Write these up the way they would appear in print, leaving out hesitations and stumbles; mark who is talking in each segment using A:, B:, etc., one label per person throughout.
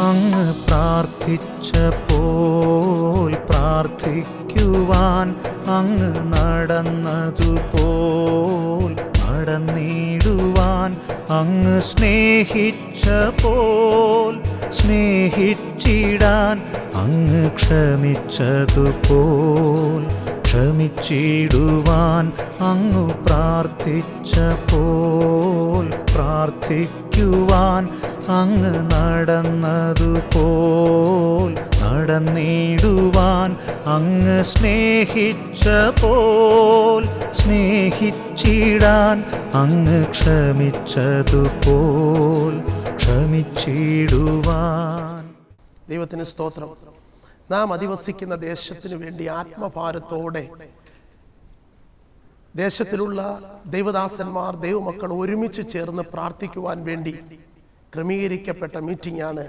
A: അങ്ങ് പ്രാർത്ഥിച്ചപ്പോൾ പ്രാർത്ഥിക്കുവാൻ അങ്ങ് നടന്നതുപോൽ നടന്നിടുവാൻ അങ്ങ് സ്നേഹിച്ചപ്പോൾ സ്നേഹിച്ചിടാൻ അങ്ങ് ക്ഷമിച്ചതുപോൽ ക്ഷമിച്ചിടുവാൻ അങ്ങ് പ്രാർത്ഥിച്ചപ്പോൾ പ്രാർത്ഥിക്കുവാൻ അങ്ങ് നടന്നതുപോൽ നടന്നിടുവാൻ അങ്ങ് സ്നേഹിച്ചപ്പോൾ സ്നേഹിച്ചിടാൻ അങ്ങ് ക്ഷമിച്ചതുപോൽ ക്ഷമിച്ചിടുവാൻ.
B: ദൈവത്തിന് സ്തോത്രം. നാം അധിവസിക്കുന്ന ദേശത്തിനു വേണ്ടി ആത്മഭാരത്തോടെ ദേശത്തിലുള്ള ദൈവദാസന്മാർ ദൈവമക്കൾ ഒരുമിച്ച് ചേർന്ന് പ്രാർത്ഥിക്കുവാൻ വേണ്ടി ക്രമീകരിക്കപ്പെട്ട മീറ്റിംഗാണ്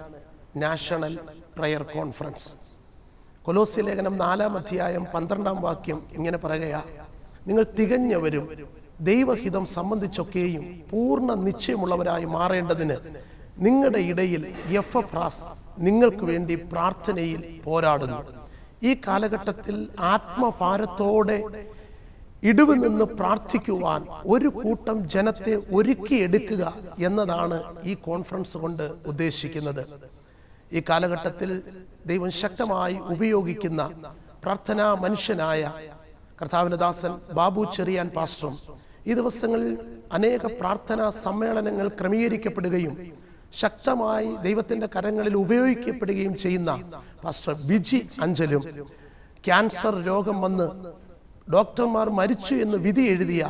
B: നാഷണൽ പ്രയർ കോൺഫറൻസ്. കൊലോസ്യ ലേഖനം 4-ാം അധ്യായം 12-ാം വാക്യം ഇങ്ങനെ പറയുക: നിങ്ങൾ തികഞ്ഞവരും ദൈവഹിതം സംബന്ധിച്ചൊക്കെയും പൂർണ്ണ നിശ്ചയമുള്ളവരായി മാറേണ്ടതിന് നിങ്ങളുടെ ഇടയിൽ എപ്പഫ്രാസ് നിങ്ങൾക്ക് വേണ്ടി പ്രാർത്ഥനയിൽ പോരാടുന്നു. ഈ കാലഘട്ടത്തിൽ ആത്മഭാരത്തോടെ ഇടിവ് നിന്ന് പ്രാർത്ഥിക്കുവാൻ ഒരു കൂട്ടം ജനത്തെ ഒരുക്കിയെടുക്കുക എന്നതാണ് ഈ കോൺഫറൻസ് കൊണ്ട് ഉദ്ദേശിക്കുന്നത്. ഈ കാലഘട്ടത്തിൽ ദൈവം ശക്തമായി ഉപയോഗിക്കുന്ന പ്രാർത്ഥനാ മനുഷ്യനായ കർത്താവിന്റെ ദാസൻ ബാബു ചെറിയാൻ പാസ്റ്ററും ഈ ദിവസങ്ങളിൽ അനേക പ്രാർത്ഥനാ സമ്മേളനങ്ങൾ ക്രമീകരിക്കപ്പെടുകയും ശക്തമായി ദൈവത്തിന്റെ കരങ്ങളിൽ ഉപയോഗിക്കപ്പെടുകയും ചെയ്യുന്ന പാസ്റ്റർ ബിജി അഞ്ചലും, ക്യാൻസർ രോഗം വന്ന് ഡോക്ടർമാർ മരിച്ചു എന്ന് വിധി എഴുതിയ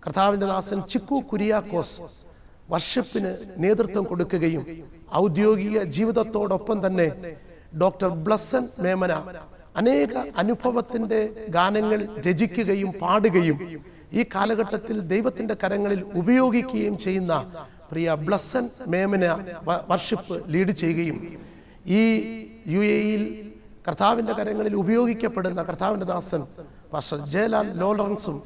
B: കർത്താവിന്റെ ദാസൻ ചിക്കു കുര്യാക്കോസ് വർഷിപ്പിന് നേതൃത്വം കൊടുക്കുകയും ഔദ്യോഗിക ജീവിതത്തോടൊപ്പം തന്നെ ഡോക്ടർ ബ്ലസ്സൻ മേമന അനേക അനുഭവത്തിന്റെ ഗാനങ്ങൾ രചിക്കുകയും പാടുകയും ഈ കാലഘട്ടത്തിൽ ദൈവത്തിന്റെ കരങ്ങളിൽ ഉപയോഗിക്കുകയും ചെയ്യുന്ന പ്രിയ ബ്ലസ്സൻ മേമന വർഷിപ്പ് ലീഡ് ചെയ്യുകയും ഈ UAE-യിൽ കർത്താവിന്റെ കരങ്ങളിൽ ഉപയോഗിക്കപ്പെടുന്ന കർത്താവിന്റെ ദാസൻ പാസ്റ്റർ ജയലാൽ ലോറൻസും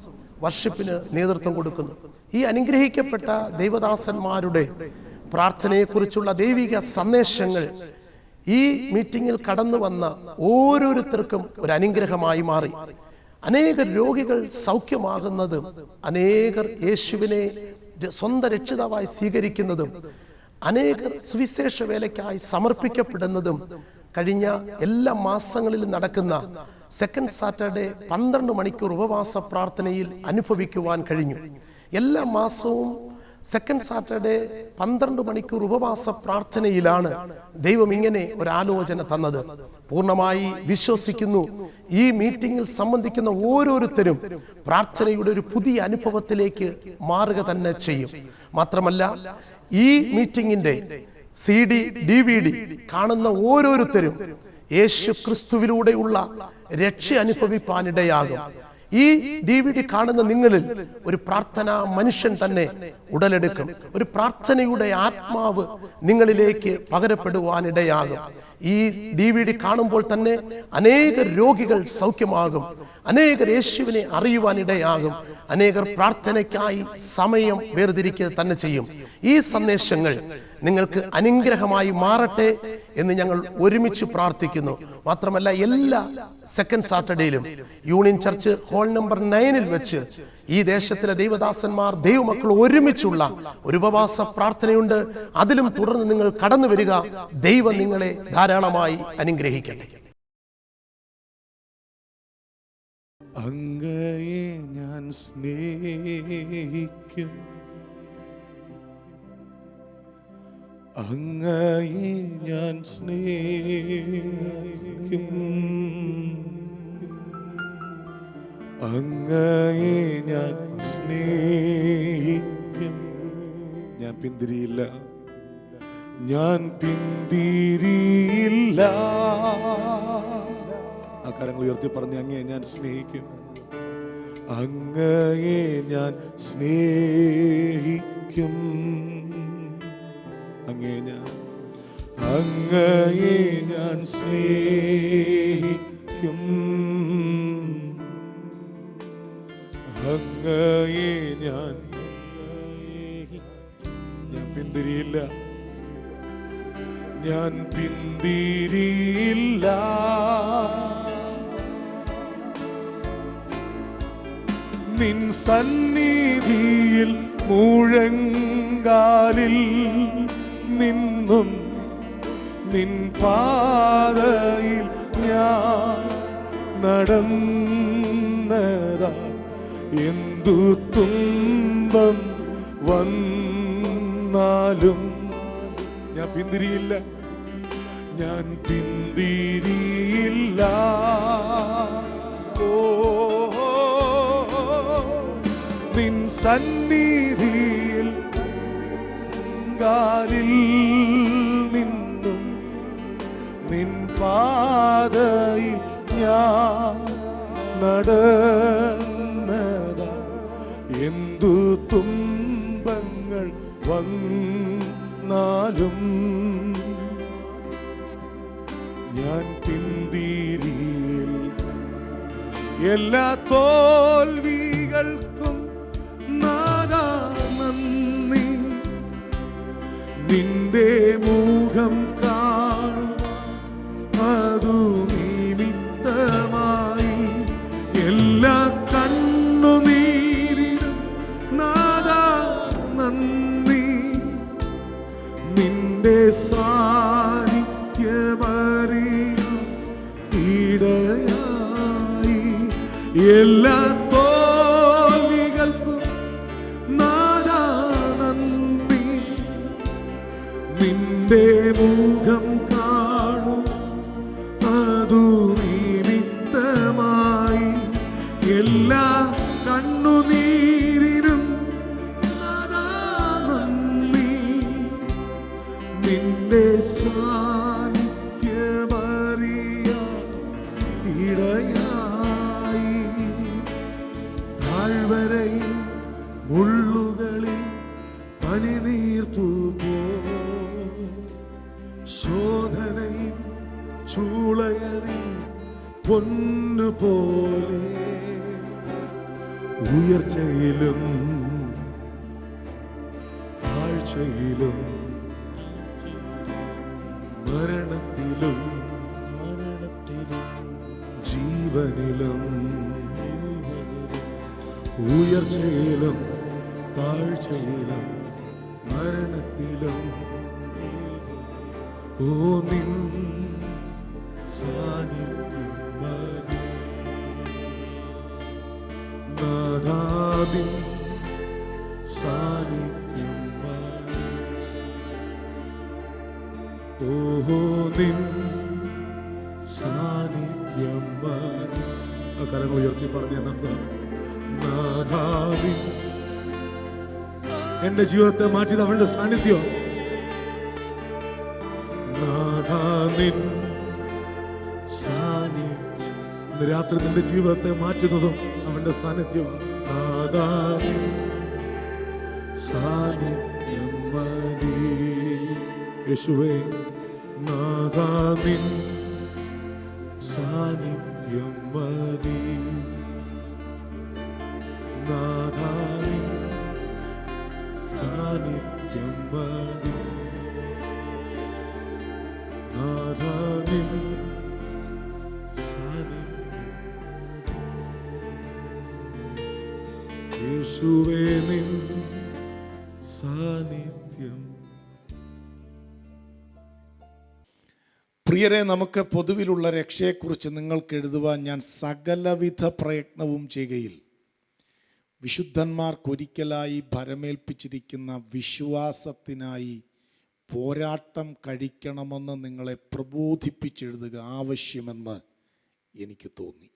B: വർഷിപ്പിന് നേതൃത്വം കൊടുക്കുന്നു. ഈ അനുഗ്രഹിക്കപ്പെട്ട ദൈവദാസന്മാരുടെ പ്രാർത്ഥനയെക്കുറിച്ചുള്ള ദൈവിക സന്ദേശങ്ങൾ ഈ മീറ്റിംഗിൽ കടന്നു വന്ന ഓരോരുത്തർക്കും ഒരു അനുഗ്രഹമായി മാറി. അനേക രോഗികൾ സൗഖ്യമാകുന്നതും അനേകർ യേശുവിനെ സ്വന്തം രക്ഷിതാവായി സ്വീകരിക്കുന്നതും അനേകർ സുവിശേഷ വേലയ്ക്കായി സമർപ്പിക്കപ്പെടുന്നതും കഴിഞ്ഞ എല്ലാ മാസങ്ങളിലും നടക്കുന്ന സെക്കൻഡ് സാറ്റർഡേ 12 മണിക്കൂർ ഉപവാസ പ്രാർത്ഥനയിൽ അനുഭവിക്കുവാൻ കഴിഞ്ഞു. എല്ലാ മാസവും സെക്കൻഡ് സാറ്റർഡേ 12 മണിക്കൂർ ഉപവാസ പ്രാർത്ഥനയിലാണ് ദൈവം ഇങ്ങനെ ഒരു ആലോചന തന്നത്. പൂർണ്ണമായി വിശ്വസിക്കുന്നു ഈ മീറ്റിംഗിൽ സംബന്ധിക്കുന്ന ഓരോരുത്തരും പ്രാർത്ഥനയുടെ ഒരു പുതിയ അനുഭവത്തിലേക്ക് മാറുക തന്നെ ചെയ്യും. മാത്രമല്ല ഈ മീറ്റിംഗിന്റെ CD DVD കാണുന്ന ഓരോരുത്തരും യേശു ക്രിസ്തുവിലൂടെയുള്ള രക്ഷ അനുഭവിപ്പാനിടയാകും. ഈ DVD കാണുന്ന നിങ്ങളിൽ ഒരു പ്രാർത്ഥനാ മനുഷ്യൻ തന്നെ ഉടലെടുക്കും. ഒരു പ്രാർത്ഥനയുടെ ആത്മാവ് നിങ്ങളിലേക്ക് പകരപ്പെടുവാനിടയാകും. ഈ DVD കാണുമ്പോൾ തന്നെ അനേക രോഗികൾ സൗഖ്യമാകും, അനേകർ യേശുവിനെ അറിയുവാനിടയാകും, അനേകർ പ്രാർത്ഥനയ്ക്കായി സമയം വേർതിരിക്കുക തന്നെ ചെയ്യും. ഈ സന്ദേശങ്ങൾ നിങ്ങൾക്ക് അനുഗ്രഹമായി മാറട്ടെ എന്ന് ഞങ്ങൾ ഒരുമിച്ച് പ്രാർത്ഥിക്കുന്നു. മാത്രമല്ല എല്ലാ സെക്കൻഡ് സാറ്റർഡേയിലും യൂണിയൻ ചർച്ച് ഹാൾ നമ്പർ 9-ൽ വെച്ച് ഈ ദേശത്തിലെ ദൈവദാസന്മാർ ദൈവമക്കൾ ഒരുമിച്ചുള്ള ഒരു ഉപവാസ പ്രാർത്ഥനയുണ്ട്. അതിലും തുടർന്ന് നിങ്ങൾ കടന്നു വരിക. ദൈവം നിങ്ങളെ ധാരാളമായി അനുഗ്രഹിക്കട്ടെ.
C: അങ്ങയെ ഞാൻ സ്നേഹിക്കും, അങ്ങയെ ഞാൻ സ്നേഹിക്കും, അങ്ങയെ ഞാൻ സ്നേഹിക്കും. ഞാൻ പിന്തിരിയില്ല, ഞാൻ പിന്തിരിയില്ല. ആ കരങ്ങൾ ഉയർത്തി പറഞ്ഞ് അങ്ങയെ ഞാൻ സ്നേഹിക്കും, അങ്ങയെ ഞാൻ സ്നേഹിക്കും, അങ്ങയെ ഞാൻ സ്നേഹിക്കും, അങ്ങയെ ഞാൻ പിന്തിരിയില്ല, ഞാൻ പിന്തിരിയില്ല. നിൻ സന്നിധിയിൽ മുഴങ്കാലിൽ നിന്നും നിൻ പാതയിൽ ഞാൻ നടന്നതാ. എന്തു തുമ്പം വന്നാലും ഞാൻ പിന്തിരിയില്ല, ഞാൻ പിന്തിരിയില്ല. ഓ നിൻ സന്നിധിയിൽ കാലിൽ നിന്നും നിൻ പാതയിൽ ഞാൻ നടന്നതാ. എന്തു തുമ്പങ്ങൾ വന്നാലും ഞാൻ പിന്തിരിയിൽ. എല്ലാ തോൽവികൾക്കും നാദാ നന്ദി. നിന്റെ മുഖം കാണും അതു നിമിത്തമായി എല്ലാ കണ്ണുനീരിലും നാദാ നന്ദി. നിന്റെ സാന്നിധ്യമറിയാൻ ഇടയായി. എല്ലാ തോൽവികൾക്കും നാദാ നന്ദി. നിന്റെ മുഖം കാണും അതു നിമിത്തമായി എല്ലാ കണ്ണുനീരിനും നാദാ നന്ദി. നിന്റെ സാന്നിധ്യമറിയാൻ ഇടയായി. താഴ്വരയിൽ മുള്ളുകളിൽ പനിനീർത്തു പോ. ശോധനയിൽ ചൂളയതിൽ പൊന്നുപോലെ ഉയർച്ചയിലും താഴ്ചയിലും മരണത്തിലും ജീവനിലും ഉയർച്ചയിലും താഴ്ചയിലും മരണത്തിലും ഓ നിൻ സാന്നിധ്യം മതി. നാദാ സാന്നിധ്യം മതി. ഓഹോ നിൻ സാന്നിധ്യം മതി. ആ കരങ്ങൾ ഉയർത്തി പറഞ്ഞ നാദാ എന്റെ ജീവിതത്തെ മാറ്റിയത് അവന്റെ സാന്നിധ്യം. നാദാ നിൻ സാന്നിധ്യം. ഇന്ന് രാത്രി നിന്റെ ജീവിതത്തെ മാറ്റുന്നതും അവന്റെ സാന്നിധ്യം. നാദാ നിൻ സാന്നിധ്യം മതി. യേശുവേ നാദാ നിൻ സാന്നിധ്യം മതി. നാദാ നിൻ സാന്നിധ്യം മതി. നാദാ നിൻ സാന്നിധ്യം യേശുവേ നിൻ സാന്നിധ്യം.
D: പ്രിയരെ, നമുക്ക് പൊതുവിലുള്ള രക്ഷയെക്കുറിച്ച് നിങ്ങൾക്ക് എഴുതുവാൻ ഞാൻ സകലവിധ പ്രയത്നവും ചെയ്യുകയിൽ വിശുദ്ധന്മാർക്കൊരിക്കലായി ഭരമേൽപ്പിച്ചിരിക്കുന്ന വിശ്വാസത്തിനായി പോരാട്ടം കഴിക്കണമെന്ന് നിങ്ങളെ പ്രബോധിപ്പിച്ചെഴുതുക ആവശ്യമെന്ന് എനിക്ക് തോന്നി.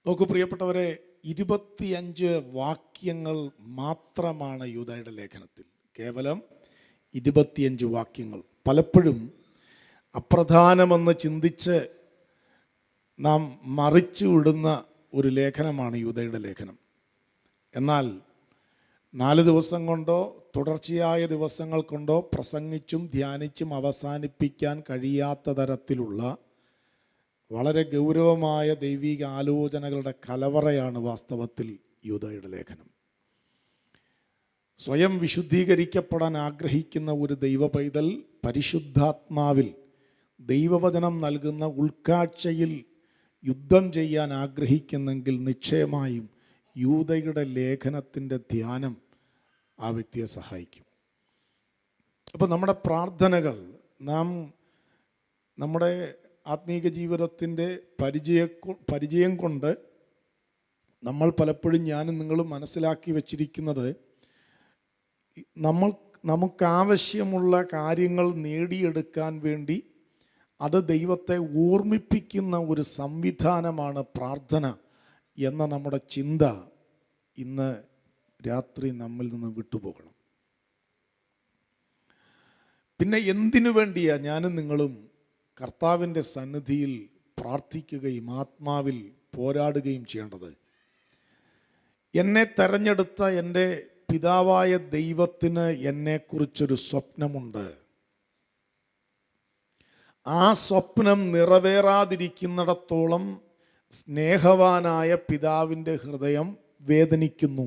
D: നോക്കൂ പ്രിയപ്പെട്ടവരെ, 25 വാക്യങ്ങൾ മാത്രമാണ് യൂദയുടെ ലേഖനത്തിൽ. കേവലം 25 വാക്യങ്ങൾ. പലപ്പോഴും അപ്രധാനമെന്ന് ചിന്തിച്ച് നാം മറിച്ചു വിടുന്ന ഒരു ലേഖനമാണ് യൂദയുടെ ലേഖനം. എന്നാൽ 4 ദിവസം കൊണ്ടോ തുടർച്ചയായ ദിവസങ്ങൾ കൊണ്ടോ പ്രസംഗിച്ചും ധ്യാനിച്ചും അവസാനിപ്പിക്കാൻ കഴിയാത്ത തരത്തിലുള്ള വളരെ ഗൗരവമായ ദൈവിക ആലോചനകളുടെ കലവറയാണ് വാസ്തവത്തിൽ യൂദയുടെ ലേഖനം. സ്വയം വിശുദ്ധീകരിക്കപ്പെടാൻ ആഗ്രഹിക്കുന്ന ഒരു ദൈവ പൈതൽ പരിശുദ്ധാത്മാവിൽ ദൈവവചനം നൽകുന്ന ഉൾക്കാഴ്ചയിൽ യുദ്ധം ചെയ്യാൻ ആഗ്രഹിക്കുന്നെങ്കിൽ നിശ്ചയമായും യൂദയുടെ ലേഖനത്തിൻ്റെ ധ്യാനം ആ വ്യക്തിയെ സഹായിക്കും. അപ്പോൾ നമ്മുടെ പ്രാർത്ഥനകൾ നാം നമ്മുടെ ആത്മീക ജീവിതത്തിൻ്റെ പരിചയം കൊണ്ട് നമ്മൾ പലപ്പോഴും ഞാനും നിങ്ങളും മനസ്സിലാക്കി വച്ചിരിക്കുന്നത് നമുക്കാവശ്യമുള്ള കാര്യങ്ങൾ നേടിയെടുക്കാൻ വേണ്ടി അത് ദൈവത്തെ ഓർമ്മിപ്പിക്കുന്ന ഒരു സംവിധാനമാണ് പ്രാർത്ഥന എന്ന നമ്മുടെ ചിന്ത ഇന്ന് രാത്രി നമ്മിൽ നിന്ന് വിട്ടുപോകണം. പിന്നെ എന്തിനു വേണ്ടിയാ ഞാനും നിങ്ങളും കർത്താവിൻ്റെ സന്നിധിയിൽ പ്രാർത്ഥിക്കുകയും ആത്മാവിൽ പോരാടുകയും ചെയ്യേണ്ടത്? എന്നെ തെരഞ്ഞെടുത്ത എൻ്റെ പിതാവായ ദൈവത്തിന് എന്നെക്കുറിച്ചൊരു സ്വപ്നമുണ്ട്. ആ സ്വപ്നം നിറവേറാതിരിക്കുന്നിടത്തോളം സ്നേഹവാനായ പിതാവിൻ്റെ ഹൃദയം വേദനിക്കുന്നു.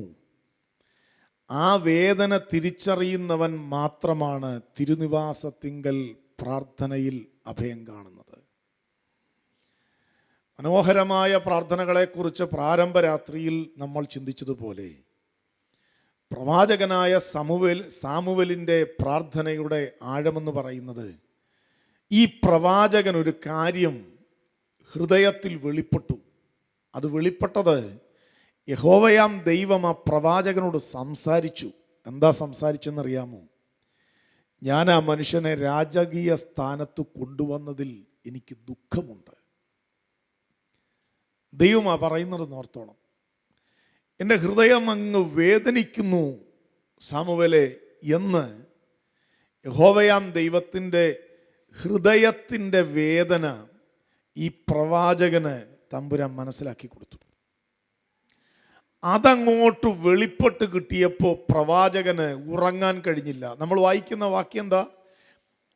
D: ആ വേദന തിരിച്ചറിയുന്നവൻ മാത്രമാണ് തിരുനിവാസത്തിങ്കൽ പ്രാർത്ഥനയിൽ അഭയം കാണുന്നത്. മനോഹരമായ പ്രാർത്ഥനകളെക്കുറിച്ച് പ്രാരംഭ രാത്രിയിൽ നമ്മൾ ചിന്തിച്ചതുപോലെ പ്രവാചകനായ സാമുവേലിൻ്റെ പ്രാർത്ഥനയുടെ ആഴമെന്ന് പറയുന്നത് ഈ പ്രവാചകൻ ഒരു കാര്യം ഹൃദയത്തിൽ വെളിപ്പെട്ടു. അത് വെളിപ്പെട്ടത് യഹോവയാം ദൈവം ആ പ്രവാചകനോട് സംസാരിച്ചു. എന്താ സംസാരിച്ചെന്നറിയാമോ? ഞാൻ ആ മനുഷ്യനെ രാജകീയ സ്ഥാനത്ത് കൊണ്ടുവന്നതിൽ എനിക്ക് ദുഃഖമുണ്ട്. ദൈവമാ പറയുന്നത് ഓർത്തോണം. എൻ്റെ ഹൃദയം അങ്ങ് വേദനിക്കുന്നു സാമുവേലേ എന്ന് യഹോവയാം ദൈവത്തിൻ്റെ ഹൃദയത്തിൻ്റെ വേദന ഈ പ്രവാചകന് തമ്പുരാൻ മനസ്സിലാക്കി കൊടുത്തു. അതങ്ങോട്ട് വെളിപ്പെട്ട് കിട്ടിയപ്പോൾ പ്രവാചകന് ഉറങ്ങാൻ കഴിഞ്ഞില്ല. നമ്മൾ വായിക്കുന്ന വാക്യം എന്താ?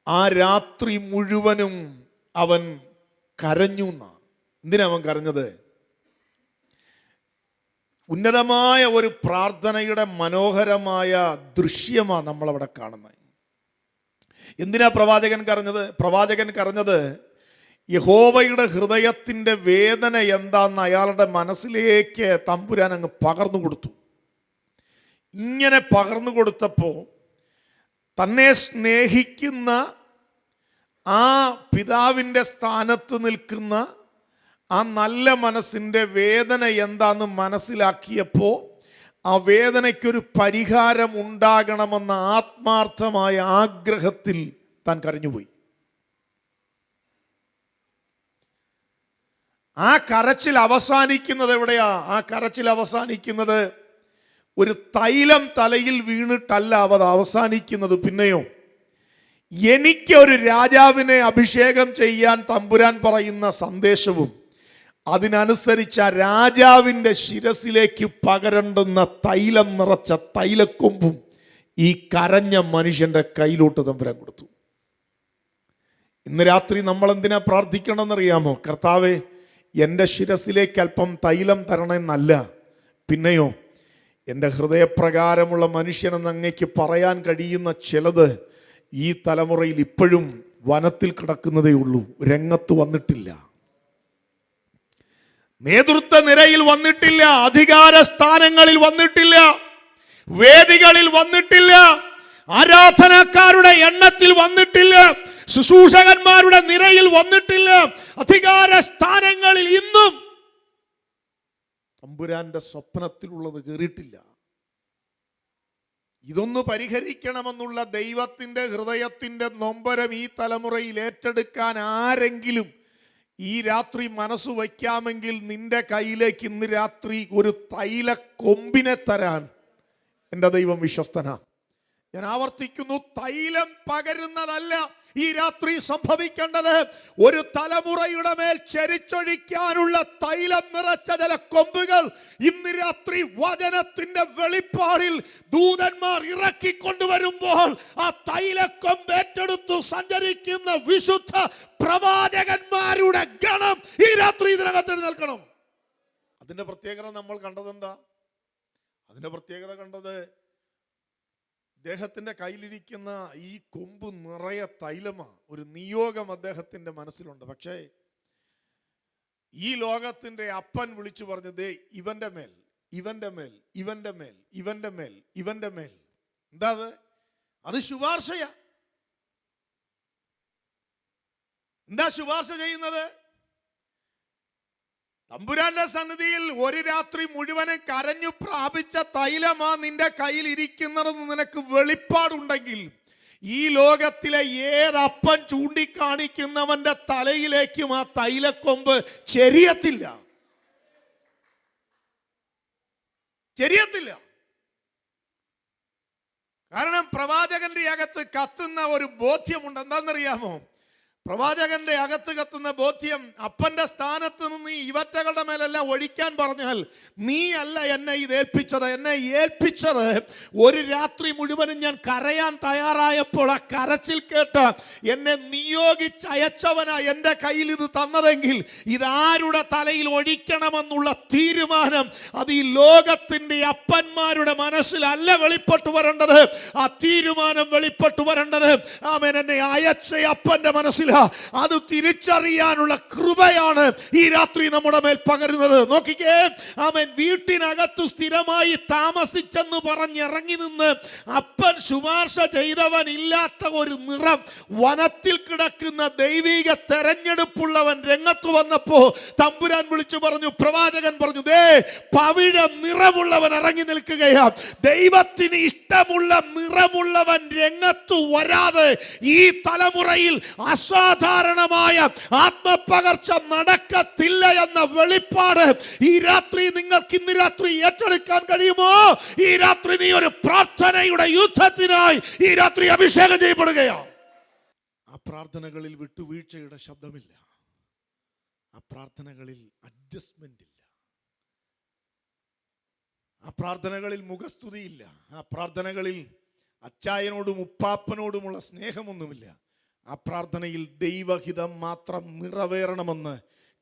D: ആ രാത്രി മുഴുവനും അവൻ കരഞ്ഞു എന്നാ. എന്തിനാ അവൻ കരഞ്ഞത്? ഉന്നതമായ ഒരു പ്രാർത്ഥനയുടെ മനോഹരമായ ദൃശ്യമാണ് നമ്മളവിടെ കാണുന്നത്. എന്തിനാ പ്രവാചകൻ കരഞ്ഞത്? യഹോവയുടെ ഹൃദയത്തിൻ്റെ വേദന എന്താന്ന് അയാളുടെ മനസ്സിലേക്ക് തമ്പുരാൻ അങ്ങ് പകർന്നു കൊടുത്തു. ഇങ്ങനെ പകർന്നു കൊടുത്തപ്പോൾ തന്നെ സ്നേഹിക്കുന്ന ആ പിതാവിൻ്റെ സ്ഥാനത്ത് നിൽക്കുന്ന ആ നല്ല മനസ്സിൻ്റെ വേദന എന്താന്ന് മനസ്സിലാക്കിയപ്പോൾ ആ വേദനയ്ക്കൊരു പരിഹാരം ഉണ്ടാകണമെന്ന ആത്മാർത്ഥമായ ആഗ്രഹത്തിൽ താൻ കരഞ്ഞുപോയി. ആ കരച്ചിൽ അവസാനിക്കുന്നത് എവിടെയാ? ആ കരച്ചിൽ അവസാനിക്കുന്നത് ഒരു തൈലം തലയിൽ വീണിട്ടല്ല അത് അവസാനിക്കുന്നത്. പിന്നെയോ, എനിക്കൊരു രാജാവിനെ അഭിഷേകം ചെയ്യാൻ തമ്പുരാൻ പറയുന്ന സന്ദേശവും അതിനനുസരിച്ച് ആ രാജാവിൻ്റെ ശിരസിലേക്ക് പകരണ്ടുന്ന തൈലം നിറച്ച തൈലക്കൊമ്പും ഈ കരഞ്ഞ മനുഷ്യൻ്റെ കയ്യിലോട്ട് തമ്പുരാൻ കൊടുത്തു. ഇന്ന് രാത്രി നമ്മൾ എന്തിനാ പ്രാർത്ഥിക്കണമെന്നറിയാമോ? കർത്താവേ, എൻ്റെ ശിരസിലേക്ക് അല്പം തൈലം തരണമെന്നല്ല, പിന്നെയോ എൻ്റെ ഹൃദയപ്രകാരമുള്ള മനുഷ്യനെന്ന് അങ്ങേക്ക് പറയാൻ കഴിയുന്ന ചിലത് ഈ തലമുറയിൽ ഇപ്പോഴും വനത്തിൽ കിടക്കുന്നതേ ഉള്ളൂ. രംഗത്ത് വന്നിട്ടില്ല, നേതൃത്വ നിരയിൽ വന്നിട്ടില്ല, അധികാര സ്ഥാനങ്ങളിൽ വന്നിട്ടില്ല, വേദികളിൽ വന്നിട്ടില്ല, ആരാധനക്കാരുടെ എണ്ണത്തിൽ വന്നിട്ടില്ല, ശുശ്രൂഷകന്മാരുടെ നിരയിൽ വന്നിട്ടില്ല, അധികാര സ്ഥാനങ്ങളിൽ ഇന്നും തമ്പുരാന്റെ സ്വപ്നത്തിലുള്ളത് കയറിയിട്ടില്ല. ഇതൊന്ന് പരിഹരിക്കണമെന്നുള്ള ദൈവത്തിന്റെ ഹൃദയത്തിന്റെ നൊമ്പരം ഈ തലമുറയിൽ ഏറ്റെടുക്കാൻ ആരെങ്കിലും ഈ രാത്രി മനസ്സ് വയ്ക്കാമെങ്കിൽ നിന്റെ കയ്യിലേക്ക് ഇന്ന് രാത്രി ഒരു തൈല കൊമ്പിനെ തരാൻ എൻ്റെ ദൈവം വിശ്വസ്തനാ. ഞാൻ ആവർത്തിക്കുന്നു, തൈലം പകരുന്നതല്ല ഈ രാത്രി സംഭവിക്കേണ്ടത്. ഒരു തലമുറയുടെ മേൽ ചരിച്ചൊഴിക്കാനുള്ള തൈലം നിറച്ച ചില കൊമ്പുകൾ ഇന്ന് രാത്രി വചനത്തിന്റെ വെളിപ്പാടിൽ ദൂതന്മാർ ഇറക്കിക്കൊണ്ടുവരുമ്പോൾ ആ തൈലക്കൊമ്പ് ഏറ്റെടുത്തു സഞ്ചരിക്കുന്ന വിശുദ്ധ പ്രവാചകന്മാരുടെ ഗണം ഈ രാത്രി ഇതിനകത്ത് നിൽക്കണം. അതിന്റെ പ്രത്യേകത നമ്മൾ കണ്ടത് എന്താ? അതിന്റെ പ്രത്യേകത കണ്ടത് അദ്ദേഹത്തിൻ്റെ കയ്യിലിരിക്കുന്ന ഈ കൊമ്പ് നിറയെ തൈലമാ. ഒരു നിയോഗം അദ്ദേഹത്തിൻ്റെ മനസ്സിലുണ്ട്. പക്ഷേ ഈ ലോകത്തിൻ്റെ അപ്പൻ വിളിച്ചു പറഞ്ഞു, ദേ ഇവന്റെ മേൽ, ഇവന്റെ മേൽ, ഇവന്റെ മേൽ, ഇവന്റെ മേൽ, ഇവന്റെ മേൽ. എന്താ അത് ശുപാർശയാ. എന്താ ശുപാർശ ചെയ്യുന്നത്? തമ്പുരാന്റെ സന്നിധിയിൽ ഒരു രാത്രി മുഴുവനും കരഞ്ഞു പ്രാപിച്ച തൈലമാ നിന്റെ കയ്യിൽ ഇരിക്കുന്നതെന്ന് നിനക്ക് വെളിപ്പാടുണ്ടെങ്കിൽ ഈ ലോകത്തിലെ ഏതപ്പൻ ചൂണ്ടിക്കാണിക്കുന്നവന്റെ തലയിലേക്കും ആ തൈലക്കൊമ്പ് ചെരിയത്തില്ല. കാരണം പ്രവാചകന്റെ അകത്ത് കത്തുന്ന ഒരു ബോധ്യമുണ്ട്. എന്താണെന്നറിയാമോ? പ്രവാചകന്റെ അകത്ത് കത്തുന്ന ബോധ്യം, അപ്പന്റെ സ്ഥാനത്ത് നിന്ന് ഈ ഇവറ്റകളുടെ മേലെല്ലാം ഒഴിക്കാൻ പറഞ്ഞാൽ നീ അല്ല എന്നെ ഇത് ഏൽപ്പിച്ചത്. എന്നെ ഏൽപ്പിച്ചത് ഒരു രാത്രി മുഴുവനും ഞാൻ കരയാൻ തയ്യാറായപ്പോൾ ആ കരച്ചിൽ കേട്ട് എന്നെ നിയോഗിച്ചയച്ചവനാ എൻ്റെ കയ്യിൽ ഇത് തന്നതെങ്കിൽ ഇതാരുടെ തലയിൽ ഒഴിക്കണമെന്നുള്ള തീരുമാനം അത് ഈ ലോകത്തിന്റെ അപ്പന്മാരുടെ മനസ്സിലല്ല വെളിപ്പെട്ടു വരേണ്ടത്. ആ തീരുമാനം വെളിപ്പെട്ടു വരേണ്ടത് ആമേൻ എന്നെ അയച്ച അപ്പന്റെ മനസ്സിൽ. അത് തിരിച്ചറിയാനുള്ള കൃപയാണ് ഈ രാത്രി നമ്മുടെ മേൽ പകരുന്നത്. നോക്കിക്കേ, ആമേൻ, വീട്ടിനകത്ത് സ്ഥിരമായി താമസിച്ചെന്ന് പറഞ്ഞിറങ്ങി നിന്ന് അപ്പൻ ശുപാർശ ചെയ്തവൻ ഇല്ലാത്ത ഒരു നിറം വനത്തിൽ കിടക്കുന്ന ദൈവിക തെരഞ്ഞെടുപ്പുള്ളവൻ രംഗത്ത് വന്നപ്പോ തമ്പുരാൻ വിളിച്ചു പറഞ്ഞു, പ്രവാചകൻ പറഞ്ഞു, ദേ പവിഴ നിറമുള്ളവൻ ഇറങ്ങി നിൽക്കുകയാ. ദൈവത്തിന് ഇഷ്ടമുള്ള നിറമുള്ളവൻ രംഗത്ത് വരാതെ ഈ തലമുറയിൽ അസാധാരണമായ ആത്മപകർച്ച നടക്കത്തില്ല എന്ന വെളിപ്പാട് ഈ രാത്രി നിങ്ങൾക്ക് ഇന്ന് രാത്രി ഏറ്റെടുക്കാൻ കഴിയുമോ? ഈ രാത്രി നീ ഒരു പ്രാർത്ഥനയുടെ യുദ്ധത്തിനായി ഈ രാത്രി അഭിഷേകം ചെയ്യപ്പെടുകയാണ്. ആ പ്രാർത്ഥനകളിൽ വിട്ടുവീഴ്ചയുടെ ശബ്ദമില്ല. ആ പ്രാർത്ഥനകളിൽ അഡ്ജസ്റ്റ്മെന്റ് ഇല്ല. ആ പ്രാർത്ഥനകളിൽ മുഖസ്തുതിയില്ല. ആ പ്രാർത്ഥനകളിൽ അച്ചായനോടും ഉപ്പാപ്പനോടുമുള്ള സ്നേഹമൊന്നുമില്ല. ആ പ്രാർത്ഥനയിൽ ദൈവഹിതം മാത്രം നിറവേറണമെന്ന്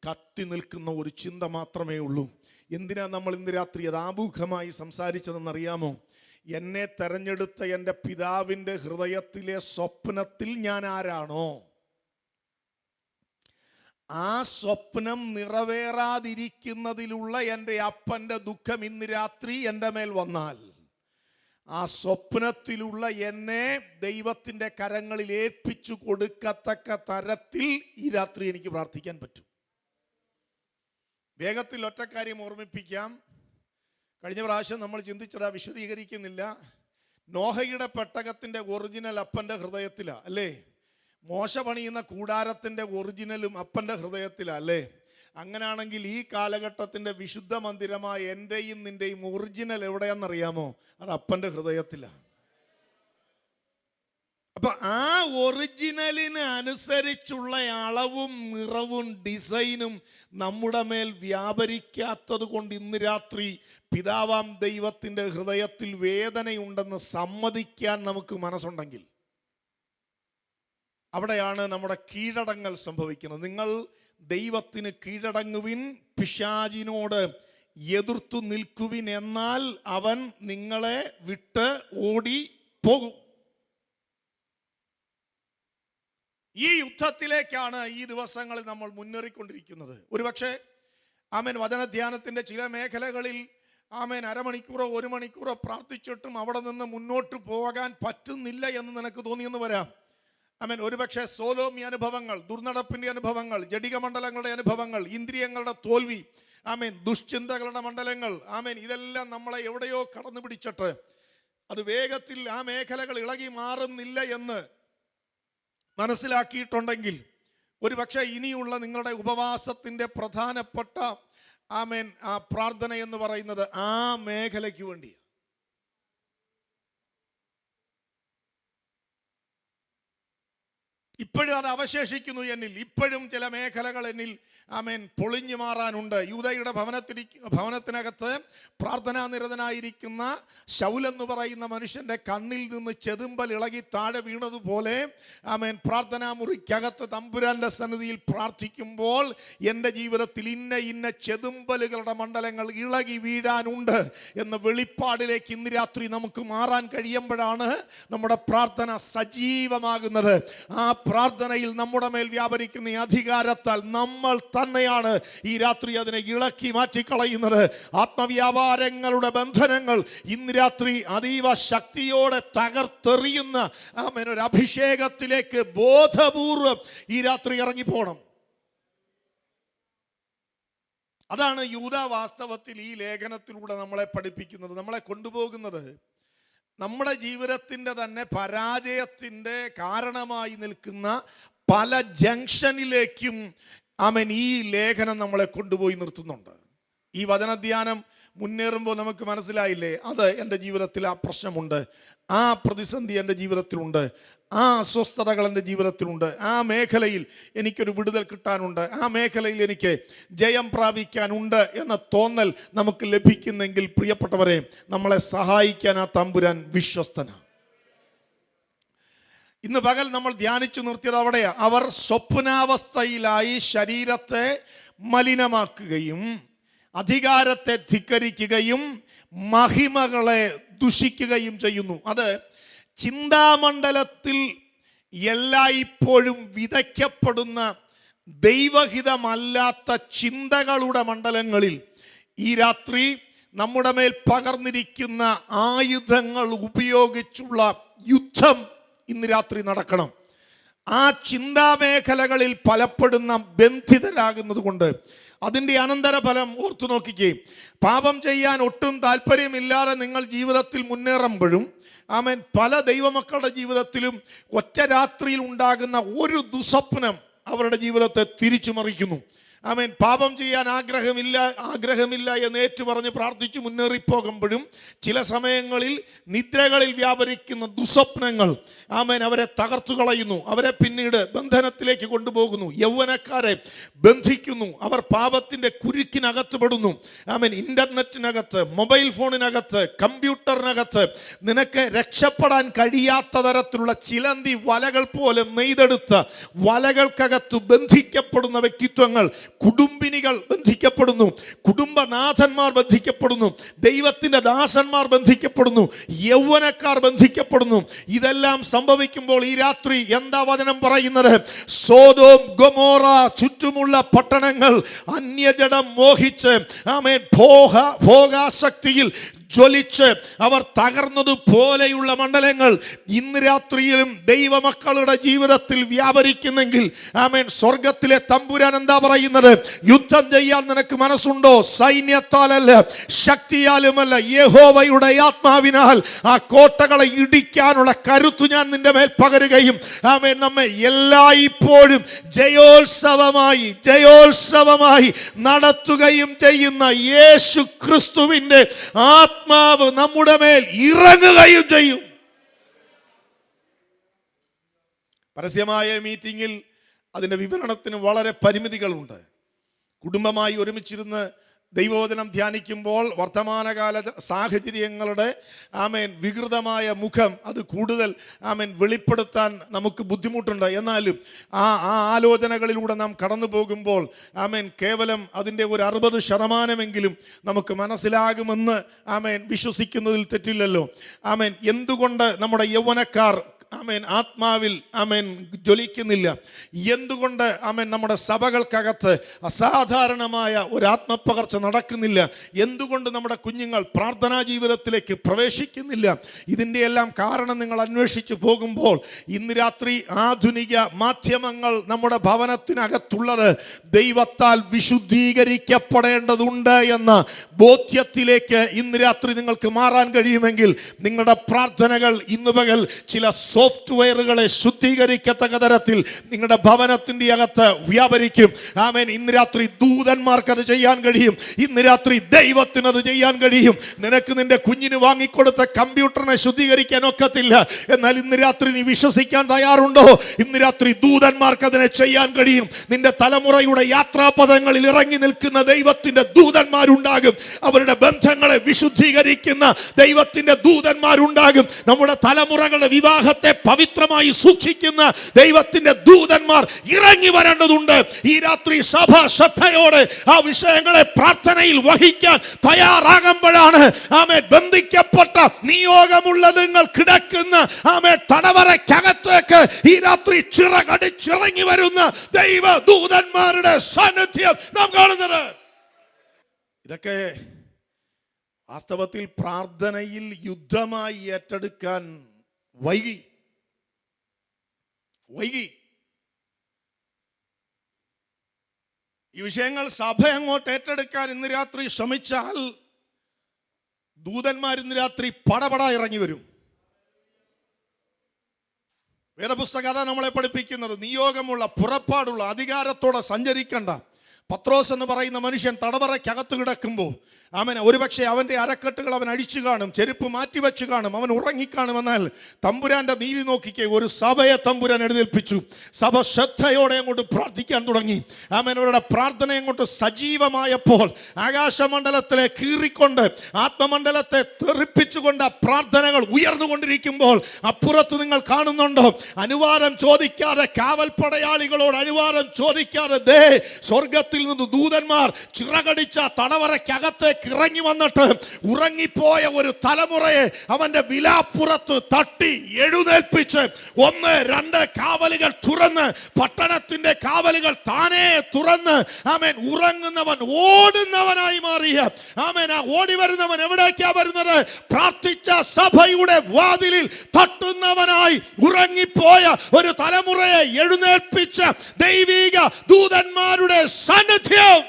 D: കത്തി നിൽക്കുന്ന ഒരു ചിന്ത മാത്രമേ ഉള്ളൂ. എന്തിനാ നമ്മൾ ഇന്ന് രാത്രി അത് ആമുഖമായി സംസാരിച്ചതെന്നറിയാമോ? എന്നെ തെരഞ്ഞെടുത്ത എൻ്റെ പിതാവിൻ്റെ ഹൃദയത്തിലെ സ്വപ്നത്തിൽ ഞാൻ ആരാണോ, ആ സ്വപ്നം നിറവേറാതിരിക്കുന്നതിലുള്ള എൻ്റെ അപ്പൻ്റെ ദുഃഖം ഇന്ന് രാത്രി എൻ്റെ മേൽ വന്നാൽ ആ സ്വപ്നത്തിലുള്ള എന്നെ ദൈവത്തിൻ്റെ കരങ്ങളിൽ ഏൽപ്പിച്ചു കൊടുക്കത്തക്ക തരത്തിൽ ഈ രാത്രി എനിക്ക് പ്രാർത്ഥിക്കാൻ പറ്റും. വേഗത്തിൽ ഒറ്റ കാര്യം ഓർമ്മിപ്പിക്കാം. കഴിഞ്ഞ പ്രാവശ്യം നമ്മൾ ചിന്തിച്ചതാ, വിശദീകരിക്കുന്നില്ല. നോഹയുടെ പെട്ടകത്തിൻ്റെ ഒറിജിനൽ അപ്പൻ്റെ ഹൃദയത്തിലാണ് അല്ലേ? മോശ പണിയുന്ന കൂടാരത്തിൻ്റെ ഒറിജിനലും അപ്പൻ്റെ ഹൃദയത്തിലാണ് അല്ലേ? അങ്ങനെയാണെങ്കിൽ ഈ കാലഘട്ടത്തിൻ്റെ വിശുദ്ധ മന്ദിരമായ എൻ്റെയും നിൻ്റെയും ഒറിജിനൽ എവിടെയാണെന്നറിയാമോ? അത് അപ്പൻ്റെ ഹൃദയത്തിലാണ്. അപ്പൊ ആ ഒറിജിനലിന് അനുസരിച്ചുള്ള അളവും നിറവും ഡിസൈനും നമ്മുടെ മേൽ വ്യാപരിക്കാത്തത് കൊണ്ട് ഇന്ന് രാത്രി പിതാവാം ദൈവത്തിൻ്റെ ഹൃദയത്തിൽ വേദനയുണ്ടെന്ന് സമ്മതിക്കാൻ നമുക്ക് മനസ്സുണ്ടെങ്കിൽ അവിടെയാണ് നമ്മുടെ കീഴടങ്ങൽ സംഭവിക്കുന്നത്. നിങ്ങൾ ദൈവത്തിന് കീഴടങ്ങുവിൻ, പിശാചിനോട് എതിർത്തു നിൽക്കുവിൻ, എന്നാൽ അവൻ നിങ്ങളെ വിട്ട് ഓടി പോകും. ഈ യുദ്ധത്തിലേക്കാണ് ഈ ദിവസങ്ങളിൽ നമ്മൾ മുന്നേറിക്കൊണ്ടിരിക്കുന്നത്. ഒരുപക്ഷെ ആമേൻ വചനധ്യാനത്തിൻ്റെ ചില മേഖലകളിൽ ആമേൻ അരമണിക്കൂറോ ഒരു മണിക്കൂറോ പ്രാർത്ഥിച്ചിട്ടും അവിടെ നിന്ന് മുന്നോട്ട് പോകാൻ പറ്റുന്നില്ല എന്ന് നിനക്ക് തോന്നിയെന്ന് വരാം. ആമേൻ ഒരുപക്ഷെ സോലോമി അനുഭവങ്ങൾ, ദുർനടപ്പിൻ്റെ അനുഭവങ്ങൾ, ജഡിക മണ്ഡലങ്ങളുടെ അനുഭവങ്ങൾ, ഇന്ദ്രിയങ്ങളുടെ തോൽവി, ആമേൻ ദുഷ്ചിന്തകളുടെ മണ്ഡലങ്ങൾ, ആമേൻ ഇതെല്ലാം നമ്മളെ എവിടെയോ കടന്നു പിടിച്ചിട്ട് അത് വേഗത്തിൽ ആ മേഖലകൾ ഇളകി മാറുന്നില്ല എന്ന് മനസ്സിലാക്കിയിട്ടുണ്ടെങ്കിൽ ഒരുപക്ഷെ ഇനിയുള്ള നിങ്ങളുടെ ഉപവാസത്തിൻ്റെ പ്രധാനപ്പെട്ട ആമേൻ ആ പ്രാർത്ഥന എന്ന് പറയുന്നത് ആ മേഖലയ്ക്ക് വേണ്ടിയാണ്. ഇപ്പോഴും അത് അവശേഷിക്കുന്നു എന്നിൽ. ഇപ്പോഴും ചില മേഖലകൾ എന്നിൽ ആമേൻ പൊളിഞ്ഞു മാറാനുണ്ട്. യൂദയുടെ ഭവനത്തിനകത്ത് പ്രാർത്ഥനാ നിരതനായിരിക്കുന്ന ശൗലെന്ന് പറയുന്ന മനുഷ്യന്റെ കണ്ണിൽ നിന്ന് ചെതുമ്പൽ ഇളകി താഴെ വീണതുപോലെ ആമേൻ പ്രാർത്ഥനാ മുറിക്കകത്ത് തമ്പുരാന്റെ സന്നിധിയിൽ പ്രാർത്ഥിക്കുമ്പോൾ എൻ്റെ ജീവിതത്തിൽ ഇന്ന ചെതുമ്പലുകളുടെ മണ്ഡലങ്ങൾ ഇളകി വീഴാനുണ്ട് എന്ന വെളിപ്പാടിലേക്ക് ഇന്ന് രാത്രി നമുക്ക് മാറാൻ കഴിയുമ്പോഴാണ് നമ്മുടെ പ്രാർത്ഥന സജീവമാകുന്നത്. ആ പ്രാർത്ഥനയിൽ നമ്മുടെ മേൽ വ്യാപരിക്കുന്ന ഈ അധികാരത്താൽ നമ്മൾ തന്നെയാണ് ഈ രാത്രി അതിനെ ഇളക്കി മാറ്റിക്കളയുന്നത്. ആത്മവ്യാപാരങ്ങളുടെ ബന്ധനങ്ങൾ ഇന്ന് രാത്രി അതീവ ശക്തിയോടെ തകർത്തെറിയുന്ന ഒരു അഭിഷേകത്തിലേക്ക് ബോധപൂർവം ഈ രാത്രി ഇറങ്ങിപ്പോണം. അതാണ് യൂദ വാസ്തവത്തിൽ ഈ ലേഖനത്തിലൂടെ നമ്മളെ പഠിപ്പിക്കുന്നത്, നമ്മളെ കൊണ്ടുപോകുന്നത്. നമ്മുടെ ജീവിതത്തിൻ്റെ തന്നെ പരാജയത്തിൻ്റെ കാരണമായി നിൽക്കുന്ന പല ജംഗ്ഷനിലേക്കും ഈ ലേഖനം നമ്മളെ കൊണ്ടുപോയി നിർത്തുന്നുണ്ട്. ഈ വചനധ്യാനം മുന്നേറുമ്പോൾ നമുക്ക് മനസ്സിലായില്ലേ, അത് എൻ്റെ ജീവിതത്തിൽ ആ പ്രശ്നമുണ്ട്, ആ പ്രതിസന്ധി എൻ്റെ ജീവിതത്തിലുണ്ട്, ആ അസ്വസ്ഥതകൾ എൻ്റെ ജീവിതത്തിലുണ്ട്, ആ മേഖലയിൽ എനിക്കൊരു വിടുതൽ കിട്ടാനുണ്ട്, ആ മേഖലയിൽ എനിക്ക് ജയം പ്രാപിക്കാനുണ്ട് എന്ന തോന്നൽ നമുക്ക് ലഭിക്കുന്നെങ്കിൽ പ്രിയപ്പെട്ടവരെ, നമ്മളെ സഹായിക്കാൻ ആ തമ്പുരാൻ വിശ്വസ്തനാണ്. ഇന്ന് പകൽ നമ്മൾ ധ്യാനിച്ചു നിർത്തിയത് അവിടെയാണ്. അവർ സ്വപ്നാവസ്ഥയിലായി ശരീരത്തെ മലിനമാക്കുകയും അധികാരത്തെ ധിക്കരിക്കുകയും മഹിമകളെ ദുഷിക്കുകയും ചെയ്യുന്നു. അത് ചിന്താമണ്ഡലത്തിൽ എല്ലായ്പ്പോഴും വിതയ്ക്കപ്പെടുന്ന ദൈവഹിതമല്ലാത്ത ചിന്തകളുടെ മണ്ഡലങ്ങളിൽ ഈ രാത്രി നമ്മുടെ മേൽ പകർന്നിരിക്കുന്ന ആയുധങ്ങൾ ഉപയോഗിച്ചുള്ള യുദ്ധം ഇന്ന് രാത്രി നടക്കണം. ആ ചിന്താമേഖലകളിൽ പലപ്പെടുന്ന ബന്ധിതരാകുന്നത് കൊണ്ട് അതിൻ്റെ അനന്തരഫലം ഓർത്തു നോക്കിക്കേ. പാപം ചെയ്യാൻ ഒട്ടും താല്പര്യമില്ലാതെ നിങ്ങൾ ജീവിതത്തിൽ മുന്നേറുമ്പോഴും പല ദൈവമക്കളുടെ ജീവിതത്തിലും ഒറ്റ രാത്രിയിൽ ഉണ്ടാകുന്ന ഒരു ദുസ്വപ്നം അവരുടെ ജീവിതത്തെ തിരിച്ചു മറിക്കുന്നു. പാപം ചെയ്യാൻ ആഗ്രഹമില്ല എന്ന് ഏറ്റുപറഞ്ഞ് പ്രാർത്ഥിച്ചു മുന്നേറിപ്പോകുമ്പോഴും ചില സമയങ്ങളിൽ നിദ്രകളിൽ വ്യാപരിക്കുന്ന ദുസ്വപ്നങ്ങൾ അവരെ തകർത്തു കളയുന്നു, അവരെ പിന്നീട് ബന്ധനത്തിലേക്ക് കൊണ്ടുപോകുന്നു, യൗവനക്കാരെ ബന്ധിക്കുന്നു, അവർ പാപത്തിൻ്റെ കുരുക്കിനകത്ത് പെടുന്നു. ഇന്റർനെറ്റിനകത്ത്, മൊബൈൽ ഫോണിനകത്ത്, കമ്പ്യൂട്ടറിനകത്ത് നിനക്ക് രക്ഷപ്പെടാൻ കഴിയാത്ത തരത്തിലുള്ള ചിലന്തി വലകൾ പോലെ നെയ്തെടുത്ത വലകൾക്കകത്ത് ബന്ധിക്കപ്പെടുന്ന വ്യക്തിത്വങ്ങൾ, കുടുംബിനികൾ ബന്ധിക്കപ്പെടുന്നു, കുടുംബനാഥന്മാർ ബന്ധിക്കപ്പെടുന്നു, ദൈവത്തിന്റെ ദാസന്മാർ ബന്ധിക്കപ്പെടുന്നു, യൗവനക്കാർ ബന്ധിക്കപ്പെടുന്നു. ഇതെല്ലാം സംഭവിക്കുമ്പോൾ ഈ രാത്രി എന്താ വചനം പറയുന്നത്? സോദോം ഗൊമോറ ചുറ്റുമുള്ള പട്ടണങ്ങൾ അന്യജഡം മോഹിച്ച് ഭോഗാസക്തിയിൽ ജ്വലിച്ച് അവർ തകർന്നതുപോലെയുള്ള മണ്ഡലങ്ങൾ ഇന്ന് രാത്രിയിലും ദൈവമക്കളുടെ ജീവിതത്തിൽ വ്യാപരിക്കുന്നെങ്കിൽ സ്വർഗത്തിലെ തമ്പുരാൻ എന്താ പറയുന്നത്? യുദ്ധം ചെയ്യാൻ നിനക്ക് മനസ്സുണ്ടോ? സൈന്യത്താലല്ല, ശക്തിയാലുമല്ല, യഹോവയുടെ ആത്മാവിനാൽ ആ കോട്ടകളെ ഇടിക്കാനുള്ള കരുത്തു ഞാൻ നിന്റെ മേൽ പകരുകയും നമ്മെ എല്ലായ്പ്പോഴും ജയോത്സവമായി നടത്തുകയും ചെയ്യുന്ന യേശു ക്രിസ്തുവിന്റെ ആത്മാവ് നമ്മുടെ മേൽ ഇറങ്ങുകയും ചെയ്യും. പരസ്യമായ മീറ്റിംഗിൽ അതിൻ്റെ വിവരണത്തിന് വളരെ പരിമിതികളുണ്ട്. കുടുംബമായി ഒരുമിച്ചിരുന്ന് ദൈവവചനം ധ്യാനിക്കുമ്പോൾ വർത്തമാനകാല സാഹചര്യങ്ങളുടെ വികൃതമായ മുഖം അത് കൂടുതൽ വെളിപ്പെടുത്താൻ നമുക്ക് ബുദ്ധിമുട്ടുണ്ട്. എന്നാലും ആ ആലോചനകളിലൂടെ നാം കടന്നു പോകുമ്പോൾ കേവലം അതിൻ്റെ ഒരു 60% നമുക്ക് മനസ്സിലാകുമെന്ന് വിശ്വസിക്കുന്നതിൽ തെറ്റില്ലല്ലോ. എന്തുകൊണ്ട് നമ്മുടെ യൗവനക്കാർ ആത്മാവിൽ ജ്വലിക്കുന്നില്ല? എന്തുകൊണ്ട് നമ്മുടെ സഭകൾക്കകത്ത് അസാധാരണമായ ഒരു ആത്മപകർച്ച നടക്കുന്നില്ല? എന്തുകൊണ്ട് നമ്മുടെ കുഞ്ഞുങ്ങൾ പ്രാർത്ഥനാ ജീവിതത്തിലേക്ക് പ്രവേശിക്കുന്നില്ല? ഇതിൻ്റെ എല്ലാം കാരണം നിങ്ങൾ അന്വേഷിച്ചു പോകുമ്പോൾ ഇന്ന് രാത്രി ആധുനിക മാധ്യമങ്ങൾ നമ്മുടെ ഭവനത്തിനകത്തുള്ളത് ദൈവത്താൽ വിശുദ്ധീകരിക്കപ്പെടേണ്ടതുണ്ട് എന്ന ബോധ്യത്തിലേക്ക് ഇന്ന് രാത്രി നിങ്ങൾക്ക് മാറാൻ കഴിയുമെങ്കിൽ നിങ്ങളുടെ പ്രാർത്ഥനകൾ ഇന്ന് പകൽ ചില സോഫ്റ്റ്വെയറുകളെ ശുദ്ധീകരിക്കത്തക്ക തരത്തിൽ നിങ്ങളുടെ ഭവനത്തിന്റെ അകത്ത് വ്യാപരിക്കും. ആമേൻ. ഇന്ന് രാത്രി ദൂതന്മാർക്ക് അത് ചെയ്യാൻ കഴിയും. ഇന്ന് രാത്രി ദൈവത്തിന് അത് ചെയ്യാൻ കഴിയും. നിനക്ക് നിന്റെ കുഞ്ഞിന് വാങ്ങിക്കൊടുത്ത കമ്പ്യൂട്ടറിനെ ശുദ്ധീകരിക്കാൻ ഒക്കത്തില്ല. എന്നാൽ ഇന്ന് രാത്രി നീ വിശ്വസിക്കാൻ തയ്യാറുണ്ടോ? ഇന്ന് രാത്രി ദൂതന്മാർക്ക് അതിനെ ചെയ്യാൻ കഴിയും. നിന്റെ തലമുറയുടെ യാത്രാപഥങ്ങളിൽ ഇറങ്ങി നിൽക്കുന്ന ദൈവത്തിന്റെ ദൂതന്മാരുണ്ടാകും. അവരുടെ ബന്ധങ്ങളെ വിശുദ്ധീകരിക്കുന്ന ദൈവത്തിന്റെ ദൂതന്മാരുണ്ടാകും. നമ്മുടെ തലമുറകളുടെ വിവാഹത്തെ പവിത്രമായി സൂക്ഷിക്കുന്ന ദൈവത്തിന്റെ ദൂതന്മാർ ഇറങ്ങി വരേണ്ടതുണ്ട്. ഈ രാത്രി സഭ ശ്രദ്ധയോടെ ആ വിഷയങ്ങളെ പ്രാർത്ഥനയിൽ വഹിക്കാൻ തയ്യാറാകുമ്പോഴാണ് ആമേൻ ബന്ധിക്കപ്പെട്ട നിയോഗമുള്ള നിങ്ങൾ കിടക്കുന്ന ആമേൻ തടവറയ്ക്കകത്തേക്ക് ഈ രാത്രി ചിറകടിച്ചിറങ്ങി വരുന്ന ദൈവ ദൂതന്മാരുടെ സാന്നിധ്യം നാം കാണുന്നത്. ഇതൊക്കെ വാസ്തവത്തിൽ പ്രാർത്ഥനയിൽ യുദ്ധമായി ഏറ്റെടുക്കാൻ വൈകി. ഈ വിഷയങ്ങൾ സഭ അങ്ങോട്ട് ഏറ്റെടുക്കാൻ ഇന്ന് രാത്രി ശ്രമിച്ചാൽ ദൂതന്മാർ ഇന്ന് രാത്രി പടപട ഇറങ്ങി വരും. വേദപുസ്തകത നമ്മളെ പഠിപ്പിക്കുന്നത് നിയോഗമുള്ള പുറപ്പാടുള്ള അധികാരത്തോടെ സഞ്ചരിക്കണ്ട. പത്രോസ് എന്ന് പറയുന്ന മനുഷ്യൻ തടവറയ്ക്കകത്ത് കിടക്കുമ്പോൾ അവൻ ഒരുപക്ഷെ അവൻ്റെ അരക്കെട്ടുകൾ അവൻ അഴിച്ചു കാണും, ചെരുപ്പ് മാറ്റിവെച്ച് കാണും, അവൻ ഉറങ്ങിക്കാണുമെന്നാൽ തമ്പുരാന്റെ നീതി നോക്കിക്കേ ഒരു സഭയെ തമ്പുരാൻ എഴുന്നേൽപ്പിച്ചു. സഭ ശ്രദ്ധയോടെ അങ്ങോട്ട് പ്രാർത്ഥിക്കാൻ തുടങ്ങി. അവരുടെ പ്രാർത്ഥന അങ്ങോട്ട് സജീവമായപ്പോൾ ആകാശമണ്ഡലത്തിലെ കീറിക്കൊണ്ട് ആത്മമണ്ഡലത്തെ തെറിപ്പിച്ചുകൊണ്ട് പ്രാർത്ഥനകൾ ഉയർന്നുകൊണ്ടിരിക്കുമ്പോൾ അപ്പുറത്ത് നിങ്ങൾ കാണുന്നുണ്ടോ? അനുവാദം ചോദിക്കാതെ കാവൽപ്പടയാളികളോട് അനുവാദം ചോദിക്കാതെ ദേ സ്വർഗത്തിൽ നിന്ന് ദൂതന്മാർ ചിറകടിച്ച തടവറയ്ക്കകത്തേക്ക് ഇറങ്ങി വന്നിട്ട് ഉറങ്ങിപ്പോയ ഒരു തലമുറയെ അവന്റെ വിലാപ്പുറത്ത് തട്ടി എഴുന്നേൽപ്പിച്ച് 1-2 കാവലുകൾ തുറന്ന് പട്ടണത്തിന്റെ കാവലുകൾ താനേ തുറന്ന് ആമേൻ ഉറങ്ങുന്നവൻ ഓടുന്നവനായി മാറിയ ആമേൻ. ആ ഓടി വരുന്നവൻ എവിടേക്കാ വരുന്നത്? പ്രാർത്ഥിച്ച സഭയുടെ വാതിലിൽ തട്ടുന്നവനായി ഉറങ്ങിപ്പോയ ഒരു തലമുറയെ എഴുന്നേൽപ്പിച്ച ദൈവിക ദൂതന്മാരുടെ സാന്നിധ്യം.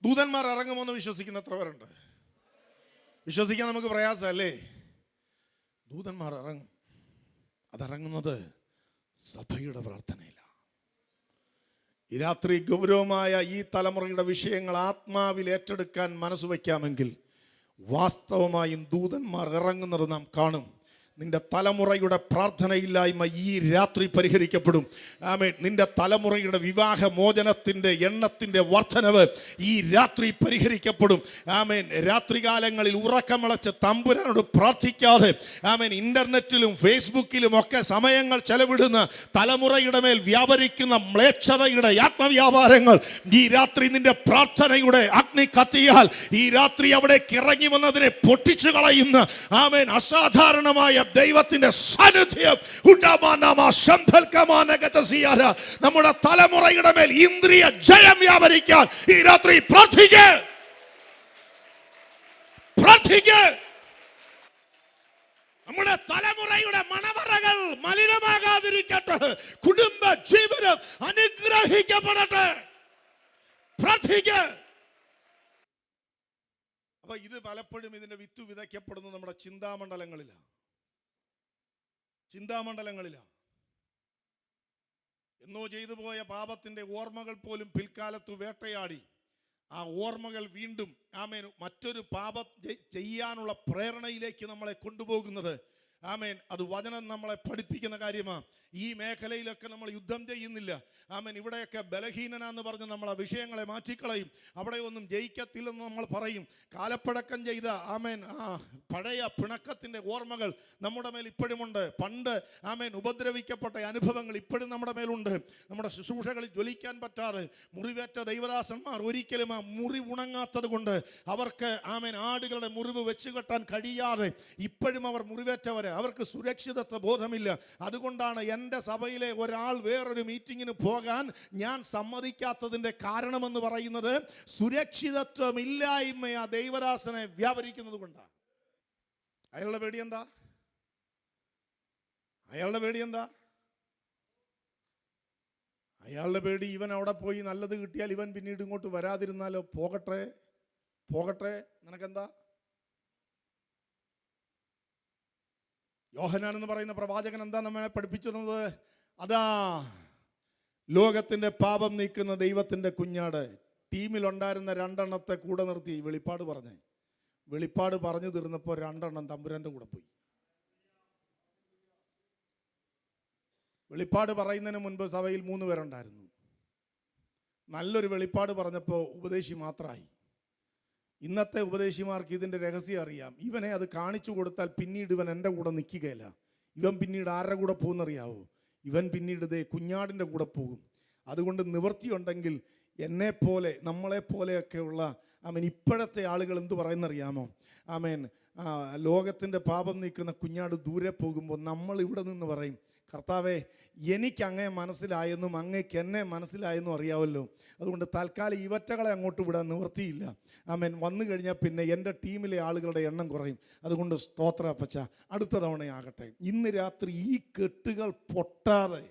D: ദൂതന്മാർ ഇറങ്ങുമെന്ന് വിശ്വസിക്കുന്ന എത്ര പേരുണ്ട്? വിശ്വസിക്കാൻ നമുക്ക് പ്രയാസമല്ലേ? ദൂതന്മാർ ഇറങ്ങും. അതിറങ്ങുന്നത് സഭയുടെ പ്രാർത്ഥനയിലാണ്. ഈ രാത്രി ഗൗരവമായ ഈ തലമുറയുടെ വിഷയങ്ങൾ ആത്മാവിൽ ഏറ്റെടുക്കാൻ മനസ്സ് വയ്ക്കാമെങ്കിൽ വാസ്തവമായും ദൂതന്മാർ ഇറങ്ങുന്നത് നാം കാണും. നിന്റെ തലമുറയുടെ പ്രാർത്ഥനയില്ലായ്മ ഈ രാത്രി പരിഹരിക്കപ്പെടും. ആമേൻ. നിന്റെ തലമുറയുടെ വിവാഹ മോചനത്തിൻ്റെ എണ്ണത്തിൻ്റെ വർധനവ് ഈ രാത്രി പരിഹരിക്കപ്പെടും. ആമേൻ. രാത്രികാലങ്ങളിൽ ഉറക്കമിളച്ച് തമ്പുരാനോട് പ്രാർത്ഥിക്കാതെ ആമേൻ ഇന്റർനെറ്റിലും ഫേസ്ബുക്കിലും ഒക്കെ സമയങ്ങൾ ചെലവിടുന്ന തലമുറയുടെ മേൽ വ്യാപരിക്കുന്ന മ്ലേച്ഛതയുടെ ആത്മവ്യാപാരങ്ങൾ ഈ രാത്രി നിന്റെ പ്രാർത്ഥനയുടെ അഗ്നി കത്തിയാൽ ഈ രാത്രി അവിടേക്ക് ഇറങ്ങി വന്നതിനെ പൊട്ടിച്ചു കളയുന്ന ആമേൻ അസാധാരണമായ ദൈവത്തിന്റെ സാന്നിധ്യം നമ്മുടെ തലമുറയുടെ മേൽ ഇന്ദ്രിയ ജയം വ്യാപരിക്കാൻ ഈ രാത്രി പ്രാർത്ഥിക്കുക. നമ്മുടെ തലമുറയുടെ മണവറകൾ മലിനമാകാതിരിക്കട്ടെ. കുടുംബ ജീവിതം അനുഗ്രഹിക്കപ്പെടട്ടെ. പ്രാർത്ഥിക്കുക. അപ്പൊ ഇത് പലപ്പോഴും ഇതിന്റെ വിത്ത് വിതയ്ക്കപ്പെടുന്നത് നമ്മുടെ ചിന്താമണ്ഡലങ്ങളിലാണ്. എന്നോ ചെയ്തു പോയ പാപത്തിന്റെ ഓർമ്മകൾ പോലും പിൽക്കാലത്ത് വേട്ടയാടി ആ ഓർമ്മകൾ വീണ്ടും ആമേൻ മറ്റൊരു പാപം ചെയ്യാനുള്ള പ്രേരണയിലേക്ക് നമ്മളെ കൊണ്ടുപോകുന്നത് ആമേൻ. അത് വചനം നമ്മളെ പഠിപ്പിക്കുന്ന കാര്യമാണ്. ഈ മേഖലയിലൊക്കെ നമ്മൾ യുദ്ധം ചെയ്യുന്നില്ല. ആമേൻ. ഇവിടെയൊക്കെ ബലഹീനനാന്ന് പറഞ്ഞ് നമ്മൾ ആ വിഷയങ്ങളെ മാറ്റിക്കളയും. അവിടെ ഒന്നും ജയിക്കത്തില്ലെന്ന് നമ്മൾ പറയും. കാലപ്പഴക്കം ചെയ്ത ആമേൻ പഴയ പിണക്കത്തിൻ്റെ ഓർമ്മകൾ നമ്മുടെ മേൽ ഇപ്പോഴുമുണ്ട്. പണ്ട് ആമേൻ ഉപദ്രവിക്കപ്പെട്ട അനുഭവങ്ങൾ ഇപ്പോഴും നമ്മുടെ മേലുണ്ട്. നമ്മുടെ ശുശ്രൂഷകളിൽ ജ്വലിക്കാൻ പറ്റാതെ മുറിവേറ്റ ദൈവദാസന്മാർ ഒരിക്കലും ആ മുറിവ് ഉണങ്ങാത്തത് കൊണ്ട് അവർക്ക് ആമേൻ ആടുകളുടെ മുറിവ് വെച്ച് കെട്ടാൻ കഴിയാതെ ഇപ്പോഴും അവർ മുറിവേറ്റവരെ, അവർക്ക് സുരക്ഷിതത്വ ബോധമില്ല. അതുകൊണ്ടാണ് എൻ്റെ സഭയിലെ ഒരാൾ വേറൊരു മീറ്റിങ്ങിന് പോകാൻ ഞാൻ സമ്മതിക്കാത്തതിൻ്റെ കാരണമെന്ന് പറയുന്നത് സുരക്ഷിതത്വമില്ലായ്മ ആ ദൈവദാസനെ വ്യാപരിക്കുന്നത് കൊണ്ടാണ്. അയാളുടെ പേടി എന്താ? അയാളുടെ പേടി ഇവൻ അവിടെ പോയി നല്ലത് കിട്ടിയാൽ ഇവൻ പിന്നീട് ഇങ്ങോട്ട് വരാതിരുന്നാലോ. പോകട്ടെ. നിനക്കെന്താ? യോഹന്നാൻ എന്ന് പറയുന്ന പ്രവാചകൻ എന്താ നമ്മെ പഠിപ്പിച്ചിരുന്നത്? അതാ ലോകത്തിന്റെ പാപം നീക്കുന്ന ദൈവത്തിന്റെ കുഞ്ഞാട്. ടീമിലുണ്ടായിരുന്ന 2 എണ്ണത്തെ കൂടെ നിർത്തി വെളിപ്പാട് പറഞ്ഞു തീർന്നപ്പോൾ 2 എണ്ണം തമ്പുരാന്റെ കൂടെ പോയി. വെളിപ്പാട് പറയുന്നതിന് മുൻപ് സഭയിൽ 3 പേരുണ്ടായിരുന്നു. നല്ലൊരു വെളിപ്പാട് പറഞ്ഞപ്പോൾ ഉപദേശി മാത്രമായി. ഇന്നത്തെ ഉപദേശിമാർക്ക് ഇതിൻ്റെ രഹസ്യം അറിയാം. ഇവനെ അത് കാണിച്ചു കൊടുത്താൽ പിന്നീട് ഇവൻ എൻ്റെ കൂടെ നിൽക്കുകയില്ല. ഇവൻ പിന്നീട് ആരുടെ കൂടെ പോകുന്നറിയാവോ? ഇവൻ പിന്നീട് ദേ കുഞ്ഞാടിൻ്റെ കൂടെ പോകും. അതുകൊണ്ട് നിവൃത്തിയുണ്ടെങ്കിൽ എന്നെപ്പോലെ നമ്മളെപ്പോലെയൊക്കെയുള്ള ഇപ്പോഴത്തെ ആളുകൾ എന്ത് പറയുന്നറിയാമോ? ലോകത്തിൻ്റെ പാപം നീക്കുന്ന കുഞ്ഞാട് ദൂരെ പോകുമ്പോൾ നമ്മൾ ഇവിടെ നിന്ന് പറയും, കർത്താവേ, എനിക്ക് അങ്ങേ മനസ്സിലായെന്നും അങ്ങേക്ക് എന്നെ മനസ്സിലായെന്നും അറിയാമല്ലോ. അതുകൊണ്ട് തൽക്കാലം ഇവറ്റകളെ അങ്ങോട്ട് വിടാൻ നിവൃത്തിയില്ല. വന്നു കഴിഞ്ഞാൽ പിന്നെ എൻ്റെ ടീമിലെ ആളുകളുടെ എണ്ണം കുറയും. അതുകൊണ്ട് സ്തോത്ര അപ്പച്ച, അടുത്ത തവണയാകട്ടെ. ഇന്ന് രാത്രി ഈ കെട്ടുകൾ പൊട്ടാതെ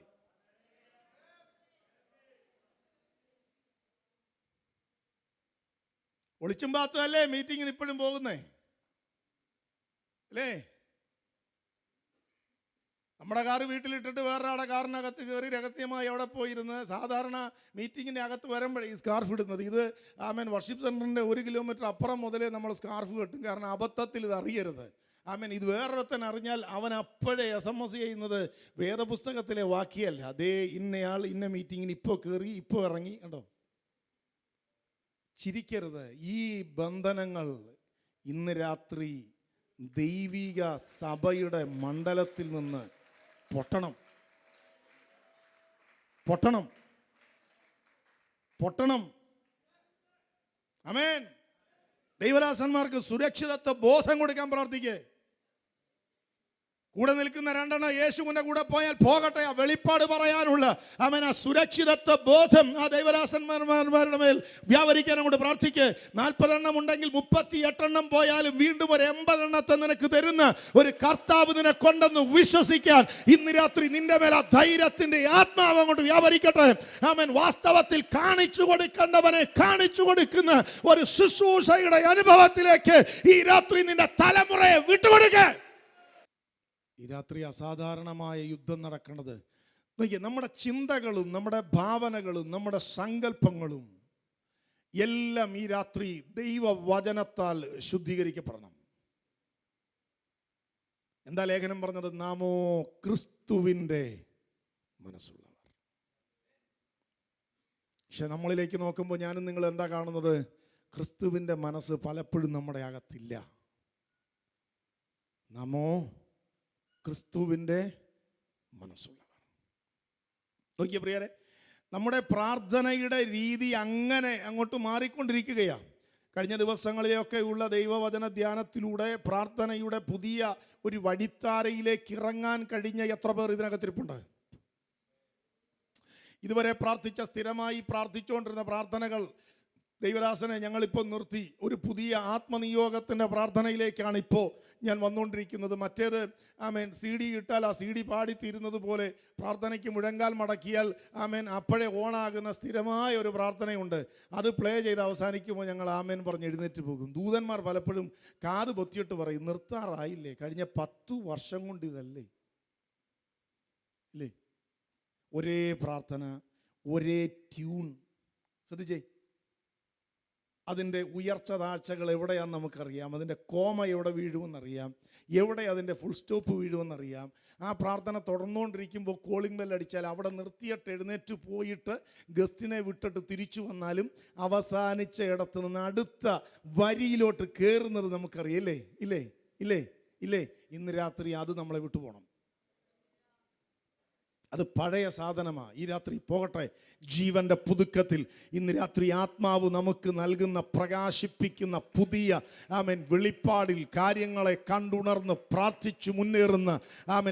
D: ഒളിച്ചും പാത്തല്ലേ മീറ്റിങ്ങിന് ഇപ്പോഴും പോകുന്നേ അല്ലേ? നമ്മുടെ കാറ് വീട്ടിലിട്ടിട്ട് വേറൊരാളുടെ കാറിനകത്ത് കയറി രഹസ്യമായി അവിടെ പോയിരുന്ന് സാധാരണ മീറ്റിങ്ങിൻ്റെ അകത്ത് വരുമ്പോഴേ ഈ സ്കാർഫ് ഇടുന്നത്. ഇത് വർഷിപ്പ് സെൻറ്ററിൻ്റെ 1 കിലോമീറ്റർ അപ്പുറം മുതലേ നമ്മൾ സ്കാർഫ് കെട്ടും. കാരണം അബദ്ധത്തിൽ ഇത് അറിയരുത്. ഇത് വേറൊരുത്തൻ അറിഞ്ഞാൽ അവൻ അപ്പോഴേ SMS ചെയ്യുന്നത് വേദപുസ്തകത്തിലെ വാക്യല്ല. അതേ ഇന്നയാൾ ഇന്ന മീറ്റിങ്ങിന് ഇപ്പോൾ കയറി ഇപ്പോൾ ഇറങ്ങി. കണ്ടോ, ചിരിക്കരുത്. ഈ ബന്ധനങ്ങൾ ഇന്ന് രാത്രി ദൈവിക സഭയുടെ മണ്ഡലത്തിൽ നിന്ന് പൊട്ടണം. ആമേൻ. ദൈവദാസന്മാർക്ക് സുരക്ഷിതത്വ ബോധം കൊടുക്കാൻ പ്രാർത്ഥിക്കേ. കൂടെ നിൽക്കുന്ന 2 എണ്ണം യേശുവിന്റെ കൂടെ പോയാൽ പോകട്ടെ. ആ വെളിപ്പാട് പറയാനുള്ള ആ സുരക്ഷിതത്വ ബോധം ആ ദൈവദാസന്മാരുടെ മേൽ വ്യാപരിക്കാൻ അങ്ങോട്ട് പ്രാർത്ഥിക്ക്. 40 എണ്ണം ഉണ്ടെങ്കിൽ 38 എണ്ണം പോയാലും വീണ്ടും ഒരു 80 എണ്ണത്തെ നിനക്ക് തരുന്ന ഒരു കർത്താവ് നിനക്കൊണ്ടെന്ന് വിശ്വസിക്കാൻ ഇന്ന് രാത്രി നിന്റെ മേൽ ആ ധൈര്യത്തിന്റെ ആത്മാവ് അങ്ങോട്ട് വ്യാപരിക്കട്ടെ. വാസ്തവത്തിൽ കാണിച്ചു കൊടുക്കേണ്ടവനെ കാണിച്ചു കൊടുക്കുന്ന ഒരു ശുശ്രൂഷയുടെ അനുഭവത്തിലേക്ക് ഈ രാത്രി നിന്റെ തലമുറയെ വിട്ടുകൊടുക്ക. ഈ രാത്രി അസാധാരണമായ യുദ്ധം നടക്കുന്നത് നമ്മുടെ ചിന്തകളും നമ്മുടെ ഭാവനകളും നമ്മുടെ സങ്കല്പങ്ങളും എല്ലാം ഈ രാത്രി ദൈവവചനത്താൽ ശുദ്ധീകരിക്കപ്പെടണം. എന്താ ലേഖനം പറഞ്ഞത്? നാമോ ക്രിസ്തുവിൻ്റെ മനസ്സുള്ളവർ. പക്ഷെ നമ്മളിലേക്ക് നോക്കുമ്പോൾ ഞാനും നിങ്ങൾ എന്താ കാണുന്നത്? ക്രിസ്തുവിൻ്റെ മനസ്സ് പലപ്പോഴും നമ്മുടെ അകത്തില്ല. നാമോ ക്രിസ്തുവിൻ്റെ മനസ്സുള്ളവർ. നോക്കിയ പ്രിയരെ, നമ്മുടെ പ്രാർത്ഥനയുടെ രീതി അങ്ങനെ അങ്ങോട്ട് മാറിക്കൊണ്ടിരിക്കുകയാണ്. കഴിഞ്ഞ ദിവസങ്ങളിലൊക്കെ ഉള്ള ദൈവവചന ധ്യാനത്തിലൂടെ പ്രാർത്ഥനയുടെ പുതിയ ഒരു വഴിത്താരയിലേക്ക് ഇറങ്ങാൻ കഴിഞ്ഞ എത്ര പേർ ഇതിനകത്തിരിപ്പുണ്ട്? ഇതുവരെ സ്ഥിരമായി പ്രാർത്ഥിച്ചുകൊണ്ടിരുന്ന പ്രാർത്ഥനകൾ ദൈവദാസനെ ഞങ്ങളിപ്പോൾ നിർത്തി ഒരു പുതിയ ആത്മനിയോഗത്തിൻ്റെ പ്രാർത്ഥനയിലേക്കാണ് ഇപ്പോൾ ഞാൻ വന്നുകൊണ്ടിരിക്കുന്നത്. മറ്റേത് CD ഇട്ടാൽ ആ CD പാടിത്തീരുന്നത് പോലെ പ്രാർത്ഥനയ്ക്ക് മുഴങ്കാൽ മടക്കിയാൽ അപ്പോഴേ ഓണാകുന്ന സ്ഥിരമായ ഒരു പ്രാർത്ഥനയുണ്ട്. അത് പ്ലേ ചെയ്ത് അവസാനിക്കുമ്പോൾ ഞങ്ങൾ ആമേൻ പറഞ്ഞ് എഴുന്നേറ്റ് പോകും. ദൂതന്മാർ പലപ്പോഴും കാത് പൊത്തിയിട്ട് പറയും, നിർത്താറായില്ലേ? കഴിഞ്ഞ 10 വർഷം കൊണ്ട് ഇതല്ലേ ഇല്ലേ? ഒരേ പ്രാർത്ഥന, ഒരേ ട്യൂൺ. ശ്രദ്ധിച്ചേ, അതിൻ്റെ ഉയർച്ച താഴ്ചകൾ എവിടെയാണെന്ന് നമുക്കറിയാം. അതിൻ്റെ കോമ എവിടെ വീഴുമെന്നറിയാം, എവിടെ അതിൻ്റെ ഫുൾ സ്റ്റോപ്പ് വീഴുമെന്നറിയാം. ആ പ്രാർത്ഥന തുടർന്നുകൊണ്ടിരിക്കുമ്പോൾ കോളിംഗ് ബെൽ അടിച്ചാൽ അവിടെ നിർത്തിയിട്ട് എഴുന്നേറ്റ് പോയിട്ട് ഗസ്റ്റിനെ വിട്ടിട്ട് തിരിച്ചു വന്നാലും അവസാനിച്ച ഇടത്ത് നിന്ന് അടുത്ത വരിയിലോട്ട് കയറുന്നത് നമുക്കറിയാം. ഇല്ലേ ഇല്ലേ ഇല്ലേ ഇല്ലേ? ഇന്ന് രാത്രി അത് നമ്മളെ വിട്ടുപോകണം. അത് പഴയ സാധനമാണ്. ഈ രാത്രി പോകട്ടെ. ജീവന്റെ പുതുക്കത്തിൽ ഇന്ന് രാത്രി ആത്മാവ് നമുക്ക് നൽകുന്ന പ്രകാശിപ്പിക്കുന്ന പുതിയ വെളിപ്പാടിൽ കാര്യങ്ങളെ കണ്ടുണർന്ന് പ്രാർത്ഥിച്ചു മുന്നേറുന്ന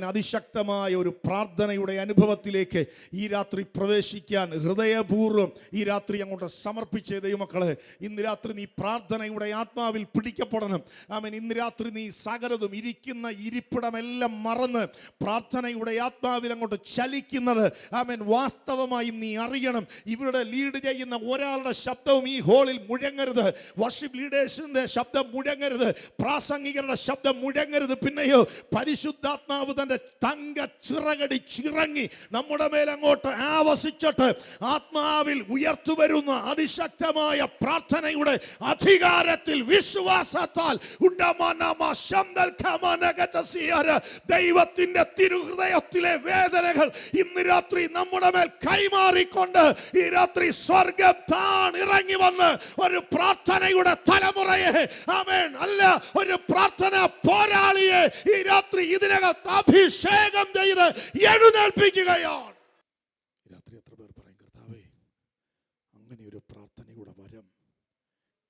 D: അതിശക്തമായ ഒരു പ്രാർത്ഥനയുടെ അനുഭവത്തിലേക്ക് ഈ രാത്രി പ്രവേശിക്കാൻ ഹൃദയപൂർവ്വം ഈ രാത്രി അങ്ങോട്ട് സമർപ്പിച്ച ദൈവമക്കളെ, ഇന്ന് രാത്രി നീ പ്രാർത്ഥനയുടെ ആത്മാവിൽ പിടിക്കപ്പെടണം. ഇന്ന് രാത്രി നീ സകലതും ഇരിക്കുന്ന ഇരിപ്പിടമെല്ലാം മറന്ന് പ്രാർത്ഥനയുടെ ആത്മാവിൽ അങ്ങോട്ട് ചലിക്കുന്നത് ആമേൻ വാസ്തവമായും നീ അറിയണം. ഇവിടെ ലീഡ് ചെയ്യുന്ന ഒരാളുടെ ശബ്ദവും ഈ ഹോളിൽ മുഴങ്ങരുത്. വർഷിപ്പ് ലീഡേഴ്സിന്റെ ശബ്ദം മുഴങ്ങരുത്. പ്രാസംഗികരുടെ ശബ്ദം മുഴങ്ങരുത്. പിന്നെയോ പരിശുദ്ധാത്മാവ് തന്റെ തങ്ക ചിറകടി ചിറങ്ങി നമ്മുടെ മേൽ അങ്ങോട്ട് ആവസിച്ചിട്ട് ആത്മാവിൽ ഉയർത്തുവരുന്ന അതിശക്തമായ പ്രാർത്ഥനയുടെ അധികാരത്തിൽ വിശ്വാസത്താൽ ദൈവത്തിന്റെ തിരുഹൃദയത്തിലെ വേദനകൾ ഇന്ന് രാത്രി നമ്മുടെ മേൽ കൈമാറിക്കൊണ്ട് ഈ രാത്രി സ്വർഗം താൻ ഇറങ്ങി വന്ന് ഒരു പ്രാർത്ഥനയുടെ തലമുറയെ ആമേൻ അല്ല ഒരു പ്രാർത്ഥന പോരാളിയെ ഈ രാത്രി ഇതിനകത്ത് അഭിഷേകം ചെയ്ത് എഴുന്നേൽപ്പിക്കുകയാണ്. രാത്രി എത്ര പേർ പറയും, കർത്താവേ അങ്ങനെ ഒരു പ്രാർത്ഥനയുടെ വരം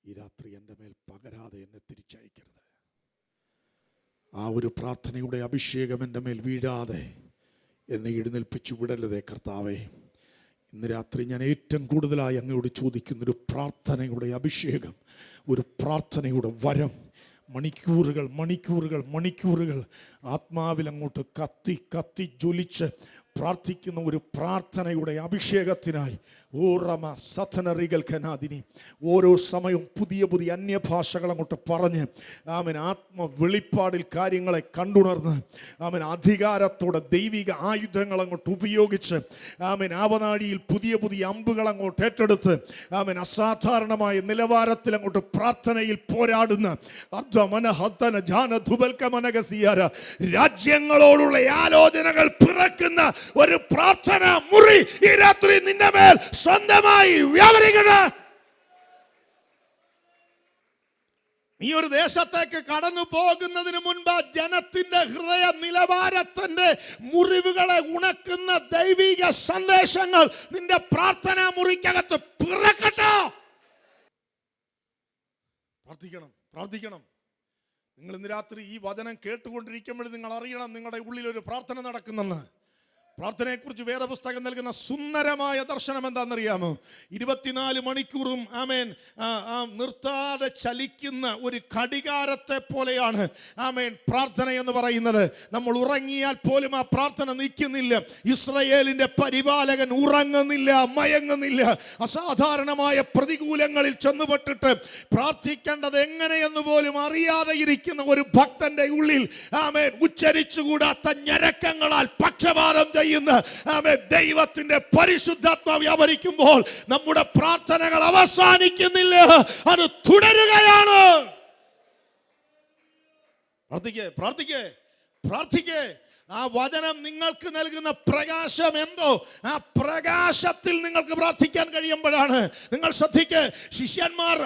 D: ഈ രാത്രി എൻ്റെ മേൽ പകരാതെ എന്നെ തിരിച്ചയക്കരുത്. ആ ഒരു പ്രാർത്ഥനയുടെ അഭിഷേകം എൻ്റെ മേൽ വീഴാതെ എന്നെ എഴുന്നേൽപ്പിച്ചു വിടരുതേ കർത്താവേ. ഇന്ന് രാത്രി ഞാൻ ഏറ്റവും കൂടുതലായി അങ്ങയോട് ചോദിക്കുന്നൊരു പ്രാർത്ഥനയുടെ അഭിഷേകം, ഒരു പ്രാർത്ഥനയുടെ വരം. മണിക്കൂറുകൾ മണിക്കൂറുകൾ മണിക്കൂറുകൾ ആത്മാവിൽ അങ്ങോട്ട് കത്തി കത്തി ജ്വലിച്ച് പ്രാർത്ഥിക്കുന്ന ഒരു പ്രാർത്ഥനയുടെ അഭിഷേകത്തിനായി ഓറമ സഥനറികൾ ഖനാദിനി ഓരോ സമയവും പുതിയ പുതിയ അന്യഭാഷകൾ അങ്ങോട്ട് പറഞ്ഞ് ആമൻ ആത്മ വെളിപ്പാടിൽ കാര്യങ്ങളെ കണ്ടുണർന്ന് ആമൻ അധികാരത്തോടെ ദൈവിക ആയുധങ്ങൾ അങ്ങോട്ട് ഉപയോഗിച്ച് ആമൻ ആവനാഴിയിൽ പുതിയ പുതിയ അമ്പുകൾ അങ്ങോട്ട് ഏറ്റെടുത്ത് ആമൻ അസാധാരണമായ നിലവാരത്തിൽ അങ്ങോട്ട് പ്രാർത്ഥനയിൽ പോരാടുന്ന രാജ്യങ്ങളോടുള്ള ആലോചനകൾ പിറക്കുന്ന ഒരു പ്രാർത്ഥന മുറി ഈ രാത്രി നിന്റെ മേൽ സ്വന്തമായി വ്യാപരിക്കട്ടെ. നീ ഒരു ദേശത്തേക്ക് കടന്നു പോകുന്നതിന് മുൻപ് ജനത്തിന്റെ ഹൃദയ നിലവാരത്തിന്റെ മുറിവുകളെ ഉണക്കുന്ന ദൈവിക സന്ദേശങ്ങൾ നിന്റെ പ്രാർത്ഥനാ മുറിക്കകത്ത് പിറക്കട്ടെ. പ്രാർത്ഥിക്കണം, പ്രാർത്ഥിക്കണം. നിങ്ങൾ ഇന്ന് രാത്രി ഈ വചനം കേട്ടുകൊണ്ടിരിക്കുമ്പോൾ നിങ്ങൾ അറിയണം നിങ്ങളുടെ ഉള്ളിൽ ഒരു പ്രാർത്ഥന നടക്കുന്നെന്ന്. പ്രാർത്ഥനയെക്കുറിച്ച് വേദപുസ്തകം നൽകുന്ന സുന്ദരമായ ദർശനം എന്താണെന്നറിയാമോ? 24 മണിക്കൂറും ആമേൻ നിർത്താതെ ചലിക്കുന്ന ഒരു ഘടികാരത്തെ പോലെയാണ് ആമേൻ പ്രാർത്ഥന എന്ന് പറയുന്നത്. നമ്മൾ ഉറങ്ങിയാൽ പോലും ആ പ്രാർത്ഥന നിൽക്കുന്നില്ല. ഇസ്രായേലിന്റെ പരിപാലകൻ ഉറങ്ങുന്നില്ല, മയങ്ങുന്നില്ല. അസാധാരണമായ പ്രതികൂലങ്ങളിൽ ചെന്നുപെട്ടിട്ട് പ്രാർത്ഥിക്കേണ്ടത് എങ്ങനെയെന്ന് പോലും അറിയാതെ ഇരിക്കുന്ന ഒരു ഭക്തന്റെ ഉള്ളിൽ ആമേൻ ഉച്ചരിച്ചുകൂടാത്ത ഞരക്കങ്ങളാൽ പക്ഷപാതം ദൈവത്തിന്റെ പരിശുദ്ധാത്മാവ് വ്യാപരിക്കുമ്പോൾ നമ്മുടെ പ്രാർത്ഥനകൾ അവസാനിക്കുന്നില്ല, അത് തുടരുകയാണ്. പ്രാർത്ഥിക്കേ, പ്രാർത്ഥിക്കേ, പ്രാർത്ഥിക്കേ. ആ വചനം നിങ്ങൾക്ക് നൽകുന്ന പ്രകാശം എന്തോ ആ പ്രകാശത്തിൽ നിങ്ങൾക്ക് പ്രാർത്ഥിക്കാൻ കഴിയുമ്പോഴാണ്. നിങ്ങൾ ശ്രദ്ധിക്ക്, ശിഷ്യന്മാർ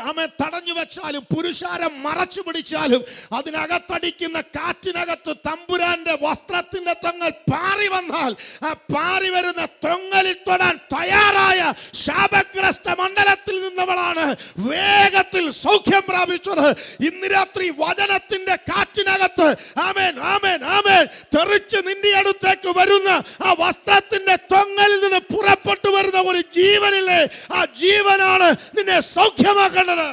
D: തടഞ്ഞു വെച്ചാലും പുരുഷാരം മറച്ചു പിടിച്ചാലും അതിനകത്തടിക്കുന്ന കാറ്റിനകത്ത് തമ്പുരാന്റെ വസ്ത്രത്തിന്റെ തൊങ്ങൽ പാറി വന്നാൽ ആ പാറി വരുന്ന തൊങ്ങലിൽ തൊടാൻ തയ്യാറായ ശാപഗ്രസ്ത മണ്ഡലത്തിൽ നിന്നവളാണ് വേഗത്തിൽ സൗഖ്യം പ്രാപിച്ചത്. ഇന്ന് രാത്രി വചനത്തിന്റെ കാറ്റിനകത്ത് ആമേൻ ആമേൻ ആമേൻ തെറിച്ച് നിന്റെ അടുത്തേക്ക് വരുന്ന ആ വസ്ത്രത്തിന്റെ തൊങ്ങലിൽ നിന്ന് പുറപ്പെട്ടു വരുന്ന ഒരു ജീവനില്ലേ, ആ ജീവനാണ് നിന്നെ സൗഖ്യമാക്കേണ്ടത്.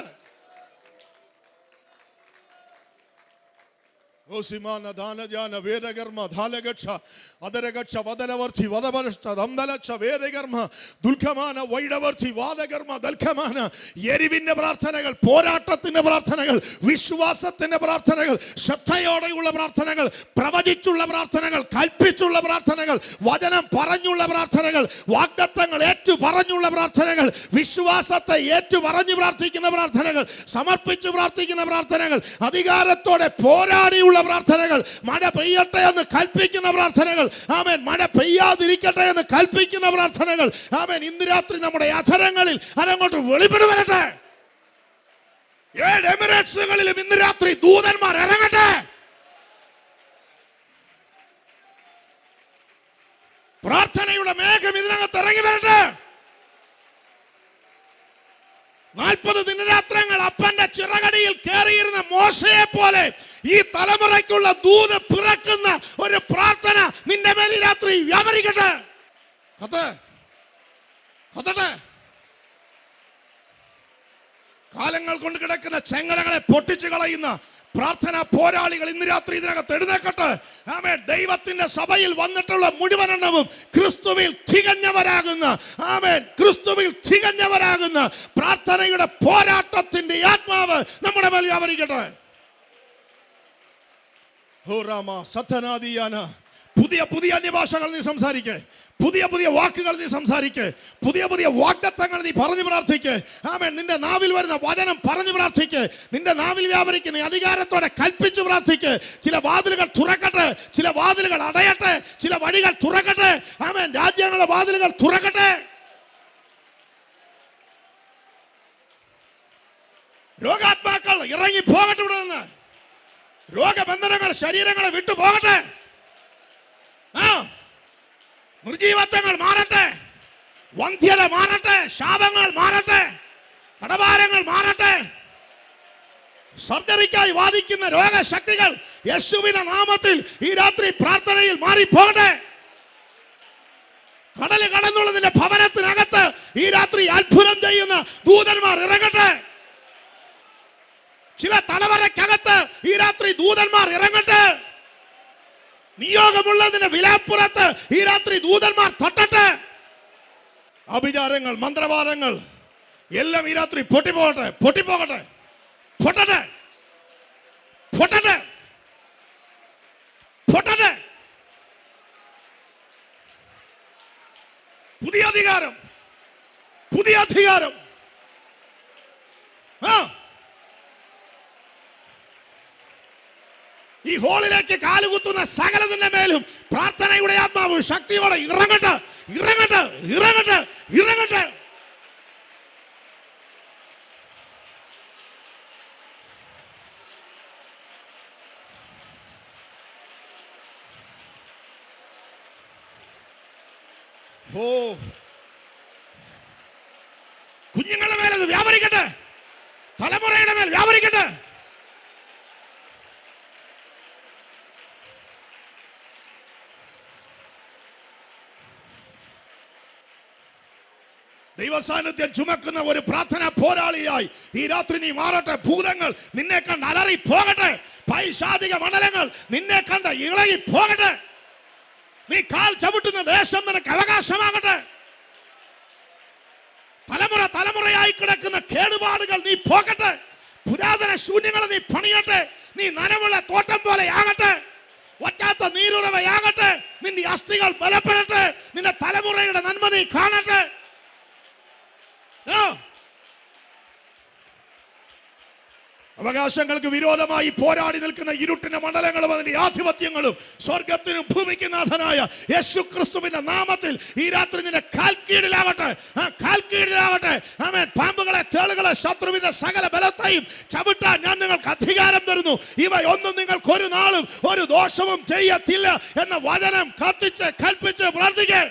D: എരിവിന്റെ പ്രാർത്ഥനകൾ, പോരാട്ടത്തിന്റെ പ്രാർത്ഥനകൾ, വിശ്വാസത്തിന്റെ പ്രാർത്ഥനകൾ, ശ്രദ്ധയോടെയുള്ള പ്രാർത്ഥനകൾ, പ്രവചിച്ചുള്ള പ്രാർത്ഥനകൾ, കൽപ്പിച്ചുള്ള പ്രാർത്ഥനകൾ, വചനം പറഞ്ഞുള്ള പ്രാർത്ഥനകൾ, വാഗ്ദത്തങ്ങൾ ഏറ്റു പറഞ്ഞുള്ള പ്രാർത്ഥനകൾ, വിശ്വാസത്തെ ഏറ്റു പറഞ്ഞു പ്രാർത്ഥിക്കുന്ന പ്രാർത്ഥനകൾ, സമർപ്പിച്ചു പ്രാർത്ഥിക്കുന്ന പ്രാർത്ഥനകൾ, അധികാരത്തോടെ പോരാടിയുള്ള പ്രാർത്ഥനകൾ, മഴ പെയ്യട്ടെ എന്ന് കൽപ്പിക്കുന്ന പ്രാർത്ഥനകൾ, ആമേൻ, മഴ പെയ്യാതിരിക്കട്ടെ എന്ന് കൽപ്പിക്കുന്ന പ്രാർത്ഥനകൾ, ആമേൻ, ഇന്ന് രാത്രി നമ്മുടെ അധരങ്ങളിൽ അതങ്ങോട്ട് വെളിപ്പെടു വരട്ടെ. 7 എമിറേറ്റ്സുകളിലും ഇന്ന് രാത്രി ദൂതന്മാർ ഇറങ്ങട്ടെ. പ്രാർത്ഥനയുടെ മേഘം ഇതിനകത്ത് ഇറങ്ങി വരട്ടെ. 40 ദിനരാത്രങ്ങൾ അപ്പന്റെ ചിറകടിയിൽ കയറിയിരുന്ന മോശയെ പോലെ ഈ തലമുറയ്ക്കുള്ള ദൂത് പിറക്കുന്ന ഒരു പ്രാർത്ഥന നിന്റെ മേൽ രാത്രി വ്യാപരിക്കട്ടെ. കാലങ്ങൾ കൊണ്ട് കിടക്കുന്ന ചെങ്ങലകളെ പൊട്ടിച്ചു കളയുന്ന പ്രാർത്ഥനാ പോരാളികൾ ഇന്ന് രാത്രി ഇതിനകത്ത് എഴുന്നേക്കട്ടെ. ആമേൻ. ദൈവത്തിന്റെ സഭയിൽ വന്നിട്ടുള്ള മുഴുവനെണ്ണവും ക്രിസ്തുവിൽ തികഞ്ഞവരാകുന്ന, ആമേൻ, ക്രിസ്തുവിൽ തികഞ്ഞവരാകുന്ന പ്രാർത്ഥനയുടെ പോരാട്ടത്തിന്റെ ആത്മാവ് നമ്മുടെ മേൽ വ്യാപരിക്കട്ടെ. പുതിയ പുതിയ അന്യഭാഷകൾ നീ സംസാരിക്കേ, പുതിയ പുതിയ വാക്കുകൾ നീ സംസാരിക്കേ, പുതിയ പുതിയ വാഗ്ദത്തങ്ങൾ നീ പറഞ്ഞു പ്രാർത്ഥിക്കേ. ആമേൻ. നിന്റെ നാവിൽ വരുന്ന വചനം പറഞ്ഞു പ്രാർത്ഥിക്കേ, നിന്റെ നാവിൽ വ്യാപരിക്കുന്ന അധികാരത്തോടെ കൽപ്പിച്ചു പ്രാർത്ഥിക്കേ. ചില വാതിലുകൾ തുറക്കട്ടെ, ചില വാതിലുകൾ അടയട്ടെ, ചില വഴികൾ തുറക്കട്ടെ. ആമേൻ. രാജ്യങ്ങളുടെ വാതിലുകൾ തുറക്കട്ടെ. രോഗാത്മാക്കൾ ഇറങ്ങി പോകട്ടെ. ഇവിടെ നിന്ന് രോഗബന്ധനങ്ങൾ ശരീരങ്ങളെ വിട്ടു പോകട്ടെ. നിർജീവത്വങ്ങൾ മാറട്ടെ, വന്ധ്യത മാറട്ടെ, ശാപങ്ങൾ മാറട്ടെ, കടഭാരങ്ങൾ മാറട്ടെ. സർജറിക്കായി വാദിക്കുന്ന രോഗശക്തികൾ യേശുവിന്റെ നാമത്തിൽ ഈ രാത്രി പ്രാർത്ഥനയിൽ മാറിപ്പോകട്ടെ. കടല് കടന്നുള്ളതിന്റെ ഭവനത്തിനകത്ത് ഈ രാത്രി അത്ഭുതം ചെയ്യുന്ന ദൂതന്മാർ ഇറങ്ങട്ടെ. ചില തലവരക്കകത്ത് ഈ രാത്രി ദൂതന്മാർ ഇറങ്ങട്ടെ. നിയോഗമുള്ളതിന്റെ വിലാപ്പുറത്ത് ഈ രാത്രി ദൂതന്മാർ തട്ടട്ടെ. അഭിചാരങ്ങൾ, മന്ത്രവാദങ്ങൾ എല്ലാം ഈ രാത്രി പൊട്ടിപ്പോകട്ടെ, പൊട്ടിപ്പോകട്ടെ, പൊട്ടട്ടെ, പൊട്ടട്ടെ, പൊട്ടട്ടെ. പുതിയ അധികാരം, പുതിയ അധികാരം. ഈ ഹോളിലേക്ക് കാലുകുത്തുന്ന സകലതിന്റെ മേലും പ്രാർത്ഥനയുടെ ആത്മാവ് ശക്തിയോടെ ഇറങ്ങട്ടെ, ഇറങ്ങട്ടെ, ഇറങ്ങട്ടെ, ഇറങ്ങട്ടെ. കുഞ്ഞുങ്ങളുടെ മേൽ അത് വ്യാപരിക്കട്ടെ, തലമുറയുടെ മേൽ വ്യാപരിക്കട്ടെ. ദൈവസാന്നിധ്യം ചുമക്കുന്ന ഒരു പ്രാർത്ഥനാ പോരാളിയായി ഈ രാത്രി നീ മാറട്ടെ. ഭൂതങ്ങൾ നിന്നെ കണ്ട് അലറി പോകട്ടെ, പൈശാചിക മണ്ഡലങ്ങൾ നിന്നെ കണ്ട് ഇളകി പോകട്ടെ. നീ കാൽ ചവിട്ടുന്ന ദേശം നിനക്ക് അവകാശമാകട്ടെ. തലമുറ തലമുറയായി കിടക്കുന്ന കേടുപാടുകൾ നീ പോകട്ടെ. പുരാതന ശൂന്യങ്ങളെ നീ പണിയട്ടെ. നീ നനവുള്ള തോട്ടം പോലെ ആകട്ടെ, വറ്റാത്ത നീരുറവയാകട്ടെ. നിന്റെ അസ്ഥികൾ ബലപ്പെടട്ടെ. നിന്റെ തലമുറയുടെ നന്മ നീ കാണട്ടെ. അവകാശങ്ങൾക്ക് വിരോധമായി പോരാടി നിൽക്കുന്ന ഇരുട്ടിന്റെ മണ്ഡലങ്ങളും അതിന്റെ ആധിപത്യങ്ങളും സ്വർഗത്തിനും ഭൂമിക്കും നാഥനായ യേശു ക്രിസ്തുവിന്റെ നാമത്തിൽ ഈ രാത്രി നിന്റെ കാൽക്കീഴിലാകട്ടെ, കാൽക്കീഴിലാകട്ടെ. ആമേൻ. പാമ്പുകളെ, തേളുകളെ, ശത്രുവിന്റെ സകല ബലത്തെയും ചവിട്ടാൻ ഞാൻ നിങ്ങൾക്ക് അധികാരം തരുന്നു. ഇവയൊന്നും നിങ്ങൾക്ക് ഒരു നാളും ഒരു ദോഷവും ചെയ്യത്തില്ല എന്ന വചനം കത്തിച്ച് കൽപ്പിച്ച് പ്രാർത്ഥിക്കേ.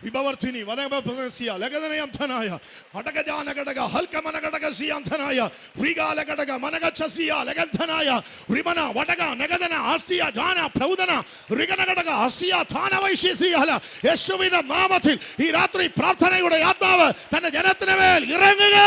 D: വിഭവർത്തിനി വനപസിയ ലഗദനയം ധനായ അടകജാന ഘടക ഹൽക്കമന ഘടക സിയാന്ധനായ റിഗാല ഘടക മനഗച്ഛസിയ ലഗന്ധനായ റിമന വടക നഗദന ആസിയ ജാന പ്രൗദന റിഗന ഘടക ആസിയ ധാന വൈശിസിയല. യേശുവിന്റെ നാമത്തിൽ ഈ രാത്രി പ്രാർത്ഥനയുടെ ആത്മാവ് തന്റെ ജനത്തിന് മേൽ ഇറങ്ങുക.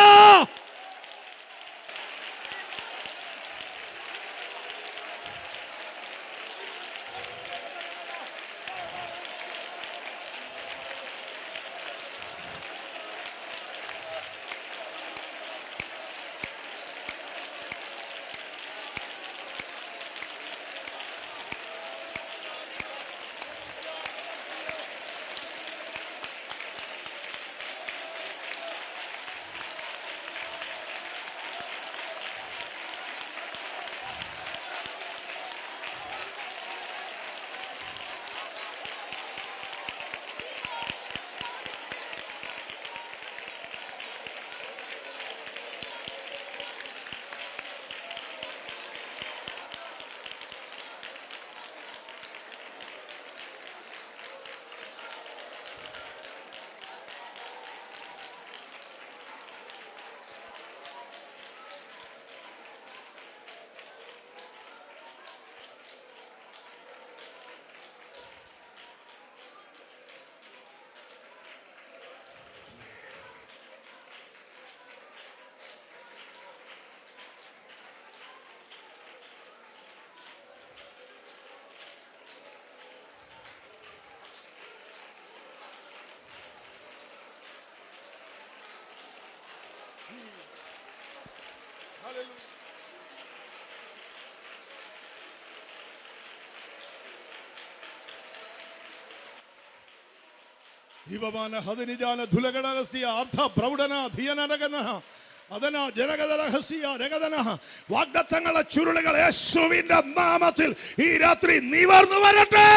E: ദീപമാന ഹദനിജാന ധുലഗണഗസ്യ അർത്ഥ പ്രൗഢന ധിയനരകന അതന ജനഗദരഹസ്യ രഗദന വാഗ്ദത്തങ്ങളുടെ ചുരുളുകൾ യേശുവിന്റെ നാമത്തിൽ ഈ രാത്രി നിവർന്നു വരട്ടെ.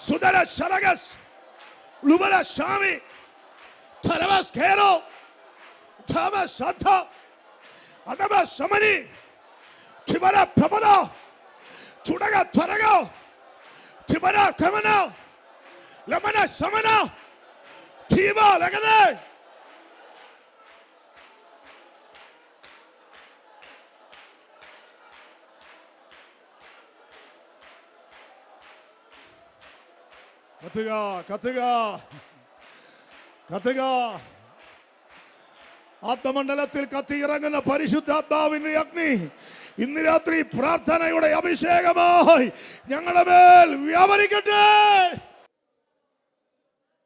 E: സുദര ശരഗസ് ലുബല ഷാമി തരവസ് ഖേരോ ധമ സദ്ധ അടബ സമനി തിബര പ്രബല ചുടക ത്വരക തിബര കമന ലമന സമന തിബ ലഗദേ കത്തുക കത്തുക കത്തുക. ആത്മമണ്ഡലത്തിൽ കത്തിയിറങ്ങുന്ന പരിശുദ്ധാത്മാവിന്റെ അഗ്നി ഇന്ന് രാത്രി പ്രാർത്ഥനയുടെ അഭിഷേകമായി ഞങ്ങളുടെ മേൽ വ്യാപരിക്കട്ടെ.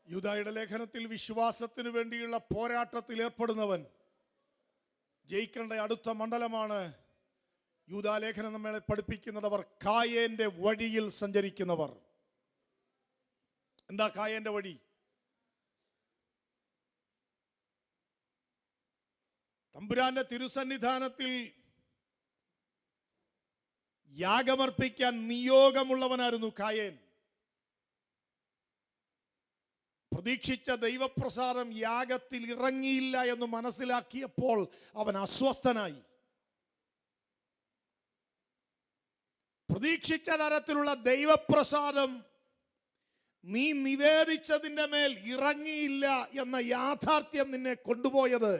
E: യൂദായുടെ ലേഖനത്തിൽ വിശ്വാസത്തിനു വേണ്ടിയുള്ള പോരാട്ടത്തിൽ ഏർപ്പെടുന്നവൻ ജയിക്കേണ്ട അടുത്ത മണ്ഡലമാണ്. യൂദാ ലേഖനം നമ്മളെ പഠിപ്പിക്കുന്നവർ കായേന്റെ വഴിയിൽ സഞ്ചരിക്കുന്നവർ. എന്താ കായേന്റെ വഴി? തമ്പുരാന്റെ തിരുസന്നിധാനത്തിൽ യാഗമർപ്പിക്കാൻ നിയോഗമുള്ളവനായിരുന്നു കായേൻ. പ്രതീക്ഷിച്ച ദൈവപ്രസാദം യാഗത്തിൽ ഇറങ്ങിയില്ല എന്ന് മനസ്സിലാക്കിയപ്പോൾ അവൻ അസ്വസ്ഥനായി. പ്രതീക്ഷിച്ച തരത്തിലുള്ള ദൈവപ്രസാദം നീ നിവേദിച്ചതിൻ്റെ മേൽ ഇറങ്ങിയില്ല എന്ന യാഥാർത്ഥ്യം നിന്നെ കൊണ്ടുപോയത്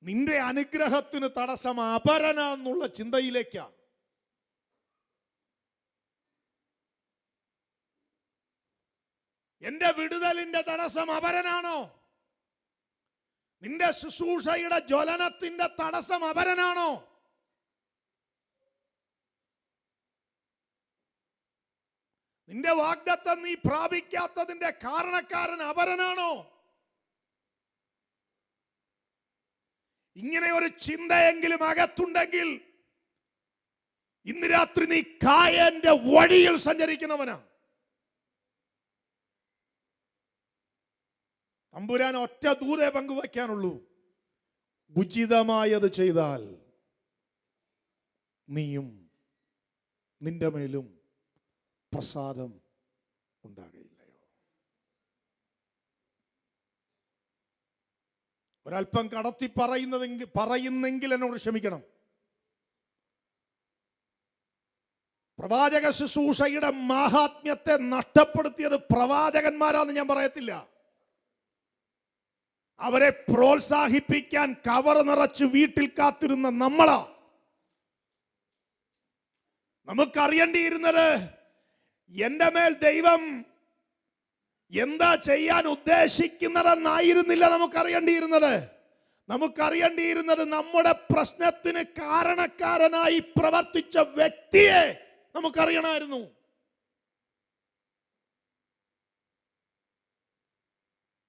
E: നിന്റെ അനുഗ്രഹത്തിന് തടസ്സം അപരന എന്നുള്ള ചിന്തയിലേക്കാണ്. എന്റെ വിടുതലിന്റെ തടസ്സം അപരനാണോ? നിന്റെ ശുശ്രൂഷയുടെ ജ്വലനത്തിന്റെ തടസ്സം അപരനാണോ? നിന്റെ വാഗ്ദത്തം നീ പ്രാപിക്കാത്തതിന്റെ കാരണക്കാരൻ അപരനാണോ? ഇങ്ങനെ ഒരു ചിന്തയെങ്കിലും അകത്തുണ്ടെങ്കിൽ ഇന്ന് രാത്രി നീ കായന്റെ വഴിയിൽ സഞ്ചരിക്കുന്നവനാ. തമ്പുരാൻ ഒറ്റ ദൂതേ പങ്കുവയ്ക്കാനുള്ളൂ. ഉചിതമായത് ചെയ്താൽ നീയും നിന്റെ മേലും പ്രസാദം ഉണ്ടാകയില്ലയോ? ഒരല്പം കടത്തി പറയുന്നെങ്കിൽ എന്നോട് ക്ഷമിക്കണം. പ്രവാചക ശുശ്രൂഷയുടെ മാഹാത്മ്യത്തെ നഷ്ടപ്പെടുത്തിയത് പ്രവാചകന്മാരാന്ന് ഞാൻ പറയത്തില്ല. അവരെ പ്രോത്സാഹിപ്പിക്കാൻ കവർ നിറച്ച് വീട്ടിൽ കാത്തിരുന്ന നമ്മളാ. നമുക്കറിയേണ്ടിയിരുന്നത് എന്റെ മേൽ ദൈവം എന്താ ചെയ്യാൻ ഉദ്ദേശിക്കുന്നതെന്നായിരുന്നില്ല നമുക്കറിയേണ്ടിയിരുന്നത് നമ്മുടെ പ്രശ്നത്തിന് കാരണക്കാരനായി പ്രവർത്തിച്ച വ്യക്തിയെ നമുക്കറിയണമായിരുന്നു.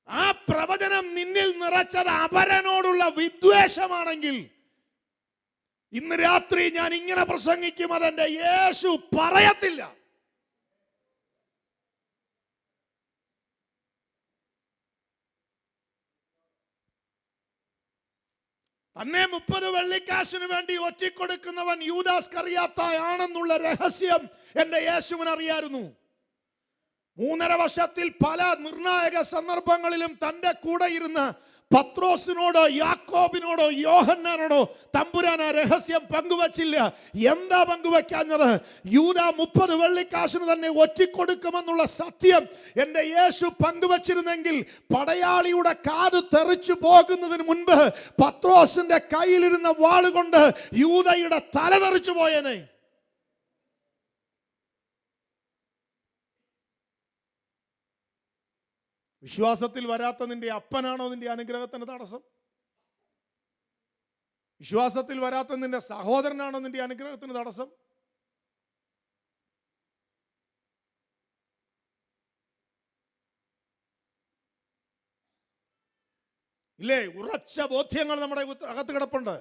E: ആ പ്രവചനം നിന്നിൽ നിറച്ചത് അപരനോടുള്ള വിദ്വേഷമാണെങ്കിൽ ഇന്ന് രാത്രി ഞാൻ ഇങ്ങനെ പ്രസംഗിക്കും, അതെന്റെ യേശു പറയത്തില്ല. തന്നെ 30 വെള്ളിക്കാശിന് വേണ്ടി ഒറ്റിക്കൊടുക്കുന്നവൻ യൂദാസ്കറിയാത്തായാണെന്നുള്ള രഹസ്യം എന്റെ യേശുവിന് അറിയായിരുന്നു. 3.5 വർഷത്തിൽ പല നിർണായക സന്ദർഭങ്ങളിലും തന്റെ കൂടെ ഇരുന്ന് പത്രോസിനോടോ യാക്കോബിനോടോ യോഹന്നാനോടോ തമ്പുരാൻ ആ രഹസ്യം പങ്കുവച്ചില്ല. എന്താ പങ്കുവെക്കാഞ്ഞത്? യൂദ 30 വെള്ളിക്കാശിന് തന്നെ ഒറ്റിക്കൊടുക്കുമെന്നുള്ള സത്യം എന്റെ യേശു പങ്കുവച്ചിരുന്നെങ്കിൽ പടയാളിയുടെ കാത് തെറിച്ചു പോകുന്നതിന് മുൻപ് പത്രോസിന്റെ കയ്യിലിരുന്ന വാളുകൊണ്ട് യൂദയുടെ തല തെറിച്ചു പോയേനെ. വിശ്വാസത്തിൽ വരാത്ത നിന്റെ അപ്പനാണോ നിന്റെ അനുഗ്രഹത്തിന് തടസ്സം? വിശ്വാസത്തിൽ വരാത്ത നിന്റെ സഹോദരനാണോ നിന്റെ അനുഗ്രഹത്തിന് തടസ്സം? ഇല്ലേ? ഉറച്ച ബോധ്യങ്ങൾ നമ്മുടെ അകത്ത് കിടപ്പുണ്ട്.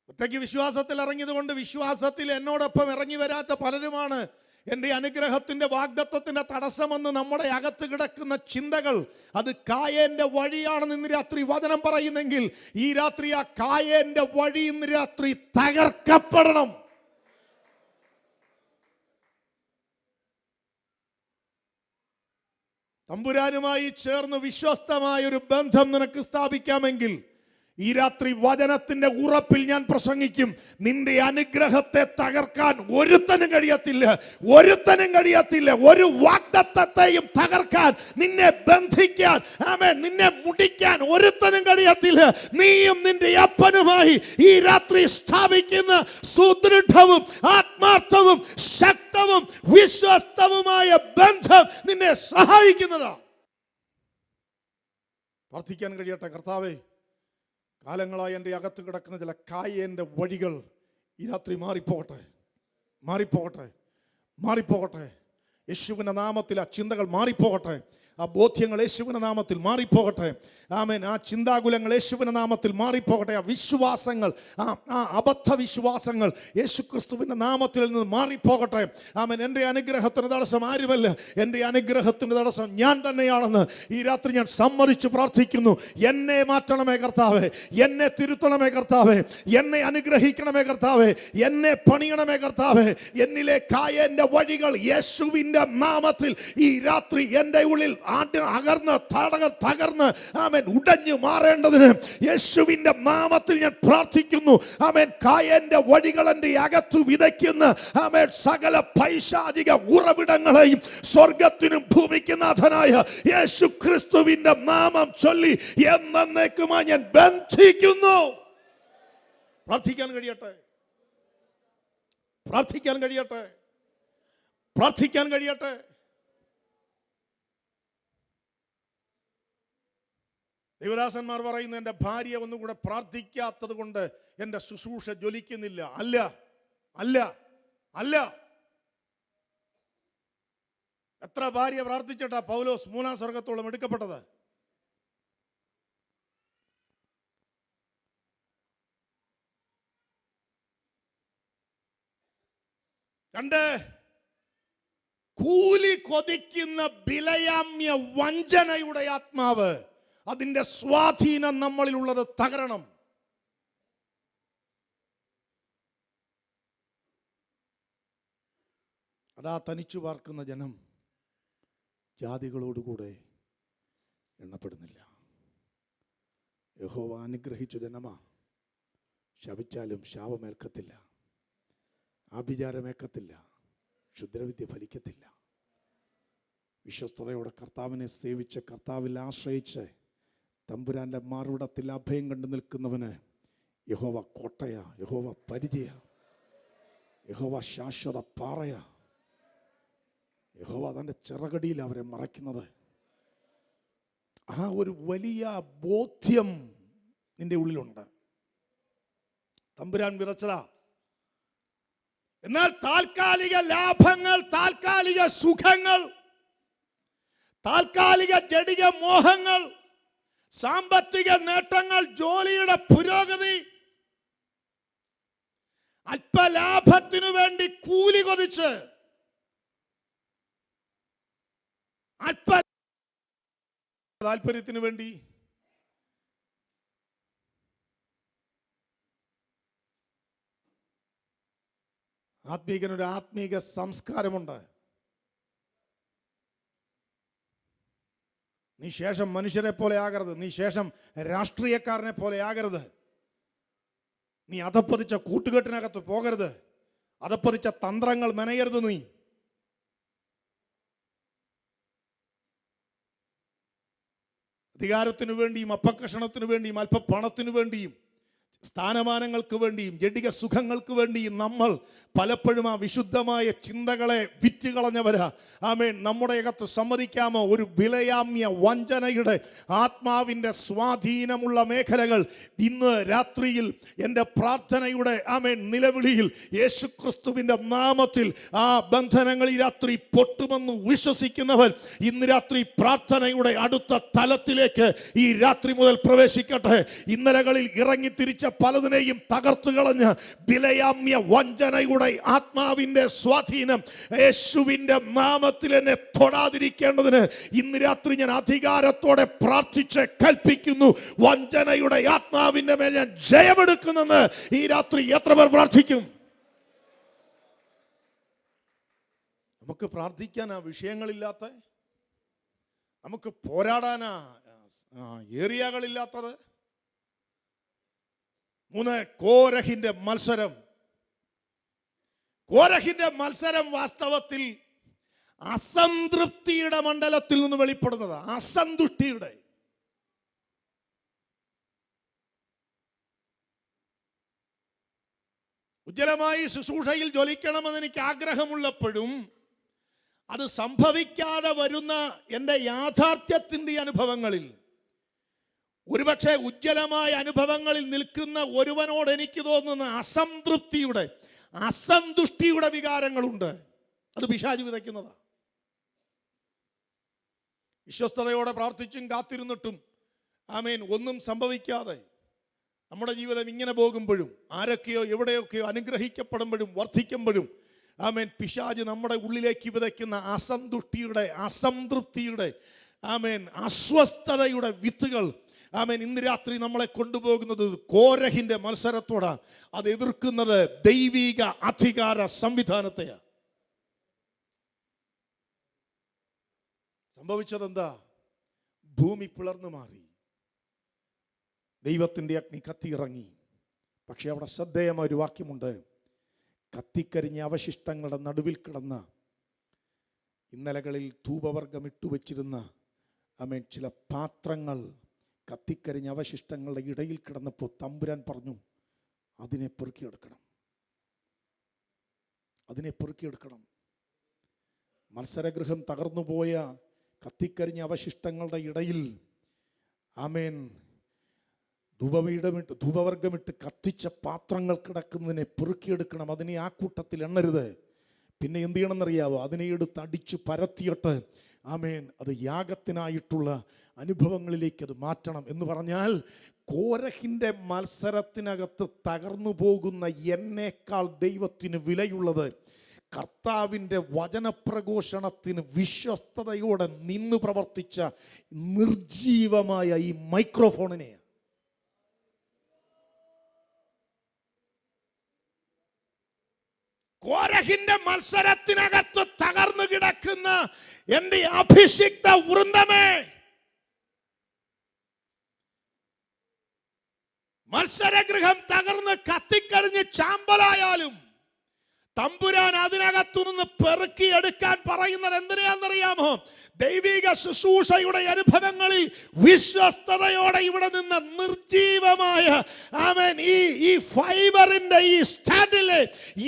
E: ഒറ്റയ്ക്ക് വിശ്വാസത്തിൽ ഇറങ്ങിയതുകൊണ്ട് വിശ്വാസത്തിൽ എന്നോടൊപ്പം ഇറങ്ങി വരാത്ത പലരുമാണ് എൻ്റെ അനുഗ്രഹത്തിന്റെ വാഗ്ദത്തത്തിന്റെ തടസ്സമെന്ന് നമ്മുടെ അകത്ത് കിടക്കുന്ന ചിന്തകൾ. അത് കായേന്റെ വഴിയാണെന്ന് ഇന്ന് രാത്രി വചനം പറയുന്നെങ്കിൽ ഈ രാത്രി ആ കായേന്റെ വഴി ഇന്ന് രാത്രി തകർക്കപ്പെടണം. തമ്പുരാനുമായി ചേർന്ന് വിശ്വസ്തമായ ഒരു ബന്ധം നിനക്ക് സ്ഥാപിക്കാമെങ്കിൽ ഈ രാത്രി വചനത്തിന്റെ ഉറപ്പിൽ ഞാൻ പ്രസംഗിക്കും, നിന്റെ അനുഗ്രഹത്തെ തകർക്കാൻ ഒരുത്തനും കഴിയത്തില്ല. ഒരു വാഗ്ദത്തത്തെയും തകർക്കാൻ, നിന്നെ ബന്ധിക്കാൻ, ആമേൻ, നിന്നെ മുടിക്കാൻ ഒരുത്തനും കഴിയത്തില്ല. നീയും നിന്റെ അപ്പനുമായി ഈ രാത്രി സ്ഥാപിക്കുന്ന സുദൃഢവും ആത്മാർത്ഥവും ശക്തവും വിശ്വസ്തവുമായ ബന്ധം നിന്നെ സഹായിക്കുന്നതാ. പ്രാർത്ഥിക്കാൻ കഴിയട്ടെ. കർത്താവേ, കാലങ്ങളായി എൻ്റെ അകത്ത് കിടക്കുന്ന ചില കായേൻ്റെ വഴികൾ ഈ രാത്രി മാറിപ്പോകട്ടെ. യേശുവിൻ്റെ നാമത്തിൽ ആ ചിന്തകൾ മാറിപ്പോകട്ടെ. ആ ബോധ്യങ്ങൾ യേശുവിൻ്റെ നാമത്തിൽ മാറിപ്പോകട്ടെ. ആമേൻ. ആ ചിന്താകുലങ്ങൾ യേശുവിൻ്റെ നാമത്തിൽ മാറിപ്പോകട്ടെ. ആ വിശ്വാസങ്ങൾ, ആ അബദ്ധ വിശ്വാസങ്ങൾ യേശുക്രിസ്തുവിൻ്റെ നാമത്തിൽ നിന്ന് മാറിപ്പോകട്ടെ. ആമേൻ. എൻ്റെ അനുഗ്രഹത്തിന് തടസ്സം ആരുമല്ല. എൻ്റെ അനുഗ്രഹത്തിൻ്റെ തടസ്സം ഞാൻ തന്നെയാണെന്ന് ഈ രാത്രി ഞാൻ സമ്മതിച്ച് പ്രാർത്ഥിക്കുന്നു. എന്നെ മാറ്റണമേ കർത്താവേ, എന്നെ തിരുത്തണമേ കർത്താവേ, എന്നെ അനുഗ്രഹിക്കണമേ കർത്താവേ, എന്നെ പണിയണമേ കർത്താവേ. എന്നിലെ കായേൻ്റെ വഴികൾ യേശുവിൻ്റെ നാമത്തിൽ ഈ രാത്രി എൻ്റെ ഉള്ളിൽ തകർന്ന് ആമേൻ ഉടഞ്ഞു മാറേണ്ടതിന് യേശുവിന്റെ നാമത്തിൽ ഞാൻ പ്രാർത്ഥിക്കുന്നു. ആമേൻ. കായന്റെ വഴികൾ എൻ്റെ അകത്തു വിതയ്ക്കുന്ന ആമേൻ സകല പൈശാചിക ഉറവിടങ്ങളെയും സ്വർഗത്തിനും ഭൂമിക്കും നാഥനായ യേശു ക്രിസ്തുവിന്റെ നാമം ചൊല്ലി എന്നേക്കുമായി ഞാൻ ബന്ധിക്കുന്നു. പ്രാർത്ഥിക്കാൻ കഴിയട്ടെ. ദൈവദാസന്മാർ പറയുന്നു, എൻ്റെ ഭാര്യ ഒന്നുകൂടെ പ്രാർത്ഥിക്കാത്തത് കൊണ്ട് എൻ്റെ ശുശ്രൂഷ ജ്വലിക്കുന്നില്ല. അല്ല, അല്ല. എത്ര ഭാര്യ പ്രാർത്ഥിച്ചിട്ടാ പൗലോസ് 3-ാം സ്വർഗത്തോളം എടുക്കപ്പെട്ടത്? രണ്ട്, കൂലി കൊതിക്കുന്ന ബിലയാമ്യ വഞ്ചനയുടെ ആത്മാവ്, അതിന്റെ സ്വാധീനം നമ്മളിലുള്ളത് തകരണം. അതാ തനിച്ചു പാർക്കുന്ന ജനം ജാതികളോടുകൂടെ എണ്ണപ്പെടുന്നില്ല. യഹോവ അനുഗ്രഹിച്ച ജനമാ, ശപിച്ചാലും ശാപമേൽക്കത്തില്ല, ആഭിചാരമേൽക്കത്തില്ല, ക്ഷുദ്രവിദ്യ ഫലിക്കത്തില്ല. വിശ്വസ്തയോടെ കർത്താവിനെ സേവിച്ച് കർത്താവിൽ ആശ്രയിച്ച് തമ്പുരാന്റെ മാറുവിടത്തിൽ അഭയം കണ്ടു നിൽക്കുന്നവന് യഹോവ കോട്ടയാ, യഹോവ പരിചയ, യഹോവ ശാശ്വത പാറയാ. യഹോവ തൻ്റെ ചിറകടിയിൽ അവരെ മറയ്ക്കുന്നത്. ആ ഒരു വലിയ ബോധ്യം നിന്റെ ഉള്ളിലുണ്ട്. തമ്പുരാൻ വിറച്ചതാ. എന്നാൽ താൽക്കാലിക ലാഭങ്ങൾ, താൽക്കാലിക സുഖങ്ങൾ, താൽക്കാലിക ജഡിക മോഹങ്ങൾ, സാമ്പത്തിക നേട്ടങ്ങൾ, ജോലിയുടെ പുരോഗതി, അല്പലാഭത്തിനു വേണ്ടി കൂലി കൊതിച്ച്, അല്പ താല്പര്യത്തിന് വേണ്ടി ആത്മീകനൊരു ആത്മീക സംസ്കാരമുണ്ട്. നീ ശേഷം മനുഷ്യരെ പോലെ ആകരുത്, നീ ശേഷം രാഷ്ട്രീയക്കാരനെ പോലെ ആകരുത്, നീ അധപ്പതിച്ച കൂട്ടുകെട്ടിനകത്ത് പോകരുത്, അധപ്പതിച്ച തന്ത്രങ്ങൾ മെനയരുത്. നീ അധികാരത്തിനു വേണ്ടിയും അപ്പക്കഷണത്തിനു വേണ്ടിയും അല്പപ്പണത്തിനു വേണ്ടിയും സ്ഥാനമാനങ്ങൾക്ക് വേണ്ടിയും ജഡിക സുഖങ്ങൾക്ക് വേണ്ടിയും നമ്മൾ പലപ്പോഴും ആ വിശുദ്ധമായ ചിന്തകളെ വിറ്റുകളഞ്ഞവരാ. ആമേൻ. നമ്മുടെ അകത്ത് സമ്മതിക്കാമോ? ഒരു ബിലയാമ്യ വഞ്ചനയുടെ ആത്മാവിൻ്റെ സ്വാധീനമുള്ള മേഖലകൾ ഇന്ന് രാത്രിയിൽ എൻ്റെ പ്രാർത്ഥനയുടെ നിലവിളിയിൽ യേശുക്രിസ്തുവിൻ്റെ നാമത്തിൽ ആ ബന്ധനങ്ങൾ ഈ രാത്രി പൊട്ടുമെന്ന് വിശ്വസിക്കുന്നവൻ ഇന്ന് രാത്രി പ്രാർത്ഥനയുടെ അടുത്ത തലത്തിലേക്ക് ഈ രാത്രി മുതൽ പ്രവേശിക്കട്ടെ. ഇന്നലകളിൽ ഇറങ്ങിത്തിരിച്ച പലതിനെയും തകർത്തു കളഞ്ഞ് ബിലയാമ്യ വഞ്ചനയുടെ ആത്മാവിന്റെ സ്വാധീനം യേശുവിന്റെ നാമത്തിൽ എന്നെ തൊടാതിരിക്കേണ്ടതിന് ഇന്ന് രാത്രി ഞാൻ അധികാരത്തോടെ പ്രാർത്ഥിച്ച് കൽപ്പിക്കുന്നു. വഞ്ചനയുടെ ആത്മാവിന്റെ മേൽ ഞാൻ ജയമെടുക്കുന്നെന്ന് ഈ രാത്രി എത്ര പേർ പ്രാർത്ഥിക്കും? നമുക്ക് പ്രാർത്ഥിക്കാനാ വിഷയങ്ങളില്ലാത്ത, നമുക്ക് പോരാടാനാ ഏരിയകളില്ലാത്തത്. 3, കോരഹിന്റെ മത്സരം. കോരഹിന്റെ മത്സരം വാസ്തവത്തിൽ അസംതൃപ്തിയുടെ മണ്ഡലത്തിൽ നിന്ന് വെളിപ്പെടുന്നത്, അസന്തുഷ്ടിയുടെ. ഉജ്ജ്വലമായി ശുശ്രൂഷയിൽ ജ്വലിക്കണമെന്ന് എനിക്ക് ആഗ്രഹമുള്ളപ്പോഴും അത് സംഭവിക്കാതെ വരുന്ന എൻ്റെ യാഥാർത്ഥ്യത്തിൻ്റെ അനുഭവങ്ങളിൽ, ഒരുപക്ഷെ ഉജ്ജ്വലമായ അനുഭവങ്ങളിൽ നിൽക്കുന്ന ഒരുവനോട് എനിക്ക് തോന്നുന്ന അസംതൃപ്തിയുടെ, അസന്തുഷ്ടിയുടെ വികാരങ്ങളുണ്ട്. അത് പിശാച് വിതയ്ക്കുന്നതാണ്. വിശ്വസ്തയോടെ പ്രാർത്ഥിച്ചും കാത്തിരുന്നിട്ടും ഒന്നും സംഭവിക്കാതെ നമ്മുടെ ജീവിതം ഇങ്ങനെ പോകുമ്പോഴും, ആരൊക്കെയോ എവിടെയൊക്കെയോ അനുഗ്രഹിക്കപ്പെടുമ്പോഴും വർദ്ധിക്കുമ്പോഴും പിശാച് നമ്മുടെ ഉള്ളിലേക്ക് വിതയ്ക്കുന്ന അസന്തുഷ്ടിയുടെ, അസംതൃപ്തിയുടെ, അസ്വസ്ഥതയുടെ വിത്തുകൾ ഇന്ന് രാത്രി നമ്മളെ കൊണ്ടുപോകുന്നത് കോരഹിന്റെ മത്സരത്തോടാണ്. അത് എതിർക്കുന്നത് ദൈവിക അധികാര സംവിധാനത്തെയാണ്. സംഭവിച്ചതെന്താ? ഭൂമി പിളർന്നു മാറി, ദൈവത്തിൻ്റെ അഗ്നി കത്തിയിറങ്ങി. പക്ഷെ അവിടെ ശ്രദ്ധേയമായ ഒരു വാക്യമുണ്ട്. കത്തിക്കരിഞ്ഞ അവശിഷ്ടങ്ങളുടെ നടുവിൽ കിടന്ന, ഇന്നലകളിൽ ധൂപവർഗം ഇട്ടുവച്ചിരുന്ന ചില പാത്രങ്ങൾ കത്തിക്കരിഞ്ഞ അവശിഷ്ടങ്ങളുടെ ഇടയിൽ കിടന്നപ്പോൾ തമ്പുരാൻ പറഞ്ഞു, അതിനെ പെറുക്കിയെടുക്കണം, അതിനെ പെറുക്കിയെടുക്കണം. മത്സരഗൃഹം ധൂപവർഗമിട്ട് കത്തിച്ച പാത്രങ്ങൾ കിടക്കുന്നതിനെ പെറുക്കിയെടുക്കണം, അതിനെ ആ കൂട്ടത്തിൽ എണ്ണരുത്. പിന്നെ എന്ത് ചെയ്യണമെന്നറിയാവോ? അതിനെ എടുത്ത് അടിച്ച് പരത്തിയിട്ട് ആമേൻ അത് യാഗത്തിനായിട്ടുള്ള അനുഭവങ്ങളിലേക്ക് അത് മാറ്റണം. എന്ന് പറഞ്ഞാൽ കോരഹിൻ്റെ മത്സരത്തിനകത്ത് തകർന്നു പോകുന്ന എന്നേക്കാൾ ദൈവത്തിന് വിലയുള്ളത് കർത്താവിൻ്റെ വചനപ്രഘോഷണത്തിന് വിശ്വസ്തയോടെ നിന്ന് പ്രവർത്തിച്ച നിർജീവമായ ഈ മൈക്രോഫോണിനെ. കോരഹിന്റെ മത്സരത്തിനകത്ത് തകർന്നു കിടക്കുന്ന എന്റെ അഭിഷിക്ത വൃന്ദമേ, മത്സരഗൃഹം തകർന്ന് കത്തിക്കരിഞ്ഞ് ചാമ്പലായാലും തമ്പുരാൻ അതിനകത്തു നിന്ന് പെറുക്കിയെടുക്കാൻ പറയുന്നത് എന്തിനാണെന്നറിയാമോ? ദൈവിക ശുശ്രൂഷയുടെ അനുഭവങ്ങളിൽ വിശ്വസ്തയോടെ ഇവിടെ നിന്ന് നിർജീവമായ ആമേൻ ഈ ഫൈബറിന്റെ ഈ സ്റ്റാൻഡിലെ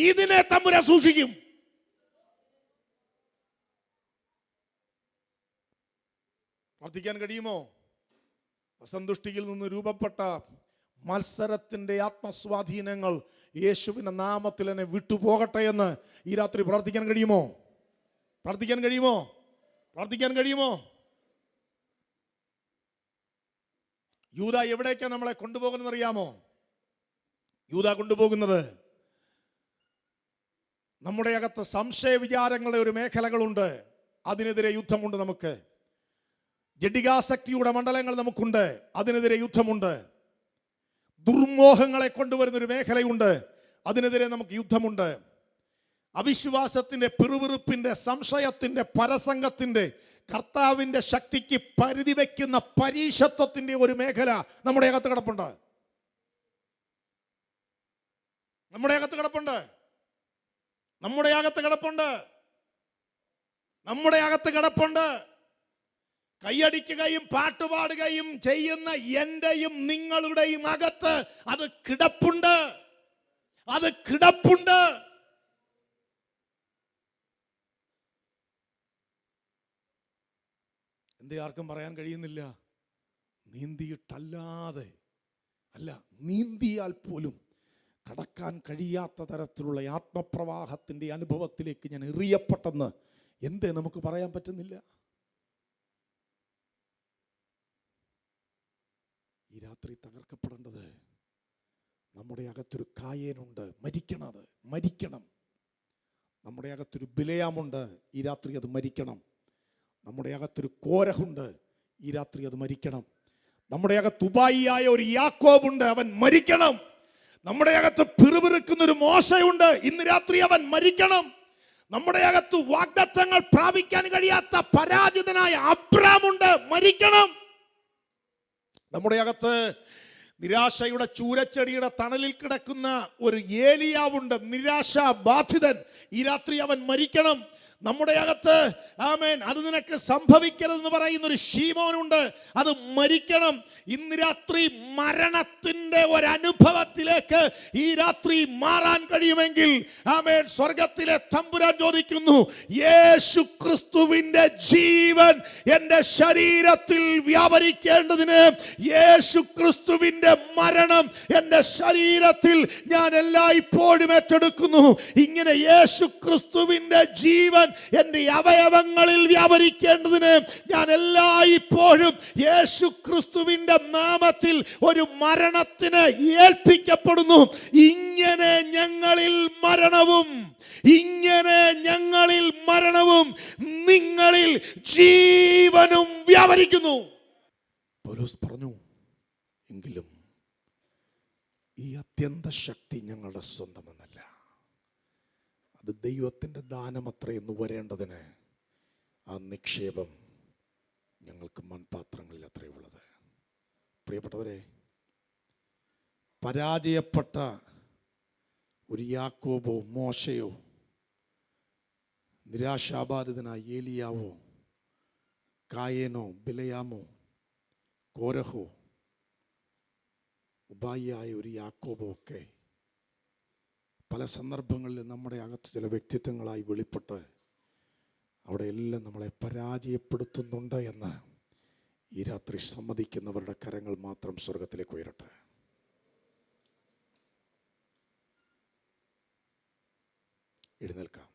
E: ഇതിനെ തമ്പുരാൻ സൂക്ഷിക്കും. പ്രാർത്ഥിക്കാൻ കഴിയുമോ? അസന്തുഷ്ടിയിൽ നിന്ന് രൂപപ്പെട്ട മത്സരത്തിന്റെ ആത്മസ്വാധീനങ്ങൾ യേശുവിന്റെ നാമത്തിൽ എന്നെ വിട്ടുപോകട്ടെ എന്ന് ഈ രാത്രി പ്രാർത്ഥിക്കാൻ കഴിയുമോ? പ്രാർത്ഥിക്കാൻ കഴിയുമോ? പ്രാർത്ഥിക്കാൻ കഴിയുമോ? യൂദ എവിടേക്കാണ് നമ്മളെ കൊണ്ടുപോകുന്നത് അറിയാമോ? യൂദ കൊണ്ടുപോകുന്നത് നമ്മുടെ അകത്ത് സംശയ വിചാരങ്ങളുടെ ഒരു മേഖലകളുണ്ട്, അതിനെതിരെ യുദ്ധമുണ്ട്. നമുക്ക് ജഡികാസക്തിയുടെ മണ്ഡലങ്ങൾ നമുക്കുണ്ട്, അതിനെതിരെ യുദ്ധമുണ്ട്. ദുർമോഹങ്ങളെ കൊണ്ടുവരുന്നൊരു മേഖലയുണ്ട്, അതിനെതിരെ നമുക്ക് യുദ്ധമുണ്ട്. അവിശ്വാസത്തിന്റെ, പിറുപിറുപ്പിന്റെ, സംശയത്തിന്റെ, പരസംഗത്തിന്റെ, കർത്താവിന്റെ ശക്തിക്ക് പരിധി വയ്ക്കുന്ന പരീശത്വത്തിന്റെ ഒരു മേഖല നമ്മുടെ അകത്ത് കിടപ്പുണ്ട്. നമ്മുടെ അകത്ത് കിടപ്പുണ്ട്. നമ്മുടെ അകത്ത് കിടപ്പുണ്ട്. നമ്മുടെ അകത്ത് കിടപ്പുണ്ട്. കൈയടിക്കുകയും പാട്ടുപാടുകയും ചെയ്യുന്ന എന്റെയും നിങ്ങളുടെയും അകത്ത് അത് കിടപ്പുണ്ട്. അത് കിടപ്പുണ്ട്. എന്തേ ആർക്കും പറയാൻ കഴിയുന്നില്ല? നീന്തിയിട്ടല്ലാതെ അല്ല, നീന്തിയാൽ പോലും കടക്കാൻ കഴിയാത്ത തരത്തിലുള്ള ആത്മപ്രവാഹത്തിന്റെ അനുഭവത്തിലേക്ക് ഞാൻ എറിയപ്പെട്ടെന്ന് എന്തേ നമുക്ക് പറയാൻ പറ്റുന്നില്ല? ഈ രാത്രി തകർക്കപ്പെടേണ്ടത് നമ്മുടെ അകത്തൊരു കായേനുണ്ട്, മരിക്കണം. മരിക്കണം. നമ്മുടെ അകത്തൊരു ബിലയാമുണ്ട്, ഈ രാത്രി അത് മരിക്കണം. നമ്മുടെ അകത്തൊരു കോരഹുണ്ട്, ഈ രാത്രി അത് മരിക്കണം. നമ്മുടെ അകത്ത് ഉപായിയായ ഒരു യാക്കോബുണ്ട്, അവൻ മരിക്കണം. നമ്മുടെ അകത്ത് പിറുപിറുക്കുന്ന ഒരു മോശയുണ്ട്, ഇന്ന് രാത്രി അവൻ മരിക്കണം. നമ്മുടെ അകത്ത് വാഗ്ദത്തങ്ങൾ പ്രാപിക്കാൻ കഴിയാത്ത പരാജിതനായ അബ്രാമുണ്ട്, മരിക്കണം. നമ്മുടെ അകത്ത് നിരാശയുടെ ചൂരച്ചെടിയുടെ തണലിൽ കിടക്കുന്ന ഒരു ഏലിയാവുണ്ട്, നിരാശാബാധിതൻ, ഈ രാത്രി അവൻ മരിക്കണം. നമ്മുടെ അകത്ത് ആമേൻ അത് നിനക്ക് സംഭവിക്കരുതെന്ന് പറയുന്ന ഒരു ശീമോനുണ്ട്, അത് മരിക്കണം. ഇന്ന് രാത്രി മരണത്തിന്റെ ഒരനുഭവത്തിലേക്ക് ഈ രാത്രി മാറാൻ കഴിയുമെങ്കിൽ ആമേൻ സ്വർഗത്തിലെ തമ്പുരാൻ ചോദിക്കുന്നു, യേശു ക്രിസ്തുവിന്റെ ജീവൻ എൻ്റെ ശരീരത്തിൽ വ്യാപരിക്കേണ്ടതിന് യേശു ക്രിസ്തുവിന്റെ മരണം എൻ്റെ ശരീരത്തിൽ ഞാൻ എല്ലായ്പ്പോഴും ഏറ്റെടുക്കുന്നു. ഇങ്ങനെ യേശു ക്രിസ്തുവിന്റെ ജീവൻ എൻ്റെ അവയവങ്ങളിൽ വ്യാപരിക്കേണ്ടതിന് ഞാൻ എല്ലായ്പ്പോഴും യേശു ക്രിസ്തുവിന്റെ നാമത്തിൽ ഒരു മരണത്തിന് ഏൽപ്പിക്കപ്പെടുന്നു. ഇങ്ങനെ ഞങ്ങളിൽ മരണവും നിങ്ങളിൽ ജീവനും വ്യാപരിക്കുന്നു. പൗലോസ് പറഞ്ഞു, എങ്കിലും ഈ അത്യന്ത ശക്തി ഞങ്ങളുടെ സ്വന്തമെന്നല്ല, അത് ദൈവത്തിൻ്റെ ദാനമത്രേ എന്ന് വരേണ്ടതിന് ആ നിക്ഷേപം ഞങ്ങൾക്ക് മൺപാത്രങ്ങളിൽ അത്രേ ഉള്ളത്. പ്രിയപ്പെട്ടവരെ, പരാജയപ്പെട്ട ഒരു യാക്കോബോ, മോശയോ, നിരാശാബാധിതനായ ഏലിയാവോ, കായേനോ, ബിലയാമോ, കോരഹോ, ഉപായിയായ ഒരു യാക്കോബോ ഒക്കെ പല സന്ദർഭങ്ങളിൽ നമ്മുടെ അകത്ത് ചില വ്യക്തിത്വങ്ങളായി വെളിപ്പെട്ട് അവിടെ എല്ലാം നമ്മളെ പരാജയപ്പെടുത്തുന്നുണ്ട് എന്ന് ഈ രാത്രി സമ്മതിക്കുന്നവരുടെ കരങ്ങൾ മാത്രം സ്വർഗത്തിലേക്ക് ഉയരട്ടെ. എഴുന്നേൽക്കാം.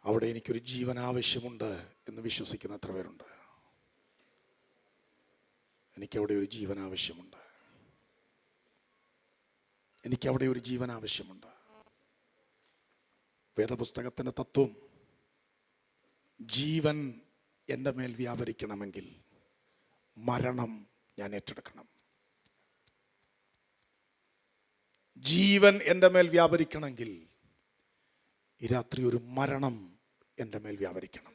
E: അവിടെ എനിക്കൊരു ജീവൻ ആവശ്യമുണ്ട് എന്ന് വിശ്വസിക്കുന്ന എത്ര പേരുണ്ട്? എനിക്കവിടെ ഒരു ജീവൻ ആവശ്യമുണ്ട്. എനിക്കവിടെ ഒരു ജീവൻ ആവശ്യമുണ്ട്. വേദപുസ്തകത്തിൻ്റെ തത്വം, ജീവൻ എൻ്റെ മേൽ വ്യാപരിക്കണമെങ്കിൽ മരണം ഞാൻ ഏറ്റെടുക്കണം. ജീവൻ എൻ്റെ മേൽ വ്യാപരിക്കണമെങ്കിൽ ഈ രാത്രി ഒരു മരണം എൻ്റെ മേൽ വ്യാപരിക്കണം.